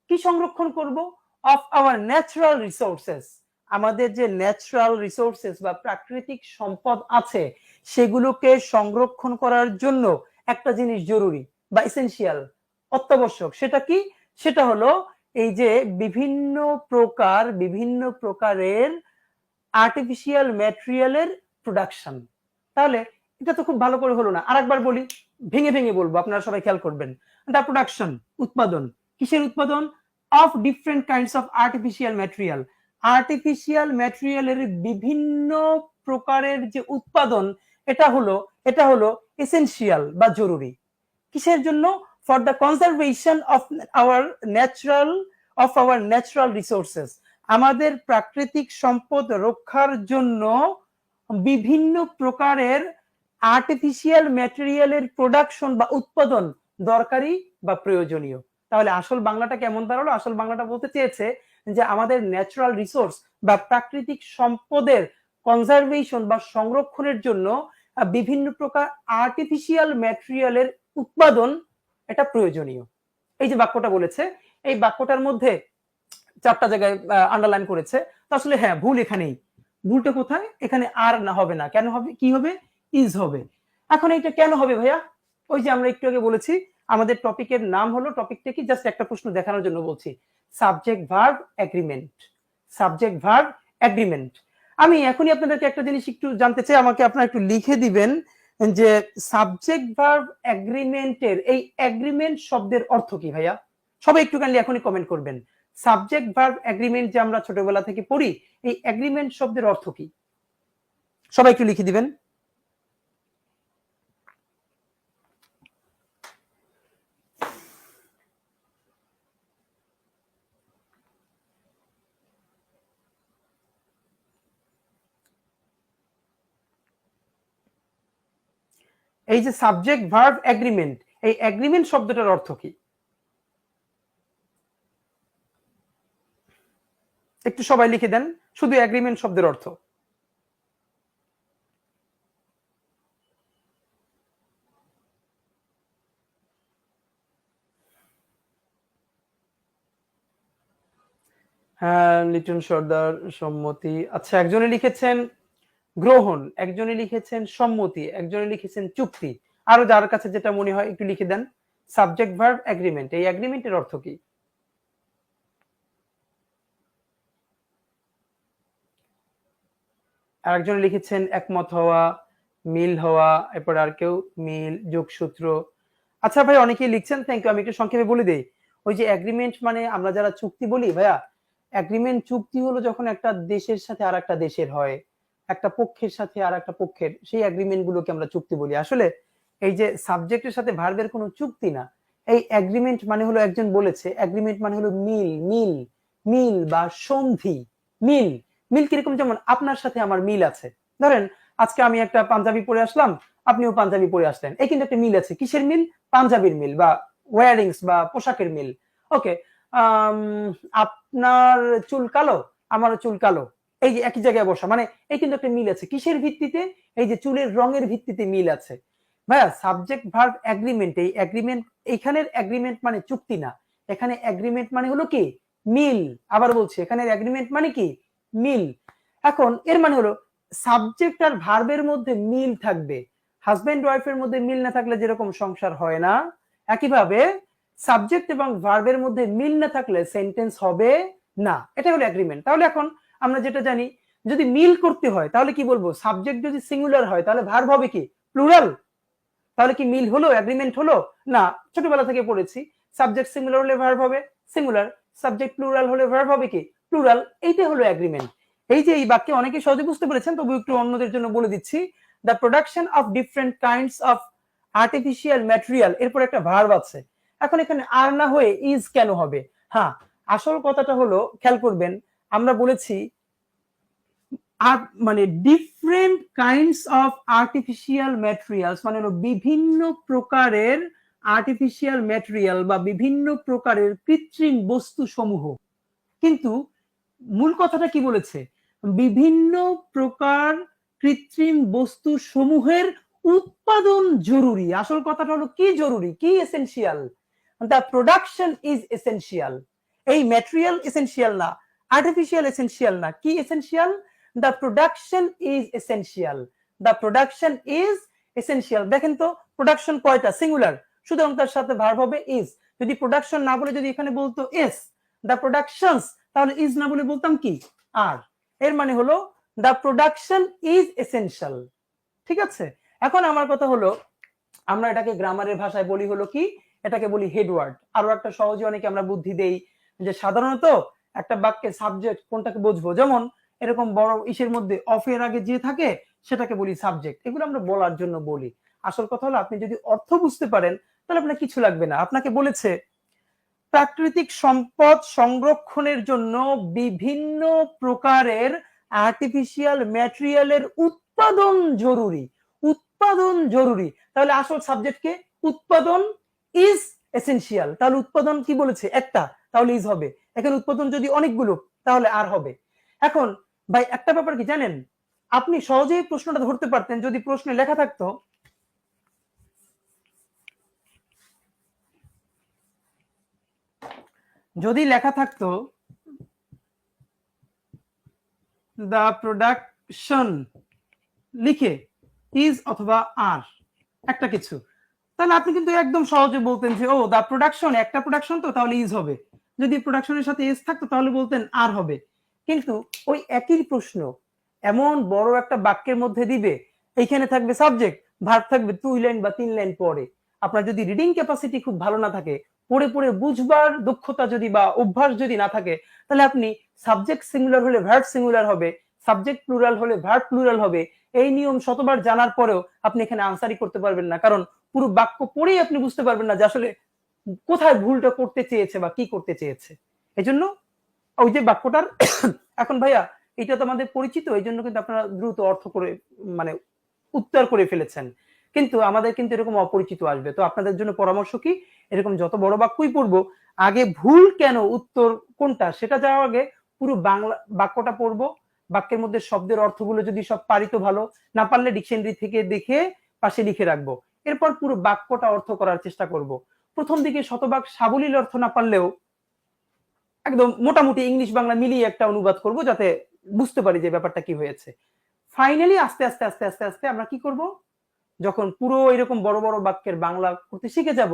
কি সংরক্ষণ করব, অফ আওয়ার ন্যাচারাল রিসোর্সেস, আমাদের যে ন্যাচারাল রিসোর্সেস বা প্রাকৃতিক সম্পদ আছে, সেগুলোকে সংরক্ষণ করার জন্য একটা জিনিস জরুরি বা এসেনশিয়াল, অত্যাবশ্যক। সেটা কি, সেটা হলো এই যে বিভিন্ন প্রকার, বিভিন্ন প্রকারের আর্টিফিশিয়াল ম্যাটেরিয়ালের প্রোডাকশন। তাহলে এটা তো খুব ভালো করে হলো না, আরেকবার বলি, ভেঙে ভেঙে বলবো, আপনারা সবাই খেয়াল করবেন। দ্য প্রোডাকশন, উৎপাদন, কিসের উৎপাদন, of different kinds of artificial material, artificial ম্যাটেরিয়ালের বিভিন্ন প্রকারের যে উৎপাদন, এটা হলো এসেনশিয়াল বা জরুরি। কিসের জন্য, for the conservation of our natural, of our natural resources, আমাদের প্রাকৃতিক সম্পদ রক্ষার জন্য বিভিন্ন প্রকারের আর্টিফিশিয়াল ম্যাটেরিয়ালের প্রোডাকশন বা উৎপাদন দরকারি বা প্রয়োজনীয়। তাহলে আসল বাংলাটা কেমন দাঁড়ালো, আসল বাংলাটা বলতে চেয়েছে যে আমাদের ন্যাচারাল রিসোর্স বা প্রাকৃতিক সম্পদের কনজারভেশন বা সংরক্ষণের জন্য বিভিন্ন প্রকার আর্টিফিশিয়াল ম্যাটেরিয়ালের উৎপাদন এটা প্রয়োজনীয়। এই যে বাক্যটা বলেছে, এই বাক্যটার মধ্যে 4টা জায়গায় আন্ডারলাইন করেছে। তো আসলে হ্যাঁ, ভুল এখানেই। ভুলটা কোথায়, এখানে আর না হবে না, কেন হবে, কি হবে, ইজ হবে। এখন এইটা কেন হবে ভাইয়া, ওই যে আমরা একটু আগে বলেছি আমাদের টপিকের নাম হলো, টপিকটা কি, জাস্ট একটা প্রশ্ন দেখানোর জন্য বলছি, subject verb agreement, subject verb agreement. আমি এখনই আপনাদেরকে একটা জিনিস একটু জানতে চাই, আমাকে আপনারা একটু লিখে দিবেন যে সাবজেক্ট ভার্ব এগ্রিমেন্টের এই এগ্রিমেন্ট শব্দের অর্থ কি ভাইয়া। সবাই একটু কাইন্ডলি এখনই কমেন্ট করবেন। সাবজেক্ট ভার্ব এগ্রিমেন্ট যে আমরা ছোটবেলা থেকে পড়ি, এই এগ্রিমেন্ট শব্দের অর্থ কি, সবাই একটু লিখে দিবেন। এই যে সাবজেক্ট ভার্ব এগ্রিমেন্ট, এই এগ্রিমেন্ট শব্দটার অর্থ কি, একটু সবাই লিখে দেন শুধু এগ্রিমেন্ট শব্দের অর্থ। হ্যাঁ, লিটন সর্দার, সম্মতি। আচ্ছা, একজনে লিখেছেন গ্রহণ, একজনে লিখেছেন সম্মতি, একজনে লিখেছেন চুক্তি। আরো যার কাছে যেটা মনে হয় একটু লিখে দেন। সাবজেক্ট ভার্ব এগ্রিমেন্ট, এই এগ্রিমেন্টের অর্থ কি? আরেকজন লিখেছেন একমত হওয়া, মিল হওয়া, এরপর আর কেউ মিল, যোগসূত্র। আচ্ছা ভাই, অনেকেই লিখছেন, থ্যাংক ইউ। আমি একটু সংক্ষেপে বলে দেই, ওই যে এগ্রিমেন্ট মানে আমরা যারা চুক্তি বলি ভাইয়া, এগ্রিমেন্ট চুক্তি হলো যখন একটা দেশের সাথে আর একটা দেশের হয়, একটা পক্ষের সাথে আর একটা পক্ষের, সেই এগ্রিমেন্ট গুলোকে আমরা চুক্তি বলি। আসলে এই যে সাবজেক্টের সাথে ভার্বের কোনো চুক্তি না, এই এগ্রিমেন্ট মানে হলো, একজন বলেছে এগ্রিমেন্ট মানে হলো মিল, মিল, মিল বা সন্ধি। মিল, মিল কিরকম, যেমন আপনার সাথে আমার মিল আছে। ধরেন আজকে আমি একটা পাঞ্জাবি পরে আসলাম, আপনিও পাঞ্জাবি পরে আসলেন, এই কিন্তু একটা মিল আছে। কিসের মিল? পাঞ্জাবির মিল বা ওয়ারিংস বা পোশাকের মিল। ওকে, আপনার চুল কালো, আমারও চুল কালো, এই যে একই জায়গায় বসা, মানে এই কিন্তু একটা মিল আছে। কিসের ভিত্তিতে? এই যে চুলের রঙের ভিত্তিতে মিল আছে। ভাইয়া সাবজেক্ট ভার্ব এগ্রিমেন্ট, এই এগ্রিমেন্ট, এখানের এগ্রিমেন্ট মানে চুক্তি না, এখানে এগ্রিমেন্ট মানে হলো কি মিল। আবার বলছি, এখানের এগ্রিমেন্ট মানে কি মিল। এখন এর মানে হলো সাবজেক্ট আর ভার্বের মধ্যে মিল থাকবে। হাজবেন্ড ওয়াইফের মধ্যে মিল না থাকলে যেরকম সংসার হয় না, একইভাবে সাবজেক্ট এবং ভার্বের মধ্যে মিল না থাকলে সেন্টেন্স হবে না। এটা হলো এগ্রিমেন্ট। তাহলে এখন আমরা যেটা জানি, যদি মিল করতে হয় তাহলে কি বলবো? সাবজেক্ট যদি সিঙ্গুলার হয় তাহলে ভার্ব হবে কি প্লুরাল। তাহলে কি মিল হলো, এগ্রিমেন্ট হলো না? ছোটবেলা থেকে পড়েছি সাবজেক্ট সিঙ্গুলার হলে ভার্ব হবে সিঙ্গুলার, সাবজেক্ট প্লুরাল হলে ভার্ব হবে কি প্লুরাল। এইটা হলো এগ্রিমেন্ট। এই যে এই বাক্যে অনেকে সহজে বুঝতে পেরেছেন, তবু একটু অন্যদের জন্য বলে দিচ্ছি। The production of different kinds of artificial material, এরপর একটা ভার্ব আছে। এখন এখানে আর না হয়ে ইজ কেন হবে? হ্যাঁ, আসল কথাটা হলো, খেয়াল করবেন, আমরা বলেছি মানে different kinds of artificial materials মানে হলো বিভিন্ন প্রকারের আর্টিফিশিয়াল ম্যাটেরিয়াল বা বিভিন্ন প্রকারের কৃত্রিম বস্তু সমূহ। কিন্তু মূল কথাটা কি বলেছে? বিভিন্ন প্রকার কৃত্রিম বস্তু সমূহের উৎপাদন জরুরি। আসল কথাটা হলো কি জরুরি, কি essential. The production is essential. এই ম্যাটেরিয়াল এসেনশিয়াল না, আর্টিফিশিয়াল এসেনশিয়াল না, কি essential? The production is essential. The production is essential. দেখেন তো প্রোডাকশন কয়টা? সিঙ্গুলার, সুতরাং তার সাথে ভার্ব হবে ইজ। যদি প্রোডাকশন না বলে যদি এখানে বলতো এস, দ্য প্রোডাকশনস, তাহলে ইজ না বলে বলতাম কি আর। এর মানে হলো দ্য প্রোডাকশন ইজ এসেনশিয়াল। ঠিক আছে, এখন আমার কথা হলো, আমরা এটাকে গ্রামারের ভাষায় বলি হলো কি, এটাকে বলি হেডওয়ার্ড। আরো একটা সহজে অনেকে আমরা বুদ্ধি দেই যে সাধারণত একটা বাক্যে সাবজেক্ট কোনটাকে বুঝবো, যেমন এরকম বড় ইসের মধ্যে অফের আগে যে থাকে সেটাকে বলি সাবজেক্ট। এগুলো আমরা বলার জন্য বলি। আসল কথা হলো আপনি যদি অর্থ বুঝতে পারেন তাহলে আপনার কিছু লাগবে না। আপনাকে বলেছে প্রাকৃতিক সম্পদ সংরক্ষণের জন্য বিভিন্ন প্রকারের আর্টিফিশিয়াল ম্যাটেরিয়ালের উৎপাদন জরুরি। উৎপাদন জরুরি, তাহলে আসল সাবজেক্টকে উৎপাদন ইজ এসেনশিয়াল। তাহলে উৎপাদন কি বলেছে? একটা, তাহলে ইজ হবে। এখন উৎপাদন যদি অনেকগুলো তাহলে আর হবে। এখন ভাই একটা ব্যাপার কি জানেন, আপনি সহজেই প্রশ্নটা ধরতে পারতেন যদি প্রশ্নে লেখা থাকতো, যদি লেখা থাকতো দ্য প্রোডাকশন লিখে ইজ অথবা আর একটা কিছু, তাহলে আপনি কিন্তু একদম সহজে বলতেন যে ও দা প্রোডাকশন, একটা প্রোডাকশন তো তাহলে ইজ হবে। যদি প্রোডাকশনের সাথে এস থাকতো তাহলে বলতেন আর হবে। কিন্তু ওই একই প্রশ্ন এমন বড় একটা বাক্যের মধ্যে দিবে, এইখানে থাকবে সাবজেক্ট, ভার্ব থাকবে 2 লাইন বা 3 লাইন পরে। আপনার যদি রিডিং ক্যাপাসিটি খুব ভালো না থাকে, পড়ে পড়ে বুঝবার দক্ষতা যদি বা অভ্যাস যদি না থাকে, তাহলে আপনি সাবজেক্ট সিঙ্গুলার হলে ভার্ব সিঙ্গুলার হবে, সাবজেক্ট প্লুরাল হলে ভার্ব প্লুরাল হবে, এই নিয়ম শতবার জানার পরেও আপনি এখানে আনসারই করতে পারবেন না। কারণ পুরো বাক্য পড়েই আপনি বুঝতে পারবেন না যে আসলে কোথায় ভুলটা করতে চেয়েছে বা কি করতে চেয়েছে। এজন্য ওই যে বাক্যটার এখন ভাইয়া এটা তো আমাদের পরিচিত, এই জন্য কিন্তু আপনারা দ্রুত অর্থ করে মানে উত্তর করে ফেলেছেন। কিন্তু আমাদের কিন্তু এরকম অপরিচিত আসবে। তো আপনাদের জন্য পরামর্শ কি, এরকম যত বড় বাক্যই পড়বো, আগে ভুল কেন উত্তর কোনটা সেটা যাওয়ার আগে পুরো বাংলা বাক্যটা পড়বো। বাক্যের মধ্যে শব্দের অর্থগুলো যদি সব পারি তো ভালো, না পারলে ডিকশনারি থেকে দেখে পাশে লিখে রাখবো। এরপর পুরো বাক্যটা অর্থ করার চেষ্টা করব। প্রথম দিকে শতভাগ সাবলীল অর্থ না পারলেও একদম মোটামুটি ইংলিশ বাংলা মিলিয়ে একটা অনুবাদ করব, যাতে বুঝতে পারি যে ব্যাপারটা কি হয়েছে। ফাইনালি আস্তে আস্তে আস্তে আস্তে আস্তে আমরা কি করব, যখন পুরো এরকম বড় বড় বাক্যের বাংলা করতে শিখে যাব,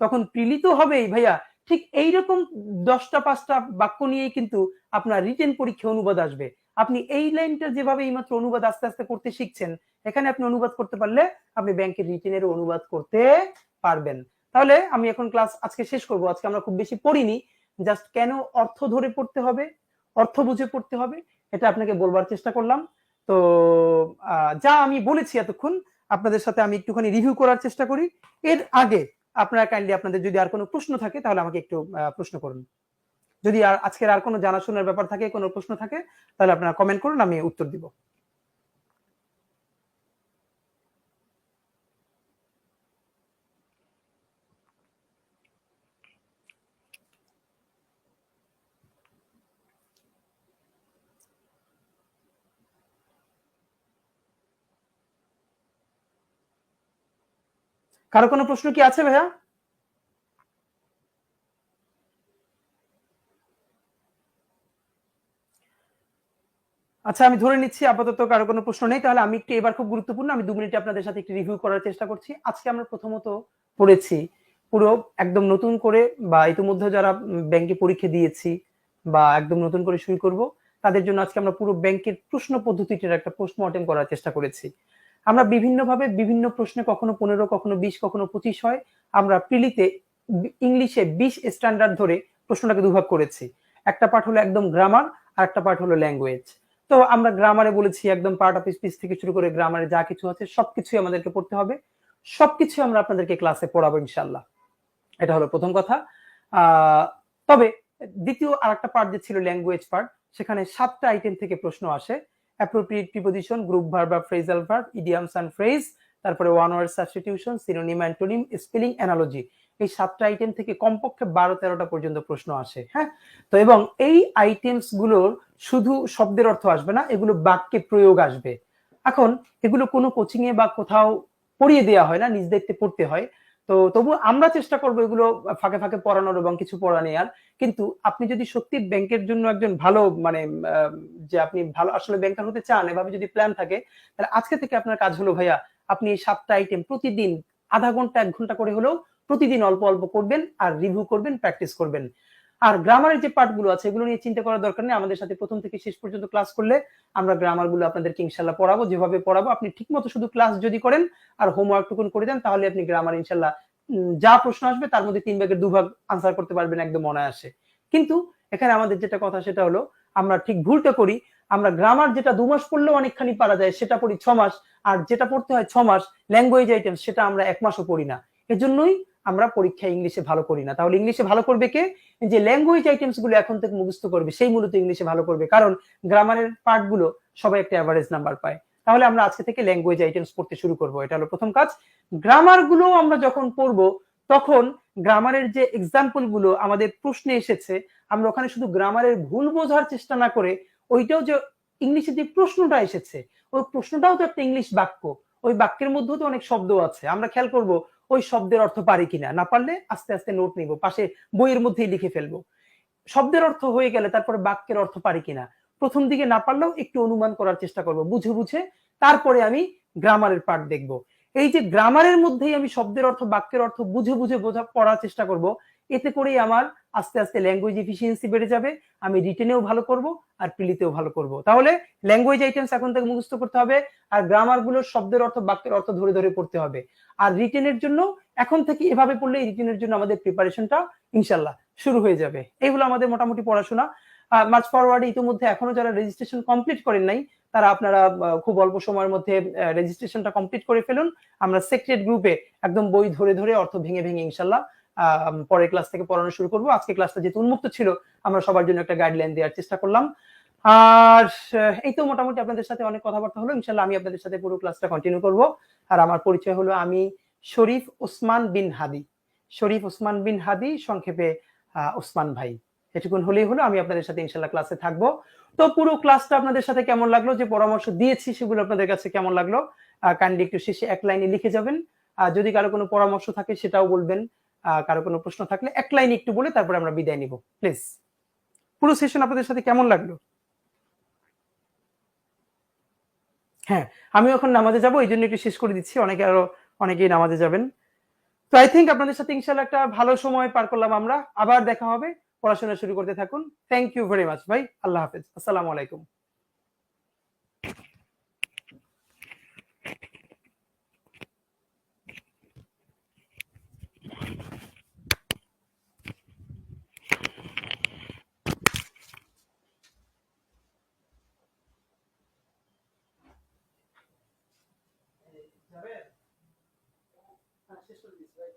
তখন প্রিলিত হবেই ভাইয়া। ঠিক এইরকম 10টা 5টা বাক্য নিয়েই কিন্তু আপনার রিটেন পরীক্ষা অনুবাদ আসবে। আপনি এই লাইনটা যেভাবে এইমাত্র অনুবাদ আস্তে আস্তে করতে শিখছেন, এখানে আপনি অনুবাদ করতে পারলে আপনি ব্যাংকের রিটেনের অনুবাদ করতে পারবেন। তাহলে আমি এখন ক্লাস আজকে শেষ করব। আজকে আমরা খুব বেশি পড়িনি, জাস্ট কেন অর্থ ধরে পড়তে হবে, অর্থ বুঝে পড়তে হবে, এটা আপনাকে বলবার চেষ্টা করলাম। তো যা আমি বলেছি এতক্ষণ আপনাদের সাথে আমি একটুখানি রিভিউ করার চেষ্টা করি। এর আগে আপনারা কাইন্ডলি আপনাদের যদি আর কোনো প্রশ্ন থাকে তাহলে আমাকে একটু প্রশ্ন করুন। যদি আজকের আর কোনো জানাশোনার ব্যাপার থাকে, কোনো প্রশ্ন থাকে, তাহলে আপনারা কমেন্ট করুন, আমি উত্তর দিব। কারো কোনো প্রশ্ন কি আছে ভাইয়া? আচ্ছা, আমি ধরে নিচ্ছি আপাতত কারো কোনো প্রশ্ন নেই। তাহলে আমি একটু এবার খুব গুরুত্বপূর্ণ, আমি 2 মিনিটে আপনাদের সাথে একটু রিভিউ করার চেষ্টা করছি। আজকে আমরা প্রথমত পড়েছি পুরো একদম নতুন করে, বা ইতিমধ্যে যারা ব্যাংকে পরীক্ষা দিয়েছি বা একদম নতুন করে শুরু করব, তাদের জন্য আজকে আমরা পুরো ব্যাংকের প্রশ্ন পদ্ধতিটির একটা পোস্টমর্টেম করার চেষ্টা করেছি। আমরা বিভিন্নভাবে বিভিন্ন প্রশ্নে কখনো 15, কখনো 20, কখনো 25 হয়। আমরা প্রিলিতে ইংলিশে 20 স্ট্যান্ডার্ড ধরে প্রশ্নটাকে দুভাগ করেছি। একটা পার্ট হলো একদম গ্রামার, আর একটা পার্ট হলো ল্যাঙ্গুয়েজ। তো আমরা গ্রামারে বলেছি একদম পার্ট অফ স্পিচ থেকে শুরু করে গ্রামারে যা কিছু আছে সবকিছুই আমাদেরকে পড়তে হবে, সবকিছু আমরা আপনাদেরকে ক্লাসে পড়াবো ইনশাল্লাহ। এটা হলো প্রথম কথা। তবে দ্বিতীয় আরেকটা পার্ট যে ছিল ল্যাঙ্গুয়েজ পার্ট, সেখানে 7টা আইটেম থেকে প্রশ্ন আসে। অ্যাপ্রোপ্রিয়েট প্রিপোজিশন, গ্রুপ ভার্ব বা phrasal verb, idioms and phrase, তারপরে one word substitution, synonym antonym, spelling, analogy. এই 7টা আইটেম থেকে কমপক্ষে 12-13টা পর্যন্ত প্রশ্ন আসে। হ্যাঁ, তো এবং এই আইটেমস গুলোর শুধু শব্দের অর্থ আসবে না, এগুলো বাক্যে প্রয়োগ আসবে। এখন এগুলো কোনো কোচিং এ বা কোথাও পড়িয়ে দেওয়া হয় না, নিজ দায়িত্বে পড়তে হয়। তো তবু আমরা চেষ্টা করবো এগুলো ফাঁকে ফাঁকে পড়ানোর এবং কিছু পড়া নেওয়ার। কিন্তু আপনি যদি সত্যি ব্যাংকের জন্য একজন ভালো মানে যে আপনি ভালো আসলে ব্যাংকার হতে চান, এভাবে যদি প্ল্যান থাকে, তাহলে আজকে থেকে আপনার কাজ হলো ভাইয়া, আপনি এই 7টা আইটেম প্রতিদিন আধা ঘন্টা 1 ঘন্টা করে হলেও প্রতিদিন অল্প অল্প করবেন, আর রিভিউ করবেন, প্র্যাকটিস করবেন। আর গ্রামারের যে পার্ট গুলো আছে এগুলো নিয়ে চিন্তা করার দরকার নেই, আমাদের সাথে প্রথম থেকে শেষ পর্যন্ত ক্লাস করলে আমরা গ্রামার গুলো আপনাদেরকে ইনশাল্লাহ পড়াবো। যেভাবে পড়াবো আপনি ঠিক মতো শুধু ক্লাস যদি করেন আর হোমওয়ার্ক টুকুন করে দেন, তাহলে আপনি গ্রামার ইনশাল্লাহ যা প্রশ্ন আসবে তার মধ্যে 3 ভাগের 2 ভাগ আনসার করতে পারবেন একদম অনায়াসে। কিন্তু এখানে আমাদের যেটা কথা সেটা হলো, আমরা ঠিক ভুলটা করি, আমরা গ্রামার যেটা 2 মাস পড়লেও অনেকখানি পারা যায় সেটা পড়ি 6 মাস, আর যেটা পড়তে হয় 6 মাস ল্যাঙ্গুয়েজ আইটেম সেটা আমরা 1 মাসও পড়ি না। এজন্যই আমরা পরীক্ষায় ইংলিশে ভালো করি না। তাহলে ইংলিশে ভালো করবে কে? যে ল্যাঙ্গুয়েজ আইটেমস গুলো এখন থেকে মুখস্থ করবে সেই মূলত ইংলিশে ভালো করবে, কারণ গ্রামারের পার্ট গুলো সবাই একটা এভারেজ নাম্বার পায়। তাহলে আমরা আজকে থেকে ল্যাঙ্গুয়েজ আইটেমস পড়তে শুরু করব, এটা হলো প্রথম কাজ। গ্রামার গুলো আমরা যখন পড়বো তখন গ্রামারের যে এক্সাম্পল গুলো আমাদের প্রশ্নে এসেছে, আমরা ওখানে শুধু গ্রামারের ভুল বোঝার চেষ্টা না করে ওইটাও যে ইংলিশে যে প্রশ্নটা এসেছে ওই প্রশ্নটাও তো একটা ইংলিশ বাক্য, ওই বাক্যের মধ্যেও তো অনেক শব্দ আছে, আমরা খেয়াল করব ওই শব্দের অর্থ পারি কিনা, না পারলে আস্তে আস্তে নোট নিব, পাশে বইয়ের মধ্যেই লিখে ফেলবো। শব্দের অর্থ হয়ে গেলে তারপরে বাক্যের অর্থ পারি কিনা, প্রথম দিকে না পারলেও একটু অনুমান করার চেষ্টা করব, বুঝে বুঝে তারপরে আমি গ্রামারের পার্ট দেখব। এই যে গ্রামারের মধ্যেই আমি শব্দের অর্থ বাক্যের অর্থ বুঝে বুঝে পড়ার চেষ্টা করব, এতে করেই আমার আস্তে আস্তে ল্যাঙ্গুয়েজ এফিসিয়েন্সি বেড়ে যাবে, আমি রিটেনেও ভালো করব আর প্রিলিতেও ভালো করব। তাহলে ল্যাঙ্গুয়েজ আইটেমস এখন থেকে মুখস্থ করতে হবে, আর গ্রামার গুলোর শব্দের অর্থ বাক্যের অর্থ ধরে ধরে পড়তে হবে। আর রিটেনের জন্য এখন থেকে এভাবে পড়লে রিটেনের জন্য আমাদের প্রিপারেশনটা ইনশাল্লাহ শুরু হয়ে যাবে। এইগুলো আমাদের মোটামুটি পড়াশোনা। মার্চ ফরওয়ার্ডে ইতিমধ্যে এখনো যারা রেজিস্ট্রেশন কমপ্লিট করেন নাই, তারা আপনারা খুব অল্প সময়ের মধ্যে রেজিস্ট্রেশনটা কমপ্লিট করে ফেলুন। আমরা সিক্রেট গ্রুপে একদম বই ধরে ধরে অর্থ ভেঙে ভেঙে ইনশাল্লাহ পরের ক্লাস থেকে পড়ানো শুরু করবো। আজকে ক্লাসটা যেহেতু উন্মুক্ত ছিল, আমরা সবার জন্য একটা গাইডলাইন দেওয়ার চেষ্টা করলাম। আর এই তো মোটামুটি আপনাদের সাথে অনেক কথাবার্তা হলো, ইনশাল্লাহ আমি আপনাদের সাথে পুরো ক্লাসটা কন্টিনিউ করব। আর আমার পরিচয় হলো, আমি শরীফ ওসমান বিন হাদি। শরীফ ওসমান বিন হাদি, সংক্ষেপে ওসমান ভাই। এটুকুন হলেই হলো, আমি আপনাদের সাথে ইনশাল্লাহ ক্লাসে থাকবো। তো পুরো ক্লাসটা আপনাদের সাথে কেমন লাগলো, যে পরামর্শ দিয়েছি সেগুলো আপনাদের কাছে কেমন লাগলো, কাইন্ডলি একটু শেষে এক লাইনে লিখে যাবেন। যদি কারো কোনো পরামর্শ থাকে সেটাও বলবেন, কারো কোনো প্রশ্ন থাকলে এক লাইনে একটু বলে তারপরে আমরা বিদায় নিব প্লিজ। পুরো সেশন আপনাদের সাথে কেমন লাগলো? হ্যাঁ, আমি এখন নামাজে যাবো, এই জন্য একটু শেষ করে দিচ্ছি, অনেকেই নামাজে যাবেন। তো আই থিঙ্ক আপনাদের সাথে ইনশাল্লাহ একটা ভালো সময় পার করলাম আমরা। আবার দেখা হবে, পড়াশোনা শুরু করতে থাকুন। থ্যাংক ইউ ভেরি মাচ ভাই, আল্লাহ হাফেজ, আসসালামু আলাইকুম। শুরু দিছি ভাই